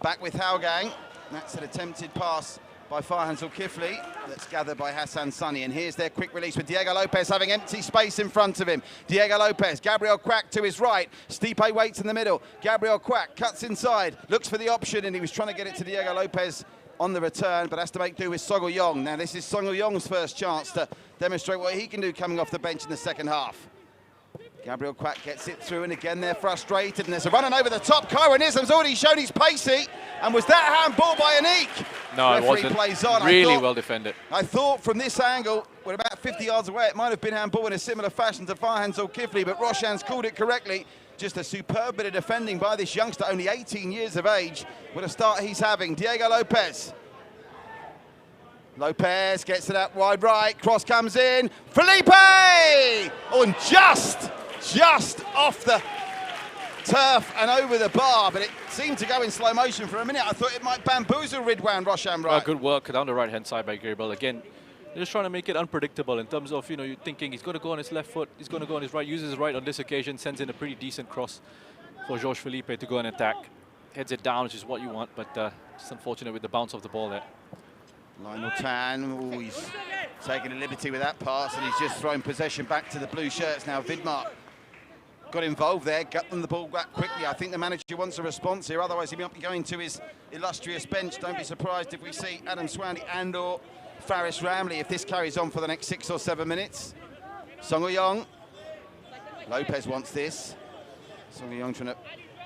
back with Hougang. That's an attempted pass by Farhan Zulkifli that's gathered by Hassan Sunny. And here's their quick release with Diego Lopez having empty space in front of him. Diego Lopez, Gabriel Quack to his right. Stipe waits in the middle. Gabriel Quack cuts inside, looks for the option, and he was trying to get it to Diego Lopez on the return, but has to make do with Song Yong. Now, this is Song Yong's first chance to demonstrate what he can do coming off the bench in the second half. Gabriel Quack gets it through, and again they're frustrated, and there's a running over the top. Kyron Islam's already shown he's pacey, and was that handball by Anik? No, it wasn't. Plays on. Really well defended. I thought from this angle, we're about 50 yards away, it might have been handball in a similar fashion to Farhan Zulkifli, but Roshan's called it correctly. Just a superb bit of defending by this youngster, only 18 years of age. What a start he's having. Diego Lopez. Lopez gets it out wide right, cross comes in, Felipe! Oh, and just off the turf and over the bar, but it seemed to go in slow motion for a minute. I thought it might bamboozle Ridwan, Roshan, right? Good work down the right-hand side by Gabriel. Again, they're just trying to make it unpredictable in terms of, you're thinking he's going to go on his left foot, he's going to go on his right, uses his right on this occasion, sends in a pretty decent cross for George Felipe to go and attack. Heads it down, which is what you want, but just unfortunate with the bounce of the ball there. Lionel Tan, he's taking a liberty with that pass, and he's just thrown possession back to the blue shirts. Now Vidmar got involved there, got them the ball back quickly. I think the manager wants a response here, otherwise he might be going to his illustrious bench. Don't be surprised if we see Adam Swandy and or Faris Ramley if this carries on for the next 6 or 7 minutes. Song Yong, Lopez wants this. Song Yong trying to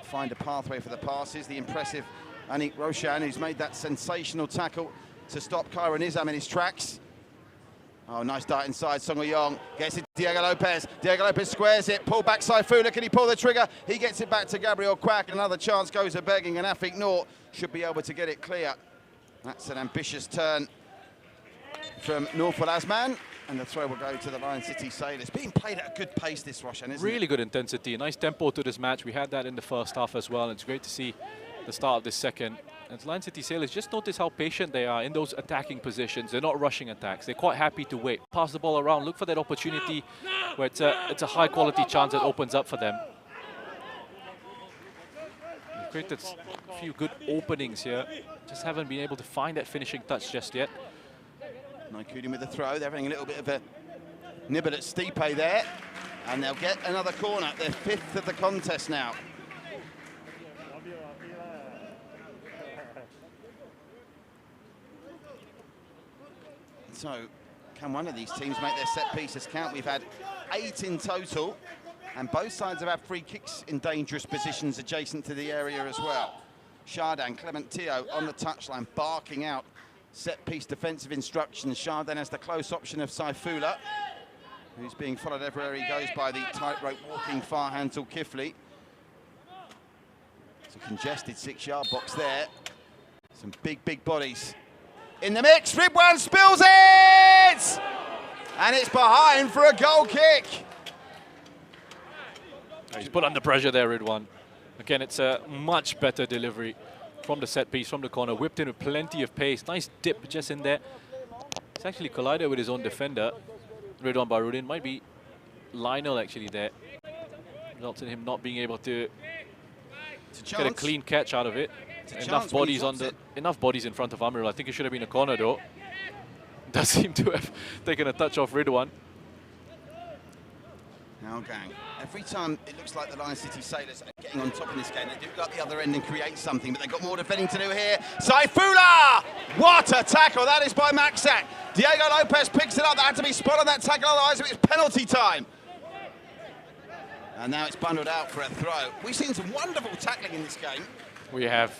find a pathway for the passes. The impressive Anik Roshan, who's made that sensational tackle to stop Kyron Islam in his tracks. Oh, nice dart inside. Song Yong gets it to Diego Lopez. Diego Lopez squares it. Pull back Saifullah. Can he pull the trigger? He gets it back to Gabriel Quack. Another chance goes a begging, and Afik Noor should be able to get it clear. That's an ambitious turn from Norful Asman, and the throw will go to the Lion City Sailors. Being played at a good pace, this, Roshan, isn't it? Really good intensity. Nice tempo to this match. We had that in the first half as well. It's great to see the start of this second. And Lion City Sailors, just notice how patient they are in those attacking positions. They're not rushing attacks. They're quite happy to wait. Pass the ball around, look for that opportunity where it's a high-quality chance that opens up for them. They've created a few good openings here. Just haven't been able to find that finishing touch just yet. Naikudin with the throw. They're having a little bit of a nibble at Stipe there. And they'll get another corner. They're 5th of the contest now. So, can one of these teams make their set pieces count? We've had 8 in total, and both sides have had free kicks in dangerous positions adjacent to the area as well. Chardin, Clement Teo on the touchline, barking out set-piece defensive instructions. Chardin has the close option of Saifullah, who's being followed everywhere he goes by the tightrope walking Farhan Zulkifli. It's a congested 6-yard box there. Some big bodies in the mix. Ridwan spills it! And it's behind for a goal kick. He's put under pressure there, Ridwan. Again, it's a much better delivery from the set piece, from the corner. Whipped in with plenty of pace. Nice dip just in there. He's actually collided with his own defender. Ridwan Barudin. Might be Lionel actually there. Results in him not being able to It's get a clean catch out of it. Enough bodies enough bodies in front of Amirul. I think it should have been a corner though. Does seem to have taken a touch off Ridwan. Hougang. Every time it looks like the Lion City Sailors are getting on top in this game, they do go up the other end and create something, but they've got more defending to do here. Saifullah! What a tackle that is by Maxat. Diego Lopez picks it up. That had to be spot on that tackle, otherwise it was penalty time. And now it's bundled out for a throw. We've seen some wonderful tackling in this game. We have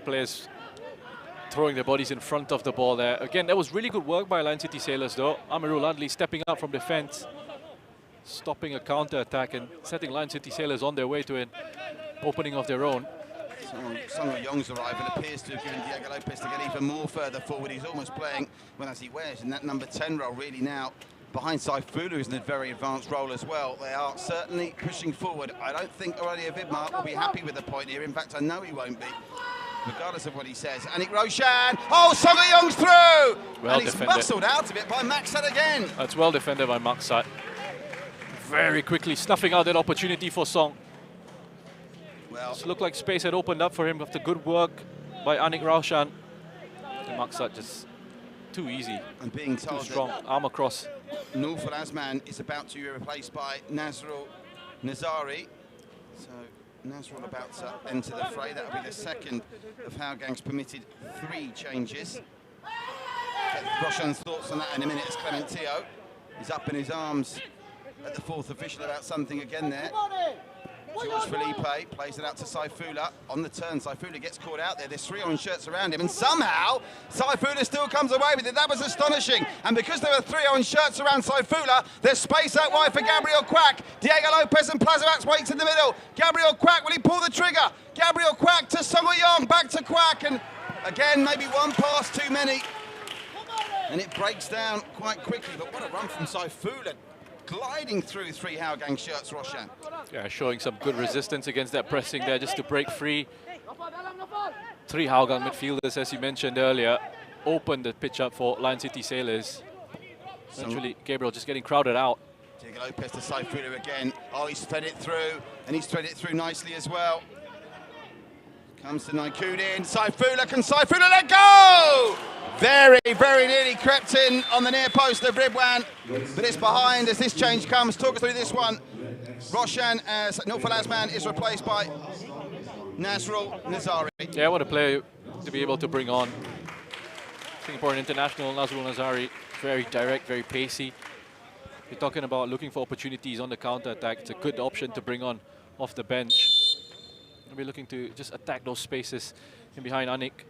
players throwing their bodies in front of the ball there. Again, that was really good work by Lion City Sailors though. Amirul Adli stepping up from defense, stopping a counter attack and setting Lion City Sailors on their way to an opening of their own. Sung Yong's arrival appears to have given Diego Lopez to get even more further forward. He's almost playing, well, as he wears, in that number 10 role really now, behind Saifullah, who's in a very advanced role as well. They are certainly pushing forward. I don't think Aurelia Vidmar will be happy with the point here. In fact, I know he won't be, regardless of what he says. Anik Roshan, oh, Sung Yong's through! Well and he's defended. muscled out of it by Maxat again. That's well defended by Maxat. Very quickly snuffing out that opportunity for Song. Well, It looked like space had opened up for him after good work by Anik Raushan. And Maxat just too easy, I'm being too told strong, arm across. that Nurful Azman is about to be replaced by Nazrul Nazari. So Nazrul about to enter the fray. That'll be the second of Hougang's permitted 3 changes. Get Roshan's thoughts on that in a minute as Clementio is up in his arms at the 4th official about something again there. George Felipe plays it out to Saifullah. On the turn, Saifullah gets caught out there. There's 3 orange shirts around him, and somehow Saifullah still comes away with it. That was astonishing. And because there were 3 orange shirts around Saifullah, there's space out wide for Gabriel Quack. Diego Lopez and Plazovac waits in the middle. Gabriel Quack, will he pull the trigger? Gabriel Quack to Sung Yong, back to Quack, and again, maybe one pass too many. And it breaks down quite quickly, but what a run from Saifullah. Gliding through 3 Hougang shirts, Roshan. Yeah, showing some good resistance against that pressing there just to break free. 3 Hougang midfielders, as you mentioned earlier, opened the pitch up for Lion City Sailors. Eventually, Gabriel just getting crowded out. Diego Lopez to Saifullah again. Oh, he's fed it through, and he's fed it through nicely as well. Comes to Naikudin. Saifullah, can Saifullah let go? Very, very nearly crept in on the near post of Ridwan, but it's behind as this change comes. Talk us through this one. Roshan, as Nurful Azman, is replaced by Nazrul Nazari. Yeah, what a player to be able to bring on. Singaporean international Nazrul Nazari, very direct, very pacey. You're talking about looking for opportunities on the counter attack. It's a good option to bring on off the bench. We're looking to just attack those spaces in behind Anik.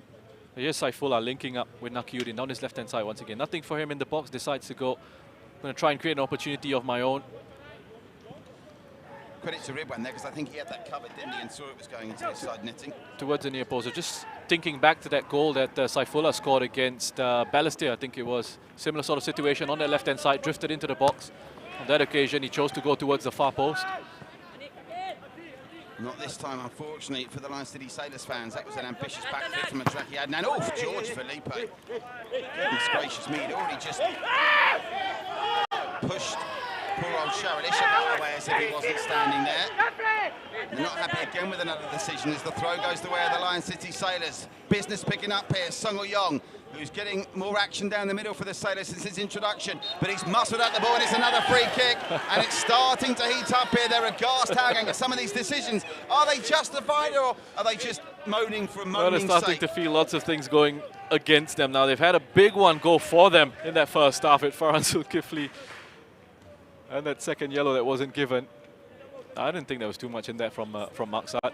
Here's Saifullah linking up with Nakiuddin down his left-hand side once again. Nothing for him in the box, decides to go. I'm going to try and create an opportunity of my own. Credit to Ridwan there, because I think he had that covered, didn't he, and saw it was going into his side netting. Towards the near post. So just thinking back to that goal that Saifullah scored against Balestier, I think it was. Similar sort of situation on the left-hand side, drifted into the box. On that occasion, he chose to go towards the far post. Not this time, unfortunately, for the Lion City Sailors fans. That was an ambitious back flip from a track he had. And off George Felipe. Goodness gracious me, he'd already just pushed poor old Sharalish out of the way as if he wasn't standing there. They're not happy again with another decision as the throw goes the way of the Lion City Sailors. Business picking up here, Sung Yong, who's getting more action down the middle for the Sailors since his introduction, but he's muscled out the ball and it's another free kick, and it's starting to heat up here. They're aghast, Hougang, at some of these decisions. Are they justified, or are they just moaning for moaning's Well, they're starting sake? to feel lots of things going against them now. They've had a big one go for them in that first half at Farhan Zulkifli, and that second yellow that wasn't given. I didn't think there was too much in there from Maxat.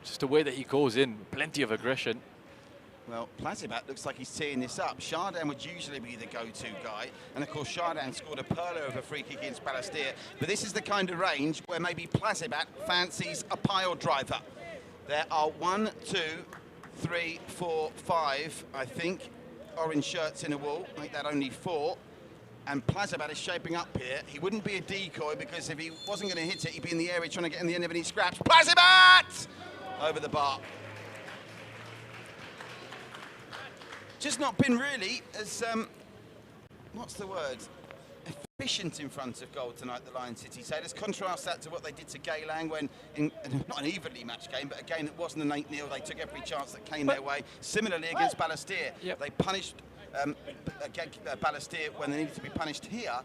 Just the way that he goes in, plenty of aggression. Well, Plazibat looks like he's teeing this up. Chardin would usually be the go-to guy. And of course, Chardin scored a perler of a free kick against Balestier. But this is the kind of range where maybe Plazibat fancies a pile driver. There are 1, 2, 3, 4, 5, I think, orange shirts in a wall. Make that only 4. And Plazibat is shaping up here. He wouldn't be a decoy, because if he wasn't going to hit it, he'd be in the area trying to get in the end of any scraps. Plazibat! Over the bar. Just not been really as, what's the word? efficient in front of goal tonight, the Lion City Sailors. Contrast that to what they did to Geylang when, not an evenly matched game, but a game that wasn't an 8-0. They took every chance that came their way. Similarly against Balestier, they punished Balestier when they needed to be punished here.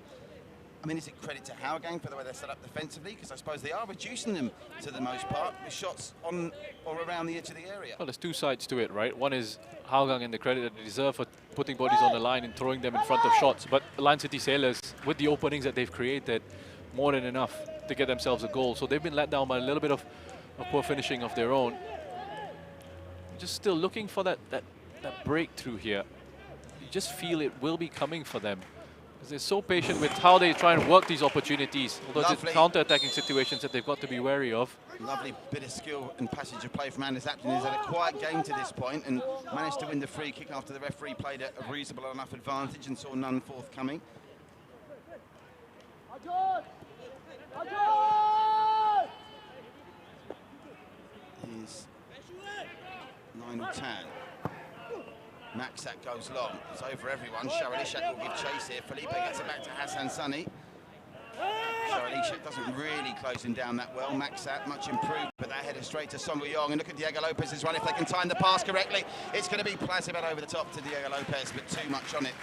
I mean, is it credit to Hougang for the way they're set up defensively? Because I suppose they are reducing them to the most part with shots on or around the edge of the area. Well, there's two sides to it, right? One is Hougang and the credit that they deserve for putting bodies on the line and throwing them in front of shots. But the Lion City Sailors, with the openings that they've created, more than enough to get themselves a goal. So they've been let down by a little bit of poor finishing of their own. Just still looking for that breakthrough here. You just feel it will be coming for them. They're so patient with how they try and work these opportunities. Although it's counter-attacking situations that they've got to be wary of. Lovely bit of skill and passage of play from Anders Apton. He's had a quiet game to this point and managed to win the free kick after the referee played a reasonable enough advantage and saw none forthcoming. He's 9 or 10. Maxat goes long. It's over everyone. Sharalishak will give chase here. Felipe gets it back to Hassan Sunny. Sharalishak doesn't really close him down that well. Maxat much improved, but that header straight to Song Woo-yong. And look at Diego Lopez's run. If they can time the pass correctly, it's going to be Plazibet over the top to Diego Lopez, but too much on it.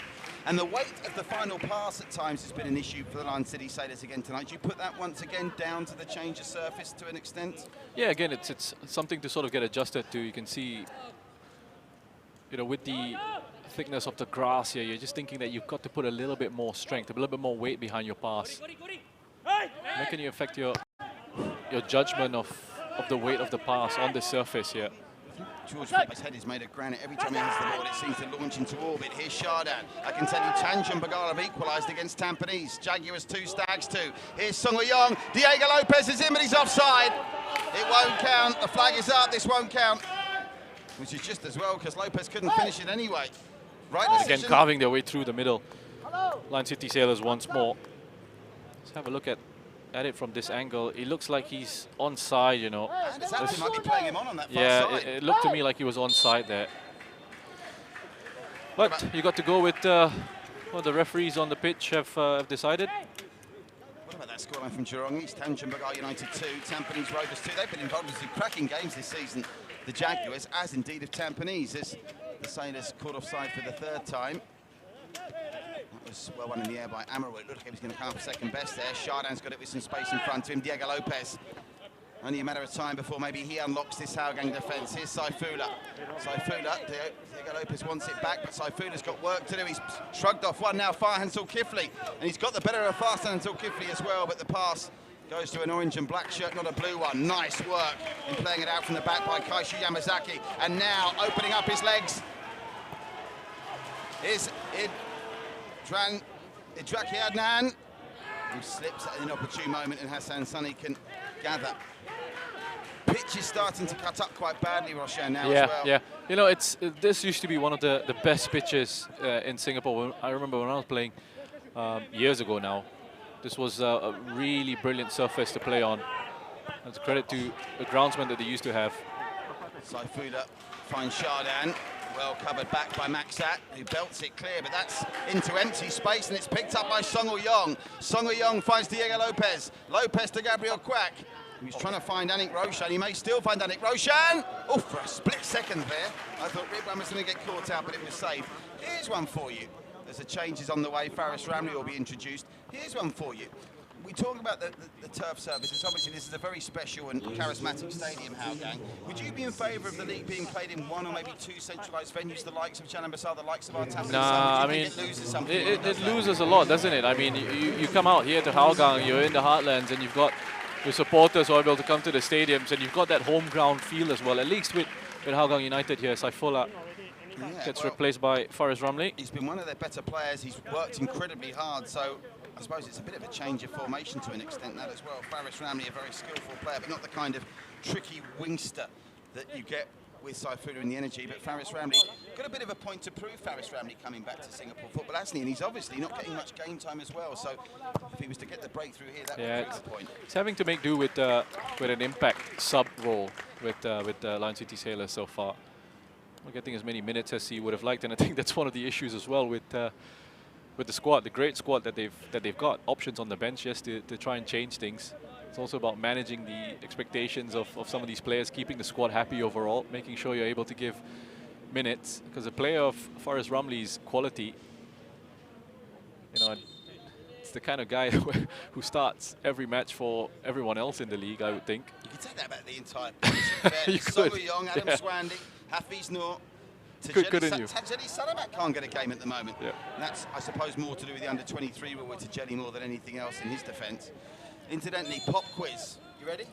And the weight of the final pass at times has been an issue for the Lion City Sailors again tonight. Do you put that once again down to the change of surface to an extent? Yeah, again, it's something to sort of get adjusted to. You can see, you know, with the thickness of the grass here, you're just thinking that you've got to put a little bit more strength, a little bit more weight behind your pass. How can you affect your judgment of the weight of the pass on the surface here? George Flipp's head is made of granite. Every time he hits the ball, it seems to launch into orbit. Here's Shardan. I can tell you, Tanjung Bagal have equalised against Tampines. Jaguars 2, Stags 2. Here's Song Woo-yong. Diego Lopez is in, but he's offside. It won't count. The flag is up. This won't count. Which is just as well, because Lopez couldn't finish it anyway. Right decision. Again, carving their way through the middle. Lion City Sailors once more. Let's have a look at it from this angle. It looks like he's onside, you know. And might be playing him on that far side. It looked to me like he was onside there. But you got to go with what the referees on the pitch have decided. What about that scoreline from Jurong East? Tanjung Bagal United 2, Tampines Rovers 2. They've been involved in some cracking games this season. The Jaguars, as indeed of Tampines, as the Sailors caught offside for the third time. That was well won in the air by Amaru. It looked like he was going to come up second best there. Shardan's got it with some space in front of him. Diego Lopez. Only a matter of time before maybe he unlocks this Hougang defence. Here's Saifullah. Diego Lopez wants it back, but Saifullah's got work to do. He's shrugged off one now, Farhan Zulkifli. And he's got the better of Farhan Zulkifli as well, but the pass goes to an orange and black shirt, not a blue one. Nice work in playing it out from the back by Kaishu Yamazaki. And now opening up his legs is Idraki Adnan, who slips at an inopportune moment, and Hassan Sunny can gather. Pitch is starting to cut up quite badly, Roshan, now as well. Yeah. You know, this used to be one of the best pitches in Singapore. I remember when I was playing years ago now. This was a really brilliant surface to play on. That's a credit to the groundsman that they used to have. Saifullah finds Shardan. Well covered back by Maxat, who belts it clear, but that's into empty space, and it's picked up by Song Woo-yong. Song Woo-yong finds Diego Lopez. Lopez to Gabriel Quack. He's trying to find Anik Roshan. He may still find Anik Roshan. Oh, for a split second there. I thought Ridwan was going to get caught out, but it was safe. Here's one for you. There's a changes on the way. Faris Ramli will be introduced. Here's one for you. We talk about the turf services. Obviously, this is a very special and charismatic stadium, Hougang. Would you be in favour of the league being played in one or maybe two centralised venues, the likes of Jalan Besar, the likes of our Tampines? Nah, I mean, it loses a lot, doesn't it? I mean, you come out here to Hougang, you're in the heartlands, and you've got your supporters who are able to come to the stadiums, and you've got that home ground feel as well, at least with Hougang United here. Saifullah gets replaced by Faris Ramli. He's been one of their better players. He's worked incredibly hard, so I suppose it's a bit of a change of formation to an extent, that as well. Faris Ramli, a very skillful player, but not the kind of tricky wingster that you get with Saifullah in the energy. But Faris Ramli got a bit of a point to prove, Faris Ramli coming back to Singapore football, hasn't he? And he's obviously not getting much game time as well. So if he was to get the breakthrough here, that would be the point. He's having to make do with an impact sub role with Lion City Sailors so far. Not getting as many minutes as he would have liked, and I think that's one of the issues as well with with the squad, the great squad that they've got, options on the bench, yes, to try and change things. It's also about managing the expectations of some of these players, keeping the squad happy overall, making sure you're able to give minutes. Because a player of Faris Ramli's quality, you know, it's the kind of guy who starts every match for everyone else in the league, I would think. You could say that about the entire position. You could. Solu Young, Adam Swandi, Hafiz Noor. Couldn't you? Tajeli Salamat can't get a game at the moment. Yeah. And that's, I suppose, more to do with the under-23 rule with Tajeli more than anything else in his defence. Incidentally, pop quiz. You ready?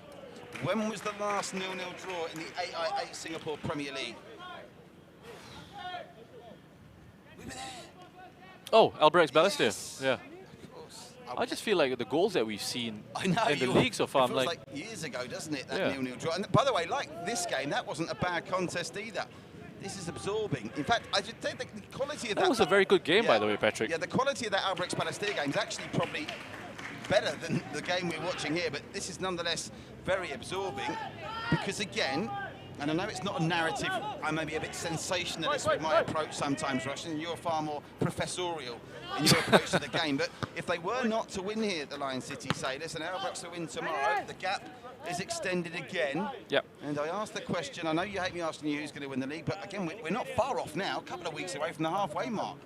When was the last 0-0 draw in the AIA Singapore Premier League? We were there. Oh, Albrecht Balestier. Yes. Yeah. Of course. I just feel like the goals that we've seen I know, in the league so far, it feels I'm like years ago, doesn't it, that Yeah. 0-0 draw? And by the way, like this game, that wasn't a bad contest either. This is absorbing. In fact, I should say the quality of that... that was a very good game, Yeah. by the way, Patrick. Yeah, the quality of that Albrecht Balestier game is actually probably better than the game we're watching here, but this is nonetheless very absorbing because, again, and I know it's not a narrative, I may be a bit sensationalist with my approach sometimes, Russian, and you're far more professorial in your approach to the game, but if they were not to win here at the Lion City Sailors and Albrecht's to win tomorrow, the gap is extended again. Yep. And I asked the question, I know you hate me asking you who's going to win the league, but again, we're not far off now, a couple of weeks away from the halfway mark.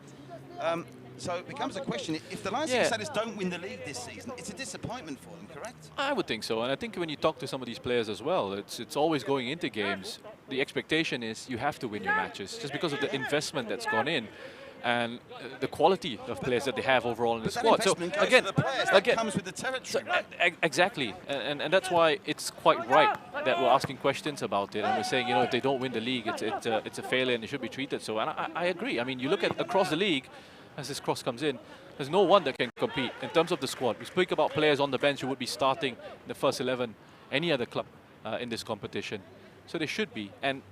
So it becomes a question, if the Lion City Sailors don't win the league this season, it's a disappointment for them, correct? I would think so, and I think when you talk to some of these players as well, it's always going into games. The expectation is you have to win your matches, just because of the investment that's gone in and the quality of players that they have overall in the squad. So goes again, to the players, that comes with the territory, right? Exactly, and that's why it's quite right that we're asking questions about it, and we're saying, you know, if they don't win the league, it's a failure and it should be treated so. And I agree. I mean, you look at across the league, as this cross comes in, there's no one that can compete in terms of the squad. We speak about players on the bench who would be starting in the first 11 any other club in this competition. So they should be. And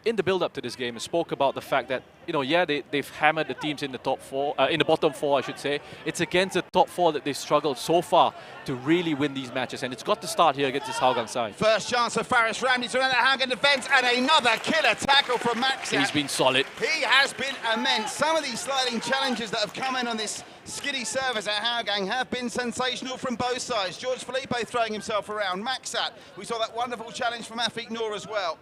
in the build-up to this game, I spoke about the fact that, you know, yeah, they've hammered the teams in the top four, in the bottom four, I should say. It's against the top four that they've struggled so far to really win these matches, and it's got to start here against this Hougang side. First chance for Faris Ramli to run the Hougang defence, and another killer tackle from Max. He's been solid. He has been immense. Some of these sliding challenges that have come in on this skiddy service at Hougang have been sensational from both sides. George Felipe throwing himself around. Maxat, we saw that wonderful challenge from Afik Noor as well.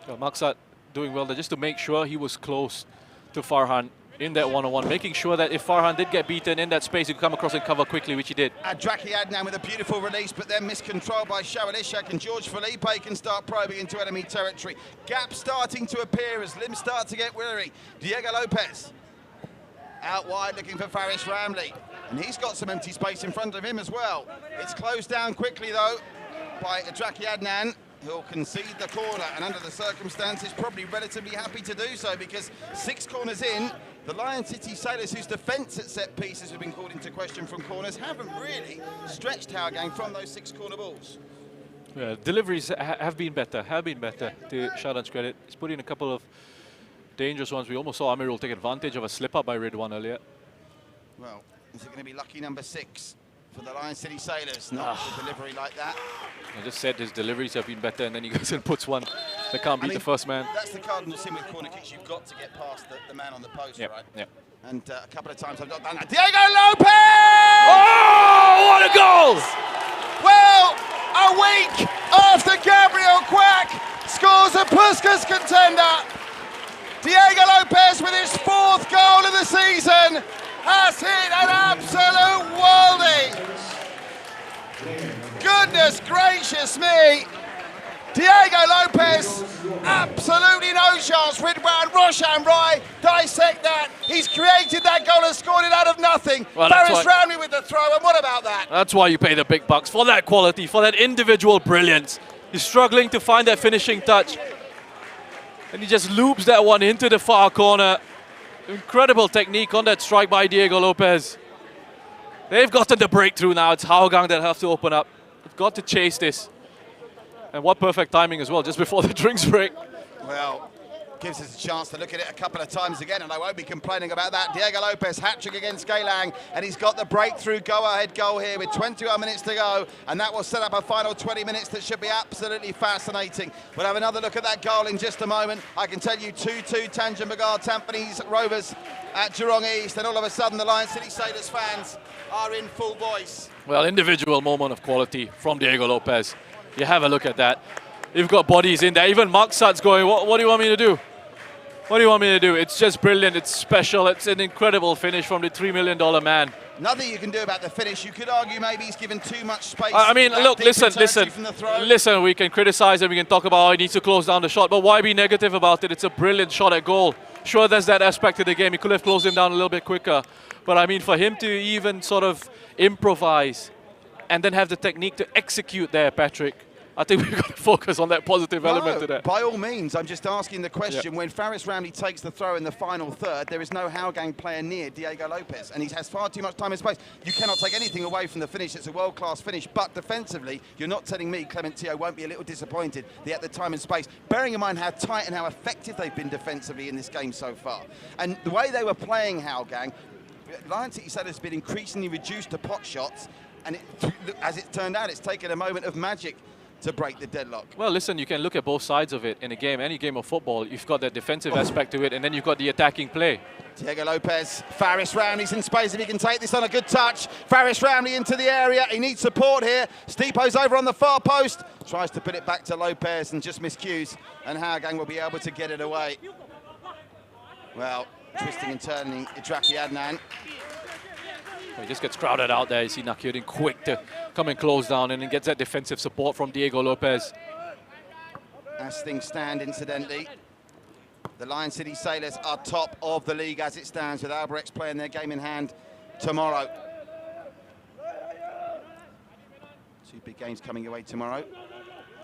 Maksat doing well there, just to make sure he was close to Farhan in that one-on-one, making sure that if Farhan did get beaten in that space, he could come across and cover quickly, which he did. Adraki Adnan with a beautiful release, but then miscontrolled by Shawal Ishak, and George Felipe can start probing into enemy territory. Gap starting to appear as limbs start to get weary. Diego Lopez out wide looking for Faris Ramli, and he's got some empty space in front of him as well. It's closed down quickly though by Adraki Adnan, who'll concede the corner, and under the circumstances probably relatively happy to do so, because 6 corners in, the Lion City Sailors, whose defence at set pieces have been called into question from corners, haven't really stretched Hougang from those 6 corner balls. Yeah, deliveries have been better, to Shadan's credit. He's put in a couple of dangerous ones. We almost saw Amirul take advantage of a slip-up by Ridwan earlier. Well, is it going to be lucky number 6 for the Lion City Sailors? Not a delivery like that. I just said his deliveries have been better, and then he goes and puts one that can't beat the first man. That's the cardinal sin with corner kicks. You've got to get past the man on the post, right? Yeah. And a couple of times I've not done that. Diego Lopez! Oh, what a goal! Well, a week after Gabriel Quack scores a Puskas contender, Diego Lopez with his 4th goal of the season has hit an absolute worldie. Goodness gracious me. Diego Lopez, absolutely no chance. Ridwan, Roshan Rai, dissect that. He's created that goal and scored it out of nothing. Well, Faris Ramli with the throw, and what about that? That's why you pay the big bucks, for that quality, for that individual brilliance. He's struggling to find that finishing touch, and he just loops that one into the far corner. Incredible technique on that strike by Diego Lopez. They've gotten the breakthrough now. It's Hougang that have to open up. They've got to chase this. And what perfect timing as well, just before the drinks break. Well, gives us a chance to look at it a couple of times again, and I won't be complaining about that. Diego Lopez hat-trick against Geylang, and he's got the breakthrough go-ahead goal here with 21 minutes to go, and that will set up a final 20 minutes that should be absolutely fascinating. We'll have another look at that goal in just a moment. I can tell you 2-2 Tanjung Pagar Tampines Rovers at Jurong East, and all of a sudden the Lion City Sailors fans are in full voice. Well, individual moment of quality from Diego Lopez. You have a look at that. You've got bodies in there. Even Mark Sut's going, what do you want me to do? What do you want me to do? It's just brilliant. It's special. It's an incredible finish from the $3 million man. Nothing you can do about the finish. You could argue maybe he's given too much space. I mean, look, listen. We can criticize him. We can talk about how he needs to close down the shot. But why be negative about it? It's a brilliant shot at goal. Sure, there's that aspect of the game. He could have closed him down a little bit quicker. But I mean, for him to even sort of improvise and then have the technique to execute there, Patrick, I think we've got to focus on that positive element to that. By all means, I'm just asking the question. When Faris Ramley takes the throw in the final third, there is no Hougang player near Diego Lopez, and he has far too much time and space. You cannot take anything away from the finish. It's a world-class finish, but defensively, you're not telling me Clement Teo won't be a little disappointed at the time and space, bearing in mind how tight and how effective they've been defensively in this game so far. And the way they were playing Hougang, Lion City Sailors has been increasingly reduced to pot shots, and as it turned out, it's taken a moment of magic to break the deadlock. Well, listen, you can look at both sides of it in a game. Any game of football, you've got that defensive aspect to it, and then you've got the attacking play. Diego Lopez, Faris Ramley's in space if he can take this on a good touch. Faris Ramley into the area. He needs support here. Stipo's over on the far post. Tries to put it back to Lopez and just miscues, and Hougang will be able to get it away. Well, twisting and turning, Idraki Adnan. He just gets crowded out there. You see Nakiuddin quick to come and close down, and then gets that defensive support from Diego Lopez. As things stand, incidentally, the Lion City Sailors are top of the league as it stands, with Albrechts playing their game in hand tomorrow. Two big games coming away tomorrow.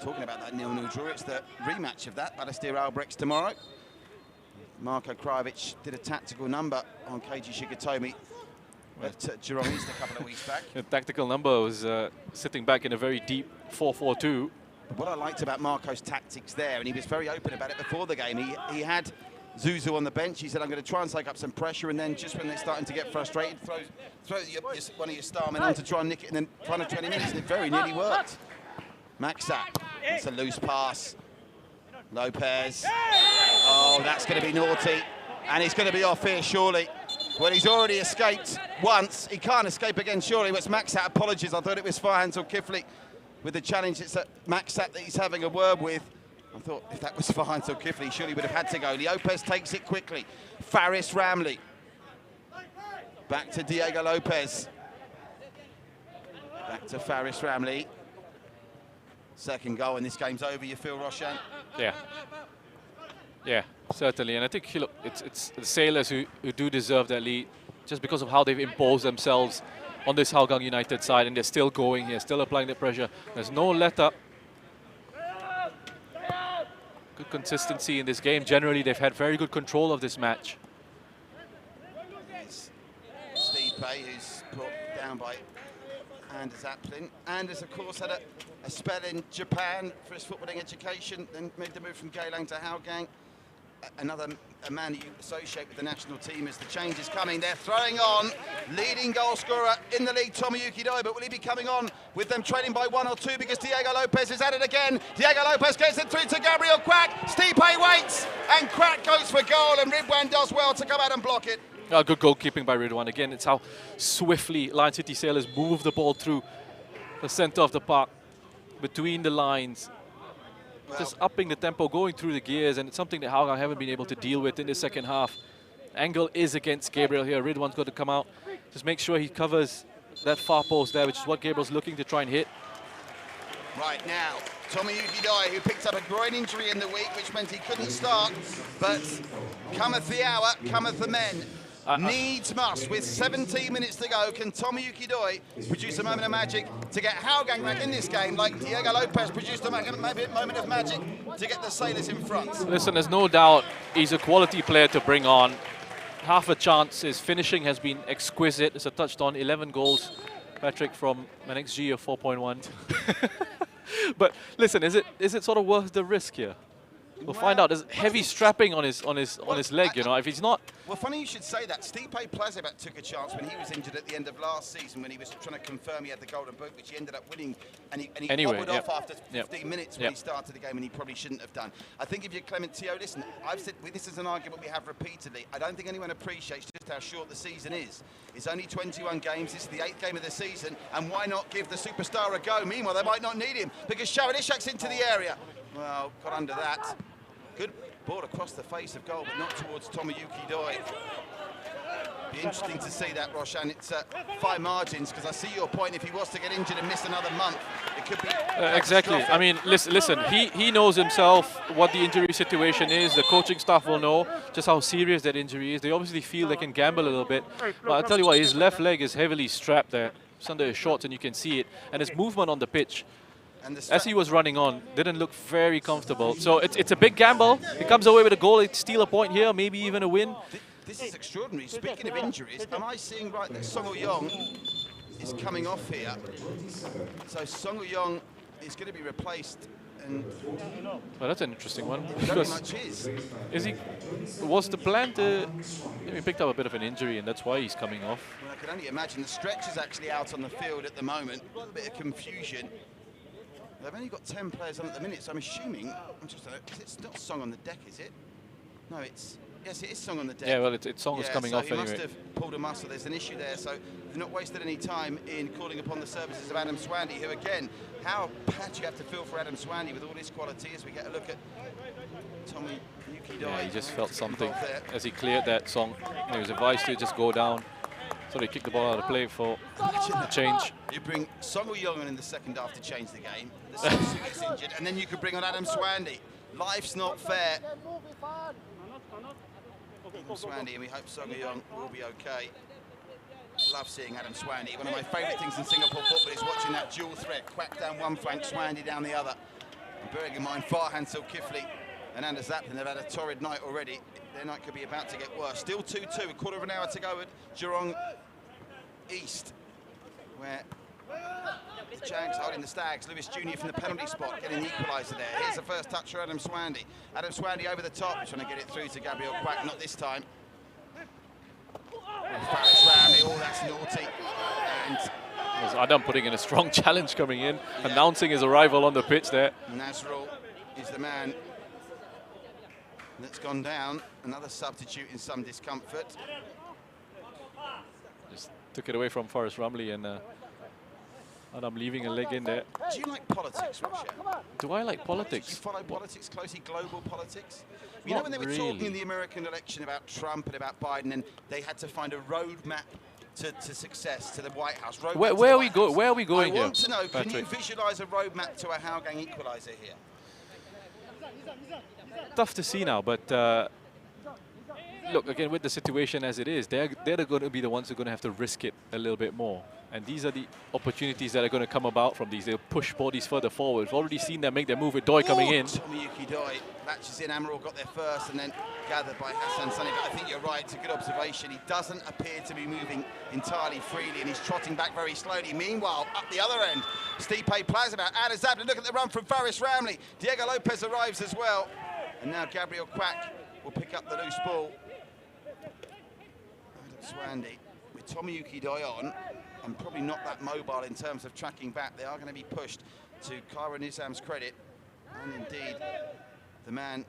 Talking about that 0-0 draw, it's the rematch of that, Balestier Albrechts tomorrow. Marko Krajovic did a tactical number on Keiji Shigatomi at Jurong East a couple of weeks back. The tactical number was sitting back in a very deep 4-4-2. What I liked about Marco's tactics there, and he was very open about it before the game, he had Zuzu on the bench. He said, I'm going to try and take up some pressure, and then just when they're starting to get frustrated, throw one of your star men on to try and nick it in the final 20 minutes, and it very nearly worked. Maxat, it's a loose pass. Lopez, oh, that's going to be naughty, and he's going to be off here, surely. Well, he's already escaped once. He can't escape again, surely. But it's Maxat. Apologies. I thought it was Farhansel Kifli with the challenge. It's Maxat that he's having a word with. I thought if that was Farhansel Kifli, he surely would have had to go. Lopez takes it quickly. Faris Ramley. Back to Diego Lopez. Back to Faris Ramley. Second goal, and this game's over, you feel, Roshan? Yeah. Yeah, certainly. And I think, look, it's the Sailors who do deserve that lead just because of how they've imposed themselves on this Hougang United side, and they're still going here, still applying the pressure. There's no let-up. Good consistency in this game. Generally, they've had very good control of this match. It's Stipe, who's brought down by Anders Aplin. Anders, of course, had a spell in Japan for his footballing education, then made the move from Geylang to Hougang. A man you associate with the national team as the change is coming. They're throwing on leading goal scorer in the league, Tomoyuki Doi, but will he be coming on with them trailing by 1 or 2 because Diego Lopez is at it again. Diego Lopez gets it through to Gabriel Quack. Stipe waits, and Quack goes for goal, and Ridwan does well to come out and block it. Good goalkeeping by Ridwan. Again, it's how swiftly Lion City Sailors move the ball through the center of the park, between the lines. Well, just upping the tempo, going through the gears, and it's something that Hougang haven't been able to deal with in the second half. Angle is against Gabriel here. Ridwan's got to come out. Just make sure he covers that far post there, which is what Gabriel's looking to try and hit. Right now, Tomoyuki Doi, who picked up a groin injury in the week, which meant he couldn't start, but cometh the hour, cometh the men. Needs must, with 17 minutes to go, can Tomoyuki Doi produce a moment of magic to get Hougang back in this game, like Diego Lopez produced a moment of magic to get the Sailors in front? Listen, there's no doubt he's a quality player to bring on. Half a chance, his finishing has been exquisite. It's a touchdown, 11 goals, Patrick, from an XG of 4.1. But listen, is it sort of worth the risk here? We'll find out. There's heavy strapping on his leg. You know, if he's not. Well, funny you should say that. Stipe Plazibat took a chance when he was injured at the end of last season when he was trying to confirm he had the golden boot, which he ended up winning, and he wobbled off after 15 minutes when he started the game, and he probably shouldn't have done. I think if you're Clement Teo, listen, I've said this is an argument we have repeatedly. I don't think anyone appreciates just how short the season is. It's only 21 games. This is the 8th game of the season, and why not give the superstar a go? Meanwhile, they might not need him because Sharon Ishak's into the area. Well, got under that. Good ball across the face of goal, but not towards Tomoyuki Doi. Be interesting to see that, Roshan. It's fine margins, because I see your point. If he was to get injured and miss another month, it could be exactly. I mean, listen. He knows himself what the injury situation is. The coaching staff will know just how serious that injury is. They obviously feel they can gamble a little bit. But I'll tell you what, his left leg is heavily strapped there. It's under his shorts, and you can see it. And his movement on the pitch, as he was running on, didn't look very comfortable. So it's a big gamble. He comes away with a goal, he'd steal a point here, maybe even a win. This is extraordinary. Speaking of injuries, am I seeing right that Song Woo-young is coming off here? So Song Woo-young is going to be replaced. And well, that's an interesting one. very much is. Was the plan to... He picked up a bit of an injury, and that's why he's coming off. Well, I can only imagine. The stretch is actually out on the field at the moment. A bit of confusion. They've only got 10 players on at the minute, so I'm assuming... It's not Song on the deck, is it? No, it's... Yes, it is Song on the deck. Yeah, well, it's Song is coming off he anyway. Must have pulled a muscle. There's an issue there, so they've not wasted any time in calling upon the services of Adam Swandy, who, again, how bad you have to feel for Adam Swandy with all his quality as we get a look at Tomoyuki Doi. Yeah, he just felt something as he cleared that Song. He was advised to just go down, so they kicked the ball out of play for a change. You bring Song Woo-young in the second half to change the game. The Song gets injured, and then you could bring on Adam Swandy. Life's not fair. Swandy, and we hope Song Woo-young will be okay. Love seeing Adam Swandy. One of my favourite things in Singapore football is watching that dual threat. Quack down one flank, Swandy down the other. And bearing in mind, Farhan Zulkifli and Anders Zaplin have had a torrid night already. Their night could be about to get worse. Still 2-2, a quarter of an hour to go at Jurong East, where the Jags holding the Stags. Lewis Jr. from the penalty spot getting the equaliser there. Here's the first touch for Adam Swandy. Adam Swandy over the top, trying to get it through to Gabriel Quack. Not this time. Faris Ramley, oh, that's naughty. And was Adam putting in a strong challenge coming in, announcing his arrival on the pitch there. Nazrul is the man that's gone down. Another substitute in some discomfort. Just took it away from Faris Ramley, and Adam leaving a leg in there. Do you like politics, Russia? Do I like politics? Do you follow politics closely, global politics? You know when they were talking in the American election about Trump and about Biden, and they had to find a roadmap to success, to the White House. Where are we going? Where are we going here? I want to know, can you visualise a roadmap to a Hougang equaliser here? Tough to see now, but look, again, with the situation as it is, they're going to be the ones who are going to have to risk it a little bit more. And these are the opportunities that are going to come about from these. They'll push bodies further forward. We've already seen them make their move with Doi coming in. Tomoyuki Doi matches in. Amaral got there first and then gathered by Hassan Sunny. But I think you're right. It's a good observation. He doesn't appear to be moving entirely freely, and he's trotting back very slowly. Meanwhile, up the other end, Stipe Plazibat, Anders Zaplin. Look at the run from Faris Ramley. Diego Lopez arrives as well. And now Gabriel Quack will pick up the loose ball. Adam Swandy with Tomoyuki Doi on, and probably not that mobile in terms of tracking back. They are going to be pushed, to Kyra Nizam's credit. And indeed, the man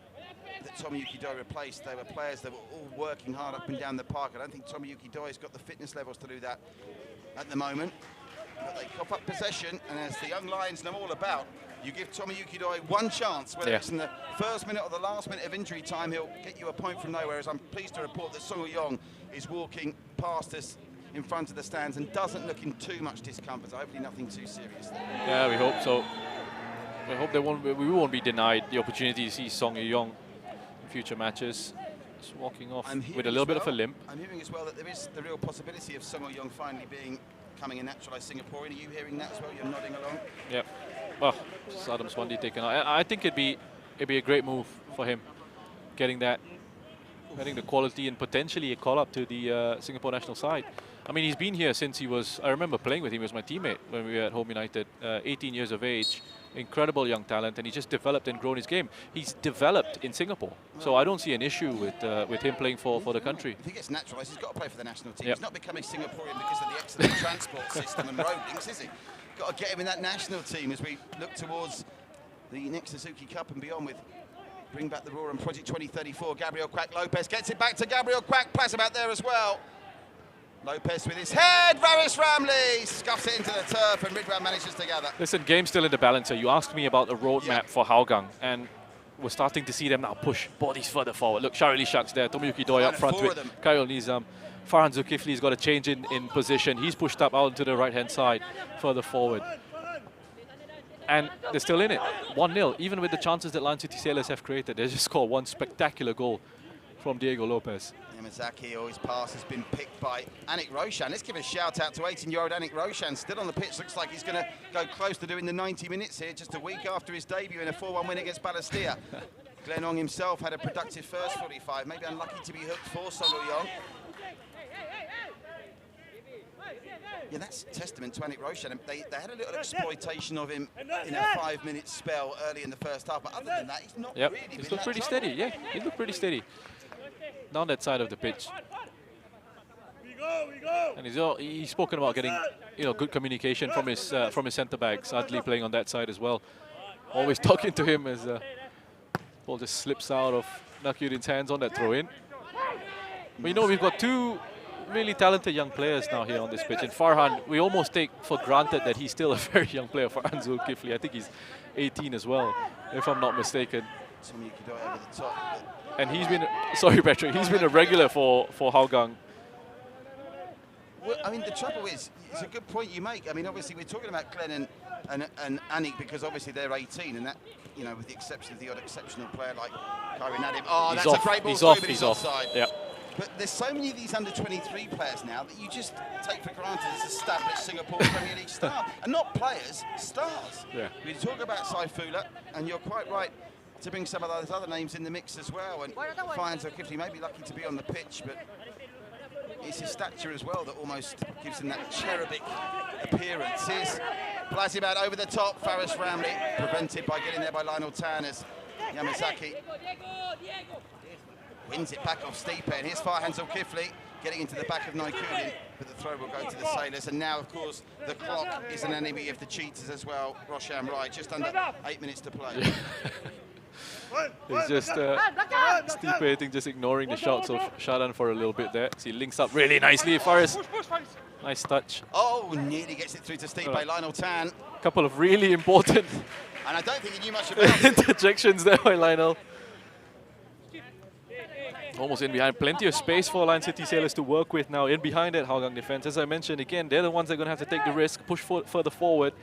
that Tomoyuki Doi replaced, they were players that were all working hard up and down the park. I don't think Tomoyuki Doi's got the fitness levels to do that at the moment. But they cough up possession, and as the young Lions know all about, you give Tomoyuki Doi one chance, whether it's in the first minute or the last minute of injury time, he'll get you a point from nowhere. As I'm pleased to report that Song Woo-young is walking past us in front of the stands and doesn't look in too much discomfort. So hopefully nothing too serious there. Yeah, we hope so. We hope we won't be denied the opportunity to see Song Woo-young in future matches. Just walking off with a little bit of a limp. I'm hearing as well that there is the real possibility of Song Woo-young finally becoming a naturalised Singaporean. Are you hearing that as well? You're nodding along. Yep. Well, Adam Swandy taken out. I think it'd be a great move for him, getting the quality and potentially a call up to the Singapore national side. I mean, he's been here since he was, I remember playing with him, he was my teammate when we were at Home United, 18 years of age. Incredible young talent, and he just developed and grown his game. He's developed in Singapore, so I don't see an issue with him playing for the country. If he gets naturalised, he's got to play for the national team. Yep. He's not becoming Singaporean because of the excellent transport system and road links, is he? Got to get him in that national team as we look towards the next Suzuki Cup and beyond with Bring Back the Roar and Project 2034. Gabriel Quack Lopez gets it back to Gabriel Quack. Plasm out there as well. Lopez with his head, Faris Ramley scuffs it into the turf and Ridwan manages to gather. Listen, game's still in the balancer. You asked me about the roadmap for Hougang, and we're starting to see them now push bodies further forward. Look, Sharili Shak's there, Tomiyuki Doi up front with Khairul Nizam. Farhan Zulkifli's got a change in position. He's pushed up out to the right-hand side, further forward. And they're still in it, 1-0. Even with the chances that Lion City Sailors have created, they just scored one spectacular goal from Diego Lopez. Yamazaki, his pass has been picked by Anik Roshan. Let's give a shout out to 18-year-old Anik Roshan, still on the pitch. Looks like he's going to go close to doing the 90 minutes here, just a week after his debut in a 4-1 win against Balestier. Glenn Ong himself had a productive first 45, maybe unlucky to be hooked for Solo Yong. Yeah, that's testament to Anik Roshan. They had a little exploitation of him in a 5-minute spell early in the first half, but other than that, he's not really been He's looked pretty steady, yeah. He looked pretty steady down that side of the pitch. And he's spoken about getting, good communication from his centre backs. Adli playing on that side as well. Always talking to him as ball just slips out of Nakyudin's hands on that throw-in. But we've got two really talented young players now here on this pitch. And Farhan, we almost take for granted that he's still a very young player, Farhan Zulkifli. I think he's 18 as well, if I'm not mistaken. Over the top. And he's been, sorry Patrick, he's been a regular for Hougang. Well, I mean, the trouble is, it's a good point you make. I mean, obviously, we're talking about Glenn and Anik because obviously they're 18, and that, with the exception of the odd exceptional player like Kyrie Nadim. Oh, he's that's off. a great ball He's through, off. but He's offside. Yeah. But there's so many of these under-23 players now that you just take for granted as established Singapore Premier League stars. And not players, stars. Yeah. We talk about Saifullah, and you're quite right to bring some of those other names in the mix as well. And Farhan Zulkifli may be lucky to be on the pitch, but it's his stature as well that almost gives him that cherubic appearance. Here's Blazibat over the top, Faris Ramley prevented by getting there by Lionel Tan as Yamazaki wins it back off Stipe, and here's Farhan Zulkifli getting into the back of Naikudin, but the throw will go to the Sailors. And now, of course, the clock is an enemy of the cheaters as well. Roshan Rai, just under 8 minutes to play. It's just Stipe, I think, just ignoring the shouts of Shadan for a little bit there. So he links up really nicely. Faris, nice touch. Oh, nearly gets it through to Stipe. Lionel Tan. A couple of really important and I don't think he knew much about it. interjections there by Lionel. Almost in behind. Plenty of space for Lion City Sailors to work with now in behind that Hougang defense. As I mentioned, again, they're the ones that are going to have to take the risk, push further forward.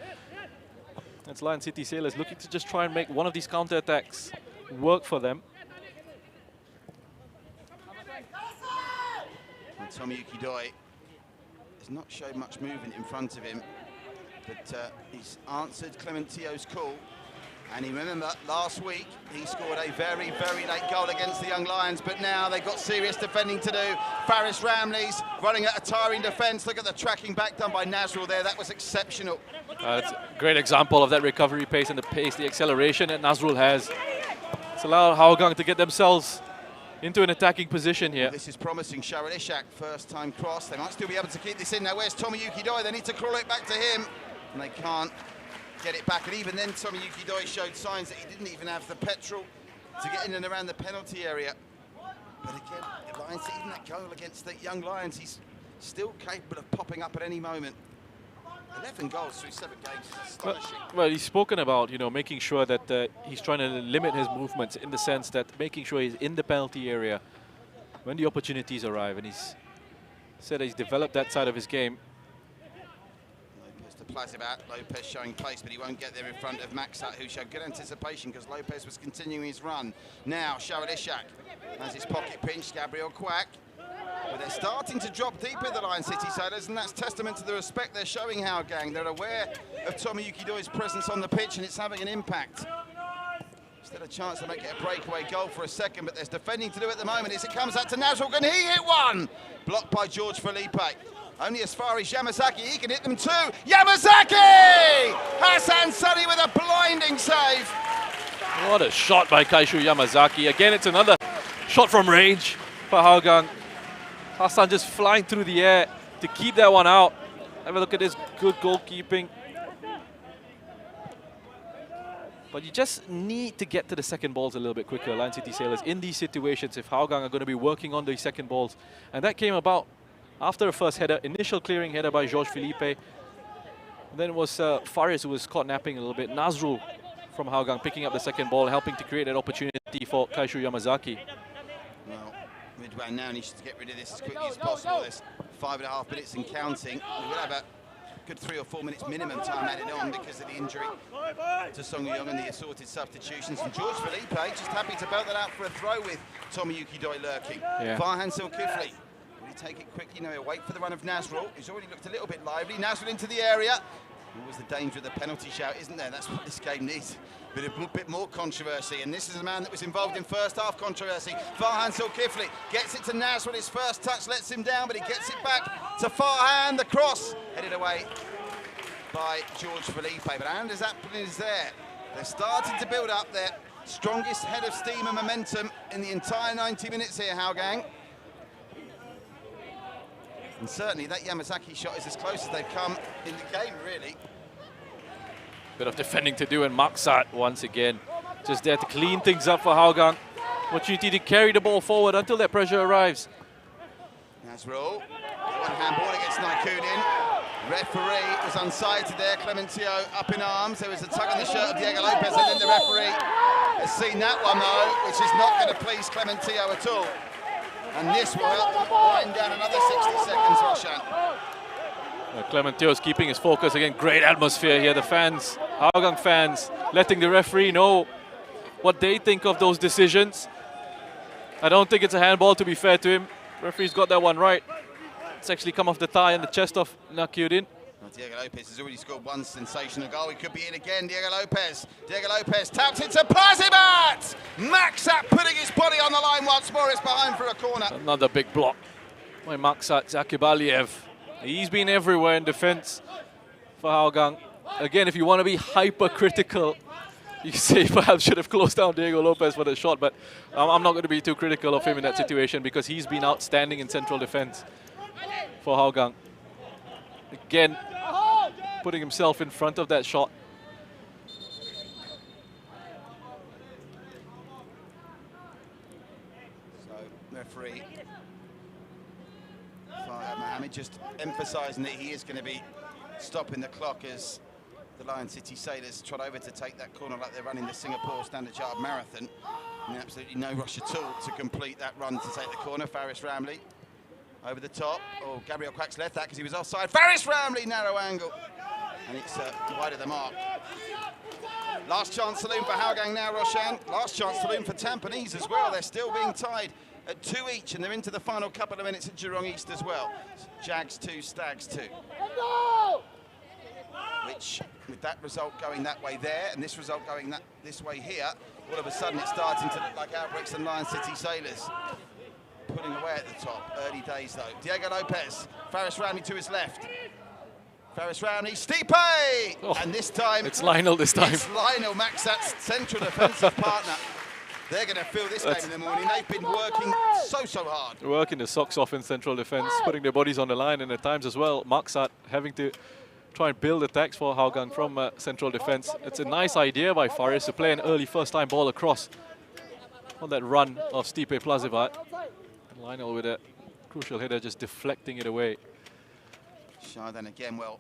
That's Lion City Sailors looking to just try and make one of these counter-attacks work for them. And Tomiyuki Doi has not showed much movement in front of him, but he's answered Clement Teo's call. And you remember, last week, he scored a very, very late goal against the Young Lions, but now they've got serious defending to do. Faris Ramley's running at a tiring defence. Look at the tracking back done by Nazrul there. That was exceptional. It's a great example of that recovery pace and the pace, the acceleration that Nazrul has. It's allowed Hougang to get themselves into an attacking position here. This is promising. Sharad Ishak, first time cross. They might still be able to keep this in. Now, where's Tomiyuki Doi? They need to crawl it back to him, and they can't get it back. And even then, Tomiyuki Doi showed signs that he didn't even have the petrol to get in and around the penalty area. But again, Lions, even that goal against the Young Lions, he's still capable of popping up at any moment. 11 goals through 7 games is astonishing. Well, he's spoken about, making sure that he's trying to limit his movements in the sense that making sure he's in the penalty area when the opportunities arrive. And he's said that he's developed that side of his game. Lopez to Plazibat. Lopez showing pace, but he won't get there in front of Maxat, who showed good anticipation because Lopez was continuing his run. Now, Sharad Ishak has his pocket pinched. Gabriel Quack. But they're starting to drop deeper, the Lion City Sailors, and that's testament to the respect they're showing Hougang. They're aware of Tomiyuki Doi's presence on the pitch, and it's having an impact. Still a chance to make it a breakaway goal for a second, but there's defending to do at the moment as it comes out to Nazrul. Can he hit one? Blocked by George Felipe. Only as far as Yamazaki, he can hit them too. Yamazaki! Hassan Sunny with a blinding save. What a shot by Kaishu Yamazaki. Again, it's another shot from range for Hougang. Hassan just flying through the air to keep that one out. Have a look at this good goalkeeping. But you just need to get to the second balls a little bit quicker, Lion City Sailors, in these situations if Hougang are going to be working on the second balls. And that came about after a first header, initial clearing header by Georges Philippe. Then it was Faris who was caught napping a little bit. Nazrul from Hougang picking up the second ball, helping to create an opportunity for Kaishu Yamazaki. Well, Midway now needs to get rid of this as quickly as possible. There's 5.5 minutes and counting. We will have a good 3 or 4 minutes minimum time added on because of the injury to Song Young and the assorted substitutions. And Georges Philippe just happy to belt that out for a throw with Tomoyuki Doi lurking. Yeah. Farhan Silkifli. Will he take it quickly? No, he'll wait for the run of Nazrul. He's already looked a little bit lively. Nazrul into the area. Always the danger of the penalty shout, isn't there? That's what this game needs. A bit more controversy, and this is a man that was involved in first half controversy. Farhan Silkifli gets it to Nazrul. His first touch lets him down, but he gets it back to Farhan. The cross headed away by Georges Philippe, but Anders Appelin is there. They're starting to build up their strongest head of steam and momentum in the entire 90 minutes here, Hougang. And certainly that Yamazaki shot is as close as they've come in the game, really. Bit of defending to do, and Maksat once again just there to clean things up for Hougang. Opportunity to carry the ball forward until that pressure arrives. Nazrul, one handball against Naikunin. Referee was unsighted there. Clementio up in arms. There was a tug on the shirt of Diego Lopez, and then the referee has seen that one though, which is not going to please Clementio at all. And this will help them wind down another 60 seconds, Roshan. Clementio's keeping his focus again. Great atmosphere here. The fans, Hougang fans, letting the referee know what they think of those decisions. I don't think it's a handball, to be fair to him. Referee's got that one right. It's actually come off the thigh and the chest of Nakyudin. Well, Diego Lopez has already scored one sensational goal. He could be in again. Diego Lopez taps it to Plazibat. Maksat putting his body on the line once more. It's behind for a corner. Another big block by Maksat Zakibaliev. He's been everywhere in defense for Hougang. Again, if you want to be hypercritical, you can say perhaps should have closed down Diego Lopez for the shot, but I'm not going to be too critical of him in that situation because he's been outstanding in central defense for Hougang. Again, putting himself in front of that shot. So, referee Mohammed just emphasising that he is going to be stopping the clock as the Lion City Sailors trot over to take that corner like they're running the Singapore Standard Chartered Marathon. And absolutely no rush at all to complete that run to take the corner. Faris Ramley over the top. Oh, Gabriel Quack's left that because he was offside. Faris Ramley, narrow angle. And it's wide of the mark. Last chance saloon for Hougang now, Roshan. Last chance saloon for Tampines as well. They're still being tied at 2 each, and they're into the final couple of minutes at Geelong East as well. Jags 2, Stags 2. Which, with that result going that way there, and this result going this way here, all of a sudden it's starting to look like Albricks and Lion City Sailors pulling away at the top. Early days though. Diego Lopez, Faris Ramley to his left. Faris Ramley, Stipe! Oh, and this time... It's Lionel this time. It's Lionel, Maksat's central defensive partner. They're going to feel this game in the morning. They've been working so hard. Working the socks off in central defense, putting their bodies on the line, and at times as well, Maksat having to try and build attacks for Hougang from central defense. It's a nice idea by Faris to play an early first-time ball across on that run of Stipe Plazivat. Lionel with a crucial header just deflecting it away. Then again, well,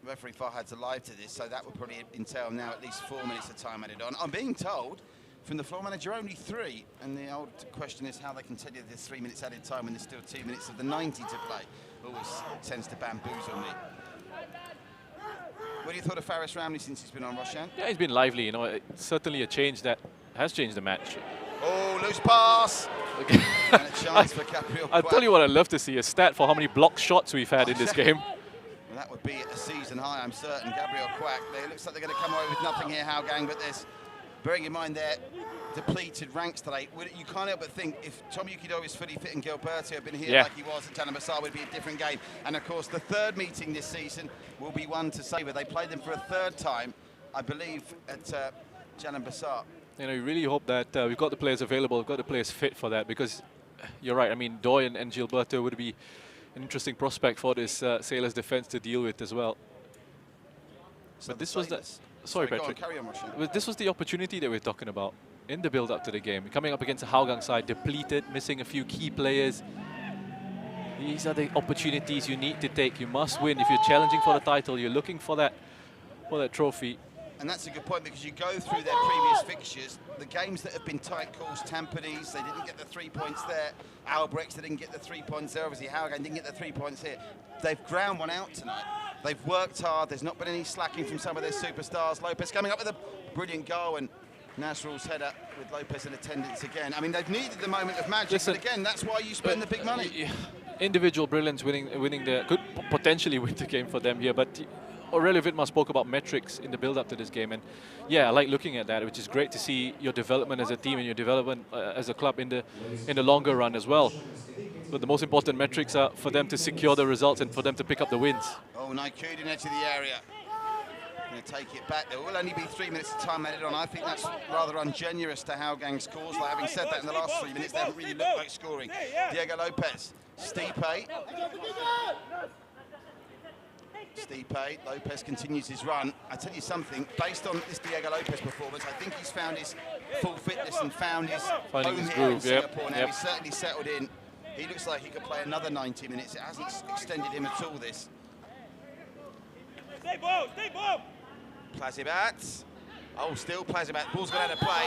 referee Farhad's alive to this, so that would probably entail now at least 4 minutes of time added on. I'm being told from the floor manager only 3, and the old question is how they can tell you there's 3 minutes added time when there's still 2 minutes of the 90 to play. Always tends to bamboozle me. What do you thought of Faris Ramley since he's been on, Roshan? Yeah, he's been lively, you know, it's certainly a change that has changed the match. Oh, loose pass! And a chance for Gabriel I'll tell you what I'd love to see, a stat for how many block shots we've had in this game. Well, that would be at a season high, I'm certain. Gabriel Quack, it looks like they're going to come away with nothing here, Hougang, but there's, bearing in mind there, depleted ranks today. You can't help but think if Tomoyuki Doi was fully fit and Gilberto had been here like he was at Jalan Besar, would be a different game. And of course, the third meeting this season will be one to savour. They played them for a third time, I believe, at Jalan Besar. You know, you really hope that we've got the players available, we've got the players fit for that, because you're right. I mean, Doi and Gilberto would be an interesting prospect for this Sailors defence to deal with as well. So but this was the... Sorry, Patrick. Carry on, Roshan. But this was the opportunity that we're talking about in the build-up to the game. Coming up against a Hougang side, depleted, missing a few key players. These are the opportunities you need to take. You must win. If you're challenging for the title, you're looking for that trophy. And that's a good point, because you go through their previous fixtures, the games that have been tight calls, Tampines, they didn't get the 3 points there. Albrecht, they didn't get the 3 points there. Obviously, Hougang didn't get the 3 points here. They've ground one out tonight. They've worked hard. There's not been any slacking from some of their superstars. Lopez coming up with a brilliant goal, and Nasrul's header with Lopez in attendance again. I mean, they've needed the moment of magic, but again, that's why you spend the big money. Individual brilliance could potentially win the game for them here, but Aurelio Wittmer spoke about metrics in the build-up to this game, and yeah, I like looking at that, which is great to see your development as a team and your development as a club in the longer run as well. But the most important metrics are for them to secure the results and for them to pick up the wins. Oh, Naikudin edge of the area. Going to take it back. There will only be 3 minutes of time added on. I think that's rather ungenerous to Hougang scores. Like, having said that, in the last 3 minutes, they haven't really looked like scoring. Diego Lopez, Stipe. Lopez continues his run. I tell you something, based on this Diego Lopez performance, I think he's found his full fitness and found his home here in Singapore. Now he's certainly settled in. He looks like he could play another 90 minutes. It hasn't extended him at all, this. Stay ball, stay ball. Plazibat. Oh, still Plazibat. Ball's gone out of play.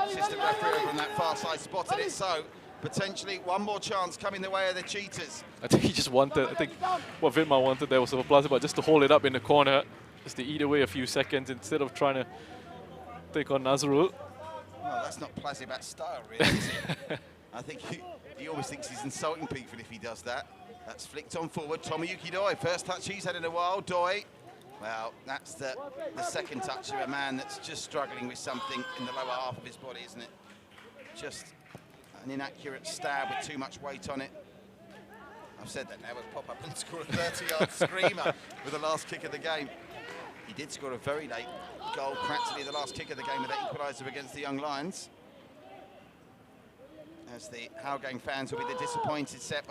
Assistant referee over on that far side spotted it, so potentially one more chance coming the way of the Cheetahs. I think he just wanted, I think what Wittmer wanted there was for Plazibat just to hold it up in the corner, just to eat away a few seconds instead of trying to take on Nazrul. Well, that's not Plazibat's style, really, is it? I think he always thinks he's insulting people if he does that. That's flicked on forward. Tomoyuki Doi, first touch he's had in a while. Doi, well, that's the second touch of a man that's just struggling with something in the lower half of his body, isn't it? Just an inaccurate stab with too much weight on it. I've said that now, we'll pop up and score a 30-yard screamer with the last kick of the game. He did score a very late goal, practically the last kick of the game with that equaliser against the Young Lions. As the Hougang fans will be the disappointed set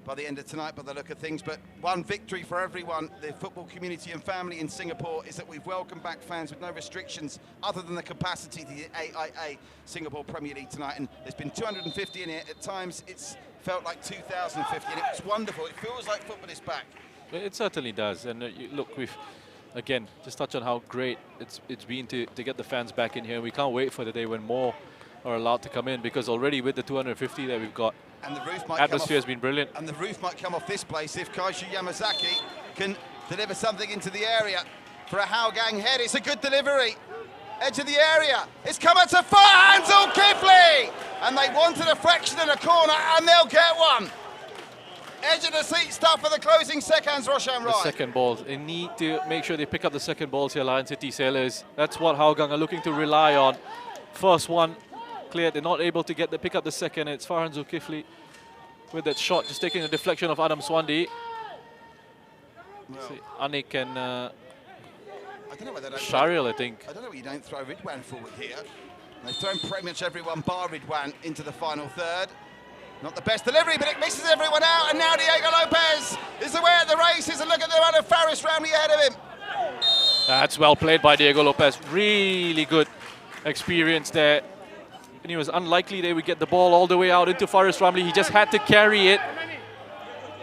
by the end of tonight by the look of things. But one victory for everyone, the football community and family in Singapore, is that we've welcomed back fans with no restrictions other than the capacity to the AIA Singapore Premier League tonight. And there's been 250 in here. At times it's felt like 2,050, and it's wonderful. It feels like football is back. It certainly does. And look, we've, again, just touch on how great it's been to get the fans back in here. We can't wait for the day when more are allowed to come in, because already with the 250 that we've got, and the roof might atmosphere has been brilliant. And the roof might come off this place if Kaishu Yamazaki can deliver something into the area for a Hougang head. It's a good delivery. Edge of the area. It's come out to Farhan Zulkifli! And they wanted a fraction in a corner, and they'll get one. Edge of the seat stuff for the closing seconds, Roshan Rai. The second balls. They need to make sure they pick up the second balls here, Lion City Sailors. That's what Hougang are looking to rely on. First one cleared. They're not able to pick up the second. It's Farhan Zulkifli with that shot, just taking the deflection of Adam Swandi. Well, Anik and I don't know whether Shariel, I think. I don't know why you don't throw Ridwan forward here. They've thrown pretty much everyone bar Ridwan into the final third. Not the best delivery, but it misses everyone out. And now Diego Lopez is away at the races. And look at the run of Faris Ramley ahead of him. That's well played by Diego Lopez. Really good experience there. And it was unlikely they would get the ball all the way out into Faris Ramley. He just had to carry it.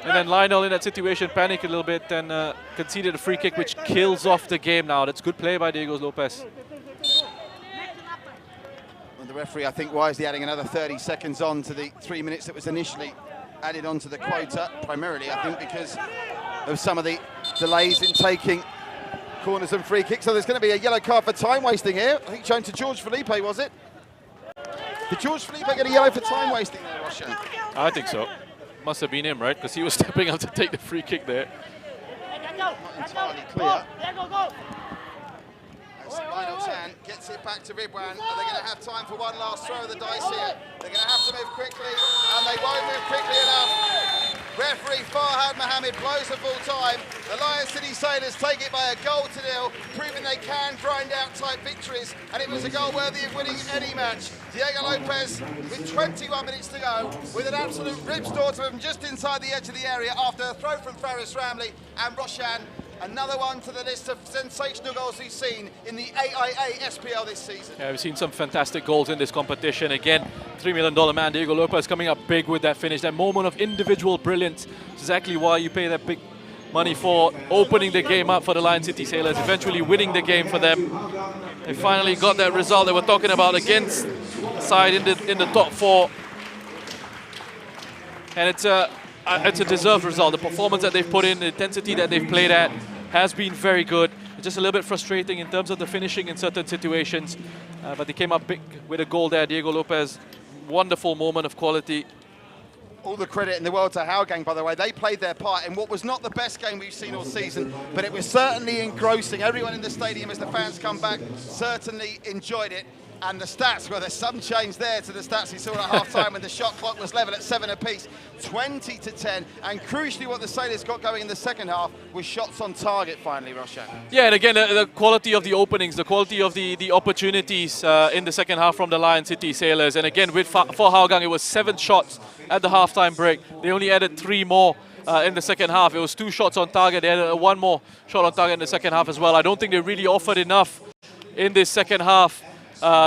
And then Lionel in that situation panicked a little bit and conceded a free kick, which kills off the game now. That's good play by Diego Lopez. And the referee, I think, wisely adding another 30 seconds on to the 3 minutes that was initially added onto the quota, primarily, I think, because of some of the delays in taking corners and free kicks. So there's going to be a yellow card for time wasting here. I think shown to George Felipe, was it? Did George Felipe get a yellow for time wasting there, Roshan? I think so. Must have been him, right? Because he was stepping up to take the free kick there. Not entirely clear. As Lionel San gets gets it back to Ridwan. Are they going to have time for one last throw of the dice here? They're going to have to move quickly, and they won't move quickly enough. Referee Farhad Mohammed blows the full time. The Lion City Sailors take it by a goal to nil, proving they can grind out tight victories, and it was a goal worthy of winning any match. Diego Lopez, with 21 minutes to go, with an absolute ripstore to him just inside the edge of the area after a throw from Faris Ramley, and Roshan, another one to the list of sensational goals we've seen in the AIA SPL this season. Yeah, we've seen some fantastic goals in this competition. Again, $3 million man Diego Lopez coming up big with that finish, that moment of individual brilliance. Exactly why you pay that big money for opening the game up for the Lion City Sailors, eventually winning the game for them. They finally got that result that we're talking about against side in the top four. And it's a deserved result. The performance that they've put in, the intensity that they've played at has been very good. It's just a little bit frustrating in terms of the finishing in certain situations. But they came up big with a goal there. Diego Lopez, wonderful moment of quality. All the credit in the world to Hougang, by the way. They played their part in what was not the best game we've seen all season, but it was certainly engrossing. Everyone in the stadium, as the fans come back, certainly enjoyed it. And the stats, well, there's some change there to the stats we saw at half-time when the shot clock was level at 7 apiece, 20-10. And crucially, what the Sailors got going in the second half was shots on target finally, Roshan. Yeah, and again, the quality of the openings, the quality of the opportunities in the second half from the Lion City Sailors. And again, for Hougang, it was 7 shots at the half-time break. They only added 3 more in the second half. It was 2 shots on target. They added 1 more shot on target in the second half as well. I don't think they really offered enough in this second half.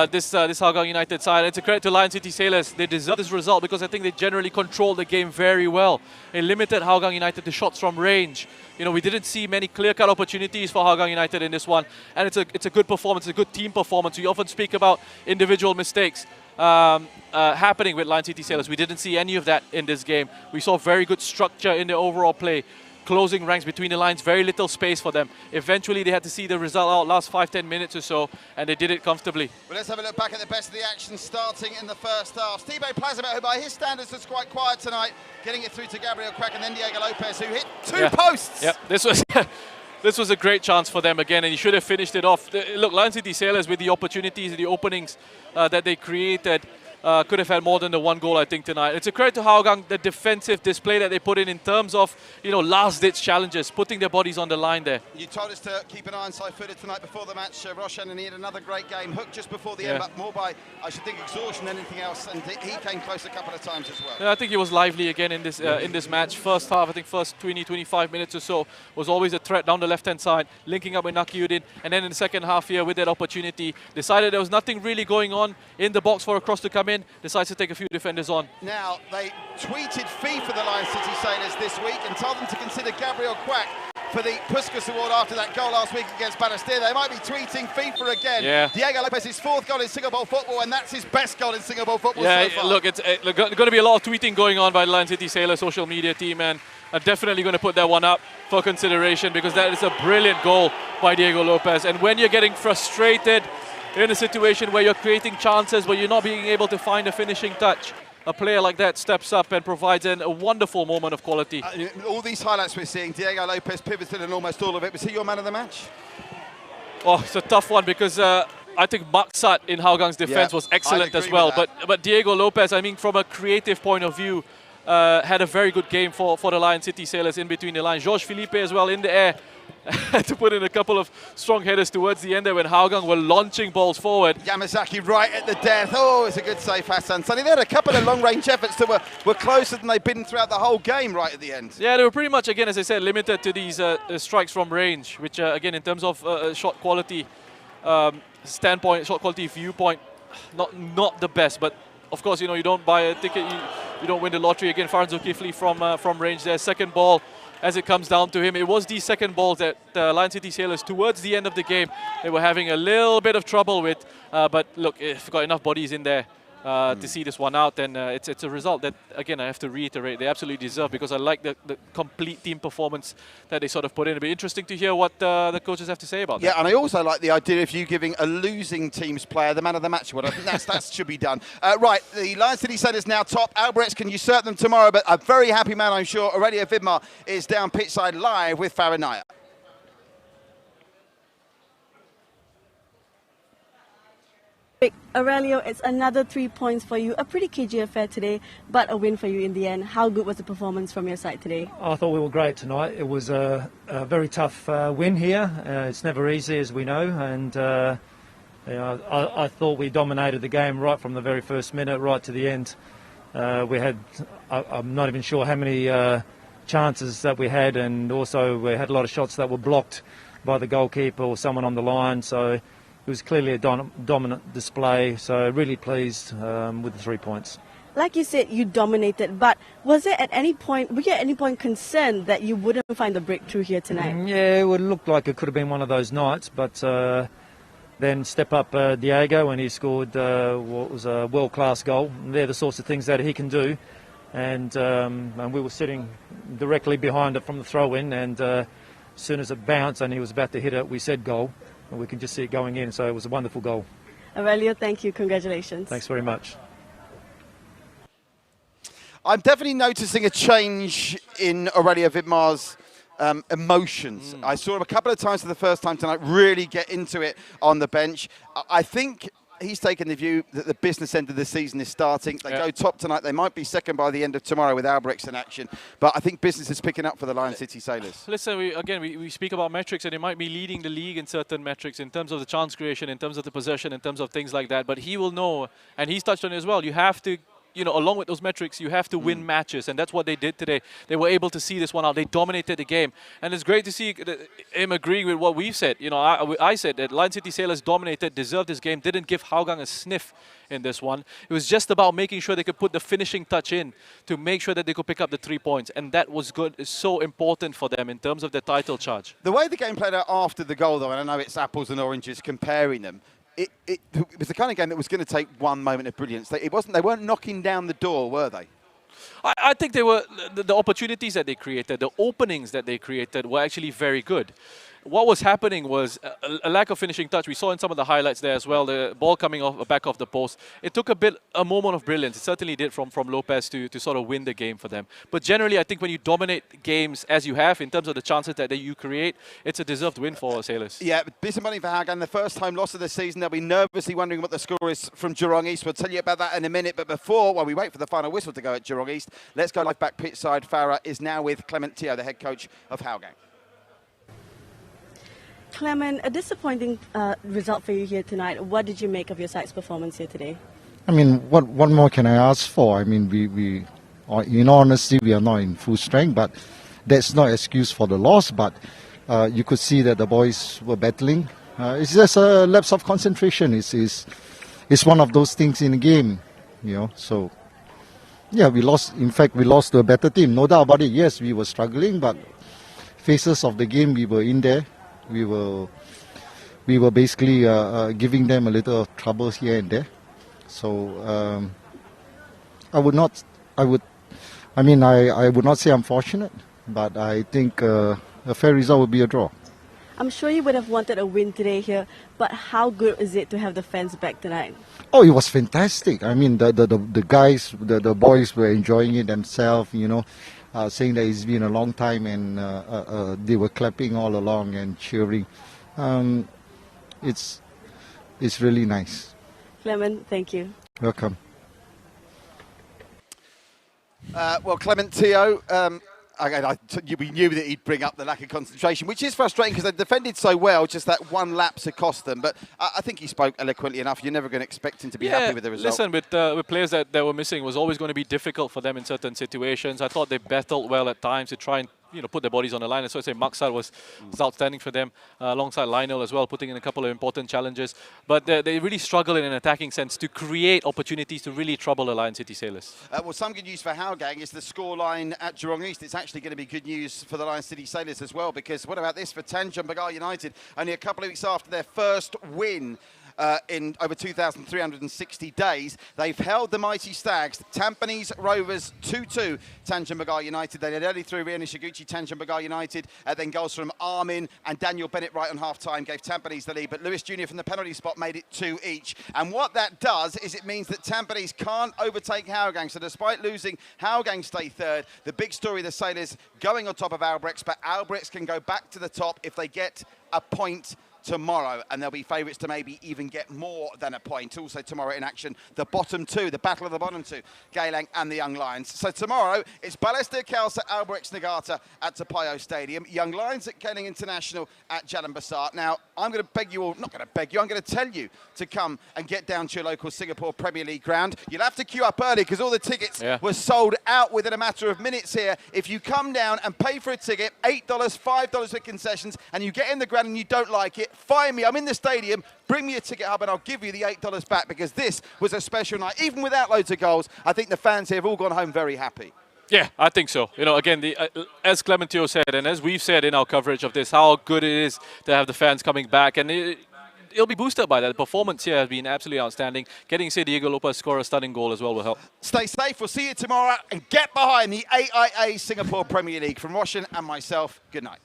This Hougang United side. It's a credit to Lion City Sailors. They deserve this result because I think they generally controlled the game very well. They limited Hougang United to shots from range. You know, we didn't see many clear-cut opportunities for Hougang United in this one, and it's a good performance, it's a good team performance. We often speak about individual mistakes happening with Lion City Sailors. We didn't see any of that in this game. We saw very good structure in the overall play. Closing ranks between the lines, very little space for them. Eventually, they had to see the result out last 5-10 minutes or so, and they did it comfortably. Well, let's have a look back at the best of the action starting in the first half. Steve Plazamet, who by his standards was quite quiet tonight, getting it through to Gabriel Quack and then Diego Lopez, who hit 2 posts. Yeah, this was a great chance for them again, and he should have finished it off. Look, Lion City Sailors, with the opportunities, the openings that they created, could have had more than the 1 goal, I think, tonight. It's a credit to Hougang, the defensive display that they put in terms of, you know, last-ditch challenges, putting their bodies on the line there. You told us to keep an eye on side-footed tonight before the match, Roshan, and he had another great game. Hooked just before the end, but more by, I should think, exhaustion than anything else, and he came close a couple of times as well. Yeah, I think he was lively again in this match. First half, I think first 20-25 minutes or so, was always a threat down the left-hand side, linking up with Nakiuddin, and then in the second half here, with that opportunity, decided there was nothing really going on in the box for a cross to come in, decides to take a few defenders on. Now, they tweeted fee for the Lion City Sailors this week and told them to consider Gabriel Quack for the Puskas Award after that goal last week against Balestier. They might be tweeting FIFA again. Yeah. Diego Lopez's 4th goal in Singapore football, and that's his best goal in Singapore football so far. Look, it's going to be a lot of tweeting going on by the Lion City Sailors social media team, and I'm definitely going to put that one up for consideration because that is a brilliant goal by Diego Lopez. And when you're getting frustrated in a situation where you're creating chances but you're not being able to find a finishing touch, a player like that steps up and provides a wonderful moment of quality. All these highlights we're seeing, Diego Lopez pivoted in almost all of it. Was he your man of the match? Oh, it's a tough one because I think Maksat in Hougang's defense was excellent as well. But Diego Lopez, I mean, from a creative point of view, had a very good game for the Lion City Sailors in between the lines. Georges Philippe as well in the air. Had to put in a couple of strong headers towards the end there when Hougang were launching balls forward. Yamazaki right at the death. Oh, it's a good save, Hassan Sunny. They had a couple of long-range efforts that were closer than they've been throughout the whole game right at the end. Yeah, they were pretty much, again, as I said, limited to these strikes from range, which, again, in terms of shot quality standpoint, shot quality viewpoint, not the best. But, of course, you know, you don't buy a ticket, you don't win the lottery. Again, Faran Zulkifli from range there. Second ball, as it comes down to him. It was the second ball that Lion City Sailors, towards the end of the game, they were having a little bit of trouble with. But look, if you've got enough bodies in there to see this one out, then it's a result that, again, I have to reiterate, they absolutely deserve, because I like the complete team performance that they sort of put in. It'll be interesting to hear what the coaches have to say about that. Yeah, and I also like the idea of you giving a losing team's player the man of the match award. I think that should be done. Right, the Lion City Sailors now top. Alberets can usurp them tomorrow, but a very happy man, I'm sure. Aurelio Vidmar is down pitchside live with Faranaya. topic. Aurelio, it's another 3 points for you. A pretty cagey affair today, but a win for you in the end. How good was the performance from your side today? I thought we were great tonight. It was a very tough win here. It's never easy, as we know, and I thought we dominated the game right from the very first minute right to the end. We had, I'm not even sure how many chances that we had, and also we had a lot of shots that were blocked by the goalkeeper or someone on the line, so it was clearly a dominant display, so really pleased with the 3 points. Like you said, you dominated, but were you at any point concerned that you wouldn't find the breakthrough here tonight? Yeah, it looked like it could have been one of those nights, but then step up Diego, and he scored what was a world-class goal. They're the sorts of things that he can do, and we were sitting directly behind it from the throw-in, and as soon as it bounced and he was about to hit it, we said goal, and we can just see it going in, so it was a wonderful goal. Aurelio, thank you. Congratulations. Thanks very much. I'm definitely noticing a change in Aurelio Vidmar's emotions. I saw him a couple of times for the first time tonight really get into it on the bench. I think he's taken the view that the business end of the season is starting. They go top tonight. They might be second by the end of tomorrow with Albrechts in action. But I think business is picking up for the Lion City Sailors. Listen, we speak about metrics, and he might be leading the league in certain metrics in terms of the chance creation, in terms of the possession, in terms of things like that. But he will know, and he's touched on it as well, you have to, along with those metrics, you have to win matches, and that's what they did today. They were able to see this one out. They dominated the game, and it's great to see him agreeing with what we've said. I said that Lion City Sailors dominated, deserved this game, didn't give Hougang a sniff in this one. It was just about making sure they could put the finishing touch in to make sure that they could pick up the 3 points, and that was good. It's so important for them in terms of their title charge. The way the game played out after the goal, though, and I know it's apples and oranges comparing them, it was the kind of game that was going to take one moment of brilliance. They weren't knocking down the door, were they? I think they were the opportunities that they created, the openings that they created were actually very good. What was happening was a lack of finishing touch. We saw in some of the highlights there as well, the ball coming off the back of the post. It took a moment of brilliance. It certainly did from Lopez to sort of win the game for them. But generally, I think when you dominate games as you have in terms of the chances that you create, it's a deserved win for Sailors. Yeah, disappointing for Hougang. The first home loss of the season. They'll be nervously wondering what the score is from Jurong East. We'll tell you about that in a minute. But before, while we wait for the final whistle to go at Jurong East, let's go live back pitchside. Farah is now with Clement Teo, the head coach of Hougang. Clement, a disappointing result for you here tonight. What did you make of your side's performance here today? I mean, what more can I ask for? I mean, we in all honesty, we are not in full strength, but that's not an excuse for the loss. But you could see that the boys were battling. It's just a lapse of concentration. It's one of those things in the game, So, yeah, we lost. In fact, we lost to a better team. No doubt about it. Yes, we were struggling, but phases of the game, we were in there. We were basically giving them a little trouble here and there. So I would not say I'm fortunate, but I think a fair result would be a draw. I'm sure you would have wanted a win today here, but how good is it to have the fans back tonight? Oh, it was fantastic. I mean, the guys, the boys were enjoying it themselves, saying that it's been a long time, and they were clapping all along and cheering. It's really nice. Clement, thank you. Welcome. Well, Clement Teo, we knew that he'd bring up the lack of concentration, which is frustrating because they defended so well, just that one lapse had cost them. But I think he spoke eloquently enough. You're never going to expect him to be happy with the result. Listen, with players that were missing, it was always going to be difficult for them in certain situations. I thought they battled well at times to try and put their bodies on the line. And so I say Maksar was outstanding for them, alongside Lionel as well, putting in a couple of important challenges. But they really struggle in an attacking sense to create opportunities to really trouble the Lion City Sailors. Well, some good news for Hougang is the scoreline at Jurong East. It's actually going to be good news for the Lion City Sailors as well, because what about this for Tanjung Pagar United? Only a couple of weeks after their first win in over 2,360 days, they've held the mighty Stags. Tampines Rovers 2-2, Tanjung Pagar United. They led early through Ria Nishiguchi, Tanjung Pagar United, then goals from Armin and Daniel Bennett right on half-time gave Tampines the lead, but Lewis Jr. from the penalty spot made it 2 each. And what that does is it means that Tampines can't overtake Hougang. So despite losing, Hougang stay third. The big story, the Sailors going on top of Albrechts, but Albrechts can go back to the top if they get a point tomorrow, and they'll be favourites to maybe even get more than a point. Also tomorrow in action, the bottom two, the battle of the bottom two, Geylang and the Young Lions. So tomorrow, it's Balestier Khalsa Albrechts Negata at Topayo Stadium, Young Lions at Geylang International at Jalan Besar. Now, I'm going to beg you all, not going to beg you, I'm going to tell you to come and get down to your local Singapore Premier League ground. You'll have to queue up early because all the tickets were sold out within a matter of minutes here. If you come down and pay for a ticket, $8, $5 for concessions, and you get in the ground and you don't like it, find me. I'm in the stadium. Bring me a ticket hub and I'll give you the $8 back, because this was a special night. Even without loads of goals, I think the fans here have all gone home very happy. Yeah, I think so. You know, again, as Clementino said, and as we've said in our coverage of this, how good it is to have the fans coming back. And it'll be boosted by that. The performance here has been absolutely outstanding. Getting, say, Diego Lopez score a stunning goal as well will help. Stay safe. We'll see you tomorrow. And get behind the AIA Singapore Premier League. From Roshan and myself, good night.